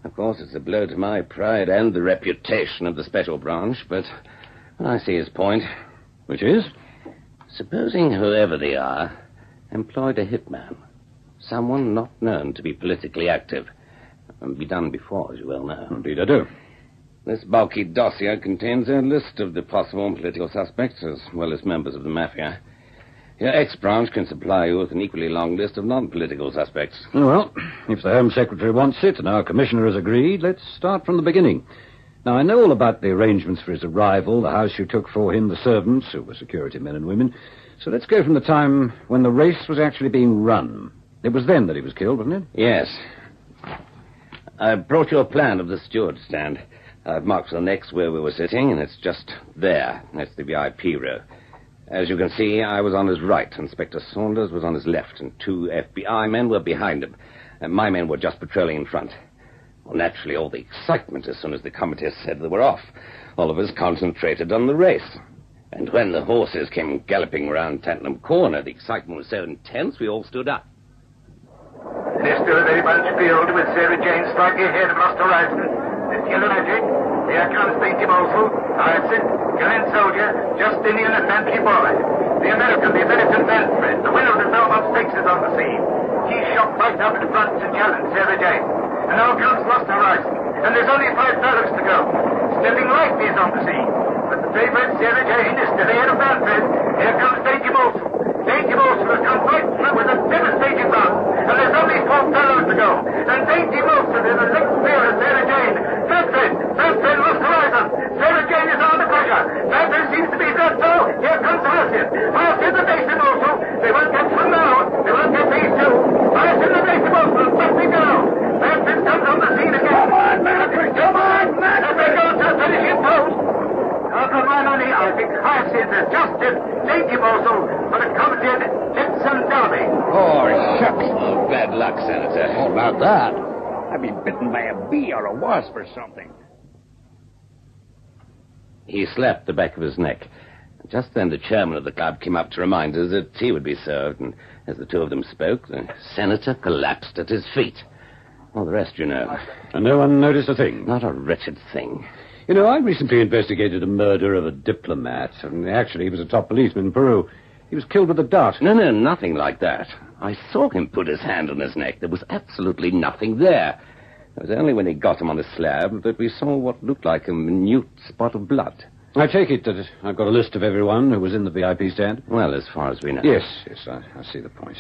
Of course, it's a blow to my pride and the reputation of the Special Branch, but I see his point. Which is? Supposing whoever they are employed a hitman, someone not known to be politically active, and be done before, as you well know. Indeed I do. This bulky dossier contains a list of the possible political suspects, as well as members of the Mafia. Your ex-branch can supply you with an equally long list of non-political suspects. Well, if the Home Secretary wants it and our Commissioner has agreed, let's start from the beginning. Now, I know all about the arrangements for his arrival, the house you took for him, the servants, who were security men and women. So let's go from the time when the race was actually being run. It was then that he was killed, wasn't it? Yes. I brought you a plan of the steward stand. I've marked the next where we were sitting, and it's just there. That's the VIP row. As you can see, I was on his right. Inspector Saunders was on his left, and 2 FBI men were behind him. And my men were just patrolling in front. Well, naturally, all the excitement as soon as the committees said they were off. All of us concentrated on the race. And when the horses came galloping around Tottenham Corner, the excitement was so intense we all stood up. They're still very much filled with Sarah Jane slightly ahead of Lost Horizon. It's Yellow Magic. Here comes Dainty Mosul, Hyacinth, Gillian Soldier, Justinian, and Nancy Boy. The American Manfred, the winner of the Belmont Stakes, is on the scene. He shot right up in front to challenge Sarah Jane. And now comes Lost Horizon. And there's only 5 fellows to go. Sterling Lightly is on the scene. But the favorite Sarah Jane is still ahead of Manfred. Here comes Dainty Mosul. Dainty Mosul has come right through with a devastating run. And there's only 4 fellows to go. And Dainty Mosul is the next pair of Sarah Jane. Manfred, Lost Horizon. Sarah Jane is on the pressure. Manfred seems to be dead, so here comes Hyacinth. Hyacinth and Dainty Mosul. They won't get through now. They won't get these 2. Hyacinth and Dainty Mosul. Let me go. Manfred comes on the scene again. Come on, Manfred. Come on, Manfred. They go to the finishing post. For my money, I think Hyacinth has just hit Dainty Mosul for the coveted Epsom Derby. Oh, shucks. Oh, bad luck, Senator. How about that? I've been bitten by a bee or a wasp or something. He slapped the back of his neck. Just then the chairman of the club came up to remind us that tea would be served, and as the 2 of them spoke, the senator collapsed at his feet. All the rest you know. And no one noticed a thing? Not a wretched thing. You know, I recently investigated a murder of a diplomat, and actually he was a top policeman in Peru. He was killed with a dart. No, nothing like that. I saw him put his hand on his neck. There was absolutely nothing there. It was only when he got him on the slab that we saw what looked like a minute spot of blood. I take it that I've got a list of everyone who was in the VIP stand? Well, as far as we know. Yes, I see the point.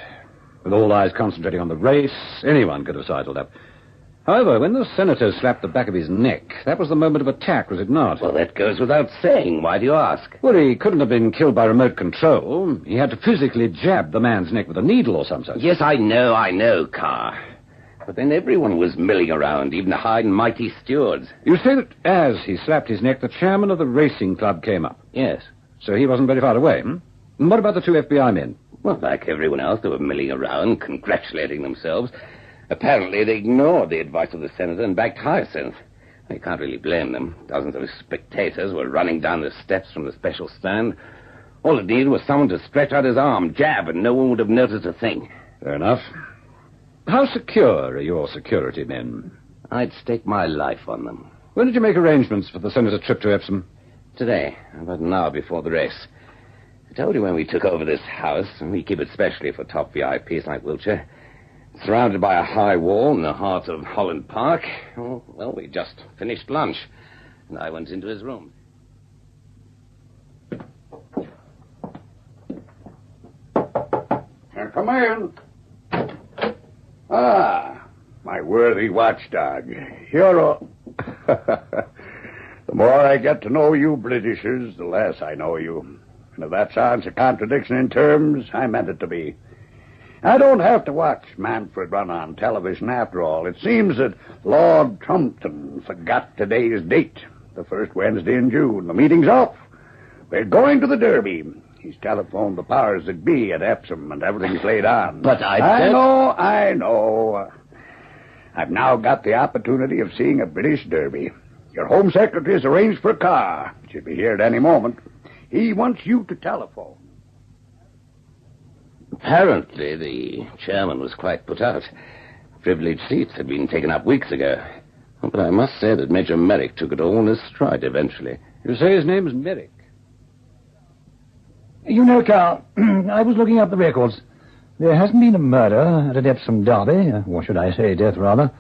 With all eyes concentrating on the race, anyone could have sidled up. However, when the senator slapped the back of his neck, that was the moment of attack, was it not? Well, that goes without saying. Why do you ask? Well, he couldn't have been killed by remote control. He had to physically jab the man's neck with a needle or some such. Yes, I know, Carr. But then everyone was milling around, even the high and mighty stewards. You say that as he slapped his neck, the chairman of the racing club came up? Yes. So he wasn't very far away, And what about the 2 FBI men? Well, like everyone else, they were milling around, congratulating themselves. Apparently, they ignored the advice of the senator and backed Hyacinth. You can't really blame them. Dozens of spectators were running down the steps from the special stand. All it needed was someone to stretch out his arm, jab, and no one would have noticed a thing. Fair enough. How secure are your security men? I'd stake my life on them. When did you make arrangements for the senator's trip to Epsom? Today, about an hour before the race. told you when we took over this house, and we keep it specially for top VIPs like Wiltshire. Surrounded by a high wall in the heart of Holland Park. Oh, well, we just finished lunch, and I went into his room. Come in. Ah, my worthy watchdog. You're a... The more I get to know you Britishers, the less I know you. And if that sounds a contradiction in terms, I meant it to be. I don't have to watch Manfred run on television after all. It seems that Lord Trumpton forgot today's date, the first Wednesday in June. The meeting's off. We're going to the Derby. He's telephoned the powers that be at Epsom, and everything's laid on. But I know. I've now got the opportunity of seeing a British Derby. Your Home Secretary has arranged for a car. She'll be here at any moment. He wants you to telephone. Apparently, the chairman was quite put out. Privileged seats had been taken up weeks ago. But I must say that Major Merrick took it all in his stride eventually. You say his name's Merrick? You know, Carl, I was looking up the records. There hasn't been a murder at an Epsom derby, or should I say death, rather,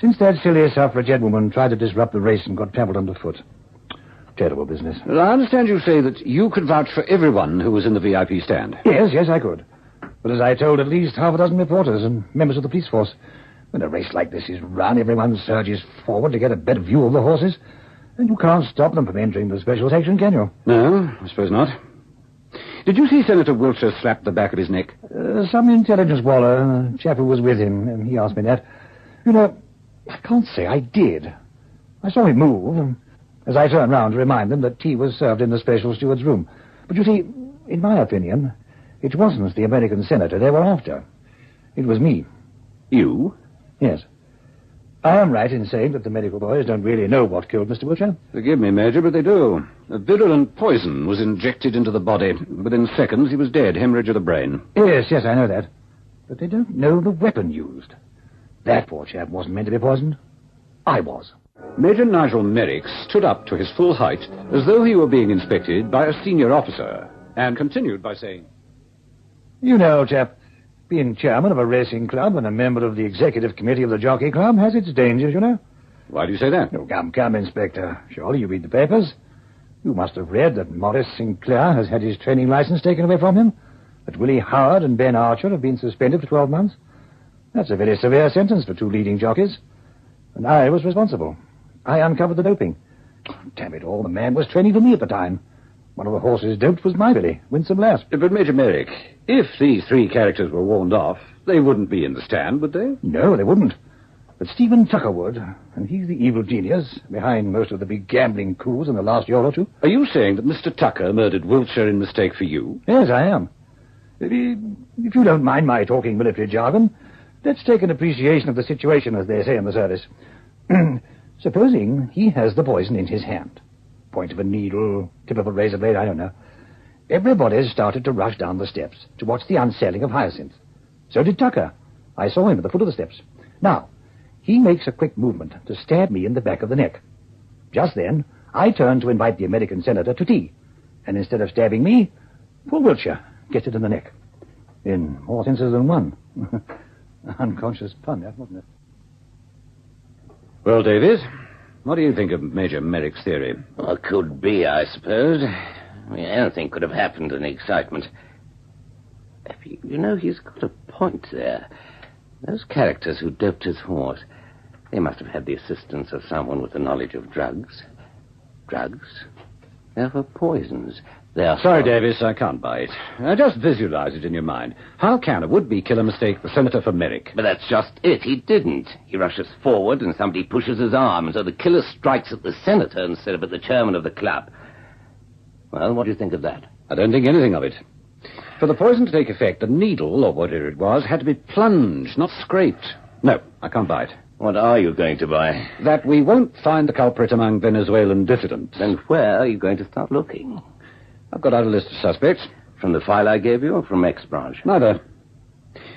since that silly suffragette woman tried to disrupt the race and got trampled underfoot. Terrible business. Well, I understand you say that you could vouch for everyone who was in the VIP stand. Yes, I could. But as I told at least half a dozen reporters and members of the police force, when a race like this is run, everyone surges forward to get a better view of the horses, and you can't stop them from entering the special section, can you? No, I suppose not. Did you see Senator Wiltshire slap the back of his neck? Some intelligence waller, a chap who was with him, and he asked me that. You know, I can't say I did. I saw him move, and as I turned round to remind them that tea was served in the special steward's room. But you see, in my opinion, it wasn't the American senator they were after. It was me. You? Yes. I am right in saying that the medical boys don't really know what killed Mr. Wiltshire. Forgive me, Major, but they do. A virulent poison was injected into the body. Within seconds, he was dead, hemorrhage of the brain. Yes, I know that. But they don't know the weapon used. That poor chap wasn't meant to be poisoned. I was. Major Nigel Merrick stood up to his full height as though he were being inspected by a senior officer, and continued by saying, You know, chap, being chairman of a racing club and a member of the executive committee of the jockey club has its dangers, you know. Why do you say that? Oh, come, Inspector. Surely you read the papers. You must have read that Morris Sinclair has had his training license taken away from him, that Willie Howard and Ben Archer have been suspended for 12 months. That's a very severe sentence for two leading jockeys. And I was responsible. I uncovered the doping. Damn it all, the man was training for me at the time. One of the horses doped was my Billy, Winsome Lass. But, Major Merrick, if these three characters were warned off, they wouldn't be in the stand, would they? No, they wouldn't. But Stephen Tucker would, and he's the evil genius behind most of the big gambling coups in the last year or two. Are you saying that Mr. Tucker murdered Wiltshire in mistake for you? Yes, I am. If you don't mind my talking military jargon, let's take an appreciation of the situation, as they say in the service. Supposing he has the poison in his hand. Point of a needle, tip of a razor blade, I don't know. Everybody started to rush down the steps to watch the unselling of Hyacinth. So did Tucker. I saw him at the foot of the steps. Now, he makes a quick movement to stab me in the back of the neck. Just then, I turn to invite the American senator to tea. And instead of stabbing me, poor Wiltshire gets it in the neck. In more senses than one. Unconscious pun, that, wasn't it? Well, Davies, what do you think of Major Merrick's theory? Well, could be, I suppose. I mean, anything could have happened in the excitement. You know, he's got a point there. Those characters who doped his horse, they must have had the assistance of someone with the knowledge of drugs. Drugs? They're for poisons. Sorry, Davis, I can't buy it. Just visualize it in your mind. How can a would-be killer mistake the senator for Merrick? But that's just it. He didn't. He rushes forward and somebody pushes his arm, and so the killer strikes at the senator instead of at the chairman of the club. Well, what do you think of that? I don't think anything of it. For the poison to take effect, the needle, or whatever it was, had to be plunged, not scraped. No, I can't buy it. What are you going to buy? That we won't find the culprit among Venezuelan dissidents. Then where are you going to start looking? I've got out a list of suspects. From the file I gave you or from X branch? Neither.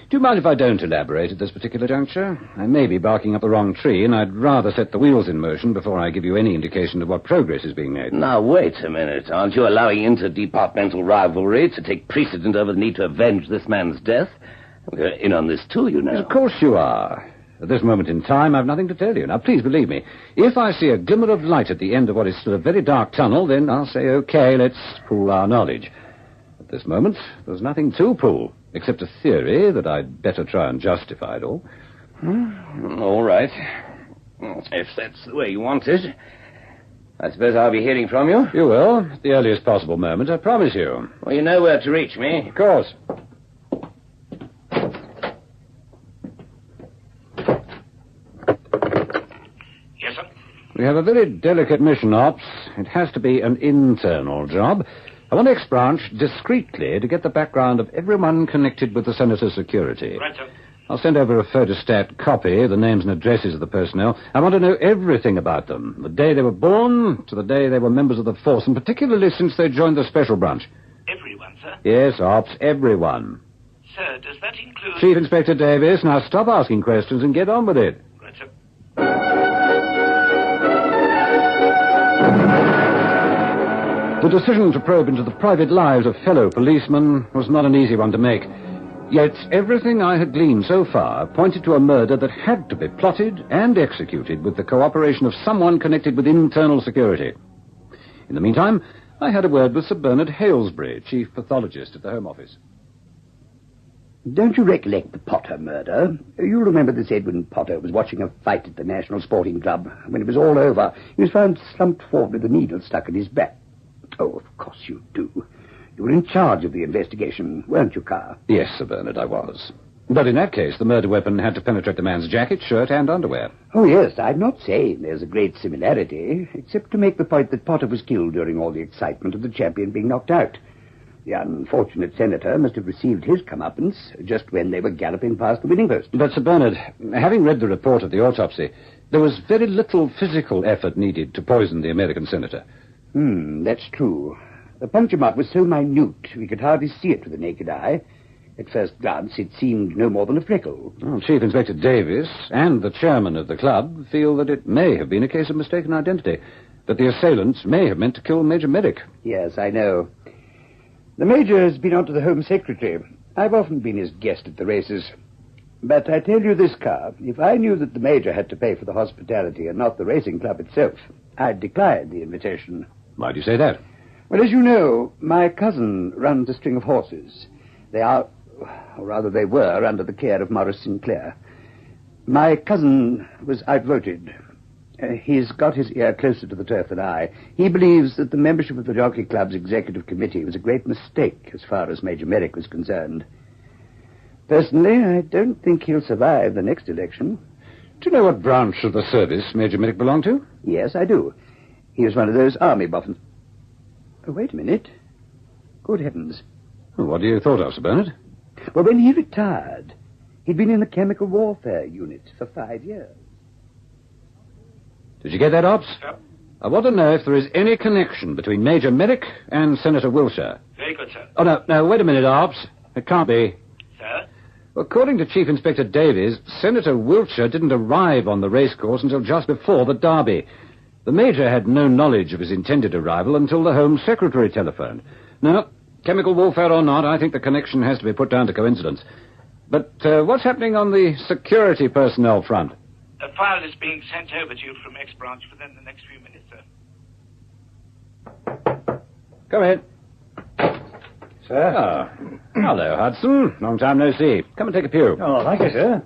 Do you mind if I don't elaborate at this particular juncture? I may be barking up the wrong tree, and I'd rather set the wheels in motion before I give you any indication of what progress is being made. Now, wait a minute. Aren't you allowing interdepartmental rivalry to take precedent over the need to avenge this man's death? We're in on this too, you know. Of course you are. At this moment in time, I've nothing to tell you. Now, please believe me. If I see a glimmer of light at the end of what is still a very dark tunnel, then I'll say, okay, let's pool our knowledge. At this moment, there's nothing to pool, except a theory that I'd better try and justify it all. All right. If that's the way you want it, I suppose I'll be hearing from you. You will, at the earliest possible moment, I promise you. Well, you know where to reach me. Of course. Yes, sir. We have a very delicate mission, Ops. It has to be an internal job. I want X branch discreetly to get the background of everyone connected with the Senator's security. Right, sir. I'll send over a photostat copy, the names and addresses of the personnel. I want to know everything about them, the day they were born to the day they were members of the force, and particularly since they joined the special branch. Everyone, sir? Yes, Ops, everyone. Sir, does that include... Chief Inspector Davis, now stop asking questions and get on with it. Right, sir. The decision to probe into the private lives of fellow policemen was not an easy one to make. Yet everything I had gleaned so far pointed to a murder that had to be plotted and executed with the cooperation of someone connected with internal security. In the meantime, I had a word with Sir Bernard Halesbury, Chief Pathologist at the Home Office. Don't you recollect the Potter murder? You'll remember this Edwin Potter was watching a fight at the National Sporting Club. When it was all over, he was found slumped forward with a needle stuck in his back. Oh, of course you do. You were in charge of the investigation, weren't you, Carr? Yes, Sir Bernard, I was. But in that case, the murder weapon had to penetrate the man's jacket, shirt, and underwear. Oh, yes, I'm not saying there's a great similarity, except to make the point that Potter was killed during all the excitement of the champion being knocked out. The unfortunate senator must have received his comeuppance just when they were galloping past the winning post. But, Sir Bernard, having read the report of the autopsy, there was very little physical effort needed to poison the American senator. That's true. The puncture mark was so minute we could hardly see it with the naked eye. At first glance, it seemed no more than a freckle. Well, Chief Inspector Davis and the chairman of the club feel that it may have been a case of mistaken identity, that the assailants may have meant to kill Major Merrick. Yes, I know. The Major has been on to the Home Secretary. I've often been his guest at the races. But I tell you this, Carr, if I knew that the Major had to pay for the hospitality and not the racing club itself, I'd decline the invitation. Why do you say that? Well, as you know, my cousin runs a string of horses. They are, or rather they were, under the care of Morris Sinclair. My cousin was outvoted. He's got his ear closer to the turf than I. He believes that the membership of the Jockey Club's executive committee was a great mistake as far as Major Merrick was concerned. Personally, I don't think he'll survive the next election. Do you know what branch of the service Major Merrick belonged to? Yes, I do. He was one of those army boffins. Oh, wait a minute. Good heavens. Well, what do you thought of, Sir Bernard? Well, when he retired, he'd been in the chemical warfare unit for 5 years. Did you get that, Ops? Yep. I want to know if there is any connection between Major Merrick and Senator Wilshire. Very good, sir. Oh, no, wait a minute, Ops. It can't be. Sir? According to Chief Inspector Davies, Senator Wilshire didn't arrive on the racecourse until just before the Derby. The Major had no knowledge of his intended arrival until the Home Secretary telephoned. Now, chemical warfare or not, I think the connection has to be put down to coincidence. But what's happening on the security personnel front? A file is being sent over to you from X branch within the next few minutes, sir. Come in. Sir? Oh, hello, Hudson. Long time no see. Come and take a pew. Oh, thank you, sir.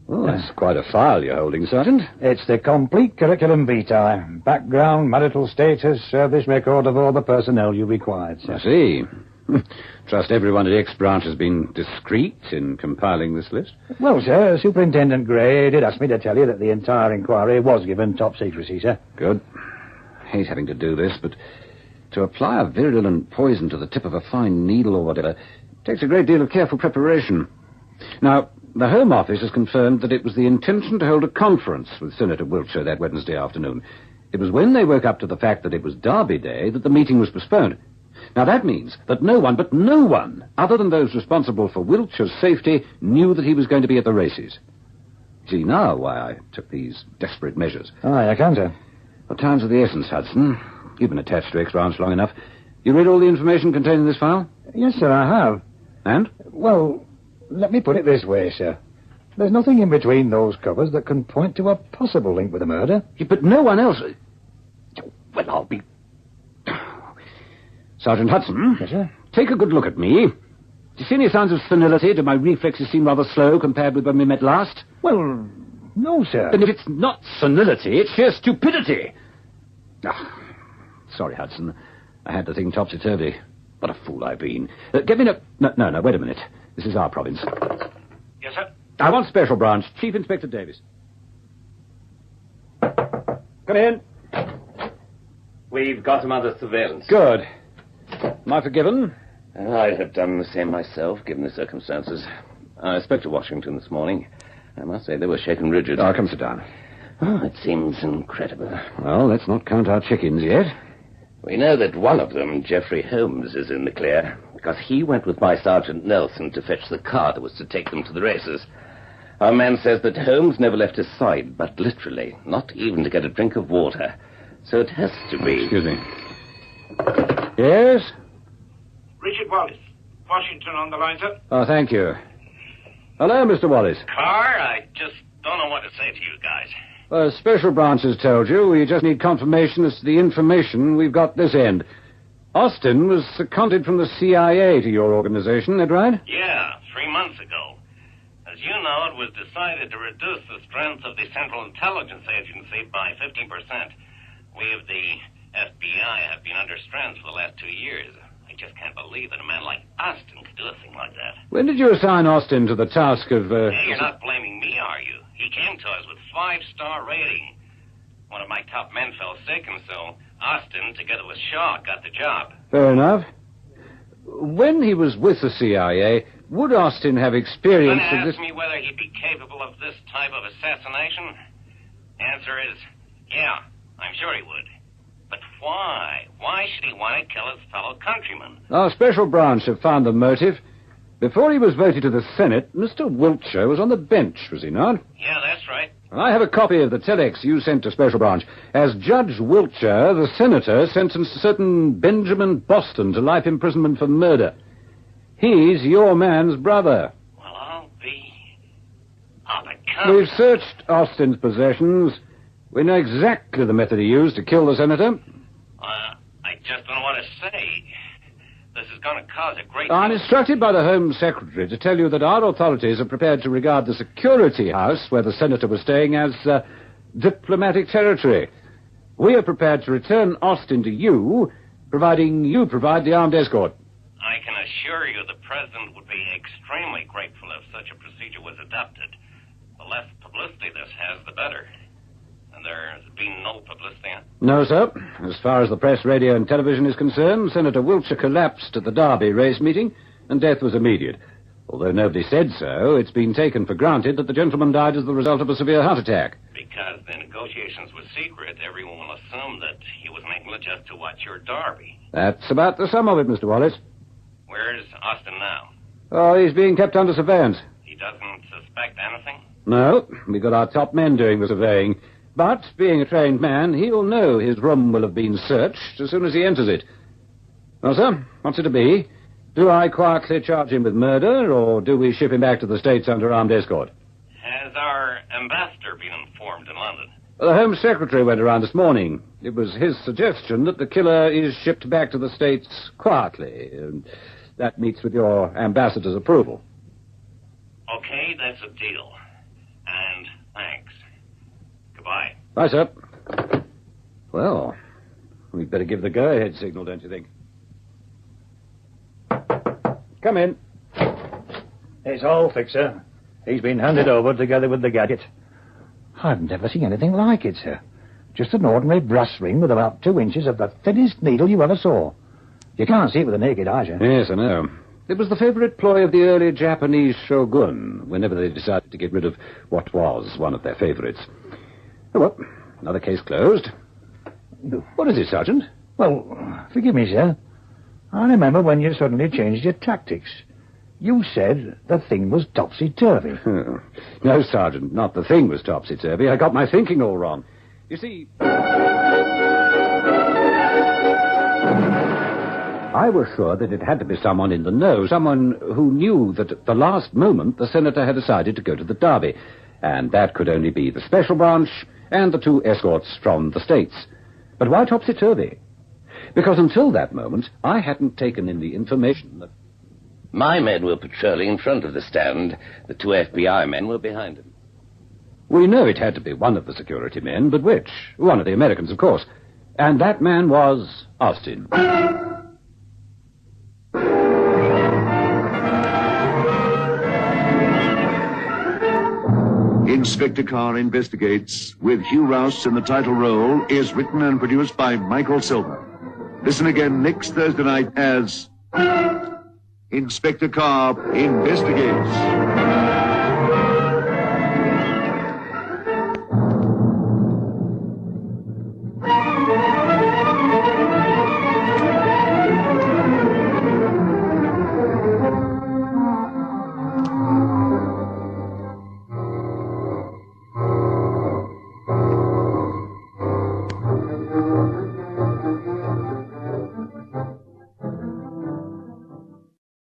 Well, that's quite a file you're holding, Sergeant. It's the complete curriculum vitae. Background, marital status, service record of all the personnel you required, sir. I see. Trust everyone at X branch has been discreet in compiling this list. Well, sir, Superintendent Gray did ask me to tell you that the entire inquiry was given top secrecy, sir. Good. I hate having to do this, but to apply a virulent poison to the tip of a fine needle or whatever takes a great deal of careful preparation. Now, the Home Office has confirmed that it was the intention to hold a conference with Senator Wiltshire that Wednesday afternoon. It was when they woke up to the fact that it was Derby Day that the meeting was postponed. Now, that means that no one, other than those responsible for Wiltshire's safety, knew that he was going to be at the races. See now why I took these desperate measures. I can, sir. Well, time's of the essence, Hudson. You've been attached to X-Branch long enough. You read all the information contained in this file? Yes, sir, I have. And? Well, let me put it this way, sir. There's nothing in between those covers that can point to a possible link with the murder. Yeah, but no one else... Well, I'll be... Sergeant Hudson. Yes, sir? Take a good look at me. Do you see any signs of senility? Do my reflexes seem rather slow compared with when we met last? Well, no, sir. Then if it's not senility, it's sheer stupidity. Sorry, Hudson. I had the thing topsy-turvy. What a fool I've been. Get me No, wait a minute. This is our province. Yes, sir? I want Special Branch. Chief Inspector Davis. Come in. We've got him under surveillance. Good. Am I forgiven? I'd have done the same myself, given the circumstances. I spoke to Washington this morning. I must say they were shaken rigid. Oh, come sit down. Oh, it seems incredible. Well, let's not count our chickens yet. We know that one of them, Geoffrey Holmes, is in the clear, because he went with my Sergeant Nelson to fetch the car that was to take them to the races. Our man says that Holmes never left his side, but literally, not even to get a drink of water. So it has to be... Excuse me. Yes? Richard Wallace. Washington on the line, sir. Oh, thank you. Hello, Mr. Wallace. Carr, I just don't know what to say to you guys. Special Branch has told you. We just need confirmation as to the information we've got this end. Austin was seconded from the CIA to your organization, that right? Yeah, 3 months ago. As you know, it was decided to reduce the strength of the Central Intelligence Agency by 15%. We of the FBI have been under strength for the last 2 years. I just can't believe that a man like Austin could do a thing like that. When did you assign Austin to the task of... Hey, you're not blaming me, are you? He came to us with 5-star rating. One of my top men fell sick, and so Austin, together with Shaw, got the job. Fair enough. When he was with the CIA, would Austin have experience of this... Ask me whether he'd be capable of this type of assassination? Answer is, yeah, I'm sure he would. But why? Why should he want to kill his fellow countrymen? Our Special Branch have found the motive. Before he was voted to the Senate, Mr. Wiltshire was on the bench, was he not? Yeah, that's right. I have a copy of the telex you sent to Special Branch. As Judge Wiltshire, the senator sentenced certain Benjamin Boston to life imprisonment for murder. He's your man's brother. Well, I'll be count. We've searched Austin's possessions. We know exactly the method he used to kill the senator. I just don't know what to say. This is going to cause a great... I'm instructed by the Home Secretary to tell you that our authorities are prepared to regard the security house where the senator was staying as diplomatic territory. We are prepared to return Austin to you, providing you provide the armed escort. I can assure you the President would be extremely grateful if such a procedure was adopted. The less publicity this has, the better. And there's been no publicity. No, sir. As far as the press, radio, and television is concerned, Senator Wiltshire collapsed at the Derby race meeting, and death was immediate. Although nobody said so, it's been taken for granted that the gentleman died as the result of a severe heart attack. Because the negotiations were secret, everyone will assume that he was in England just to watch your Derby. That's about the sum of it, Mr. Wallace. Where's Austin now? Oh, he's being kept under surveillance. He doesn't suspect anything? No, we've got our top men doing the surveying. But, being a trained man, he'll know his room will have been searched as soon as he enters it. Well, sir, what's it to be? Do I quietly charge him with murder, or do we ship him back to the States under armed escort? Has our ambassador been informed in London? The Home Secretary went around this morning. It was his suggestion that the killer is shipped back to the States quietly. That meets with your ambassador's approval. Okay, that's a deal. And thanks. Goodbye. Bye, sir. Well, we'd better give the go-ahead signal, don't you think? Come in. It's all fixed, sir. He's been handed over together with the gadget. I've never seen anything like it, sir. Just an ordinary brass ring with about 2 inches of the thinnest needle you ever saw. You can't see it with the naked eye, sir. Yes, I know. It was the favorite ploy of the early Japanese shogun whenever they decided to get rid of what was one of their favorites. Oh, well, another case closed. What is it, Sergeant? Well, forgive me, sir. I remember when you suddenly changed your tactics. You said the thing was topsy-turvy. No, Sergeant, not the thing was topsy-turvy. I got my thinking all wrong. You see, I was sure that it had to be someone in the know, someone who knew that at the last moment the senator had decided to go to the Derby, and that could only be the special branch and the 2 escorts from the States. But why topsy-turvy? Because until that moment, I hadn't taken in the information that... My men were patrolling in front of the stand. The 2 FBI men were behind him. We know it had to be one of the security men, but which? One of the Americans, of course. And that man was Austin. Inspector Carr Investigates, with Hugh Rouse in the title role, is written and produced by Michael Silver. Listen again next Thursday night as Inspector Carr Investigates.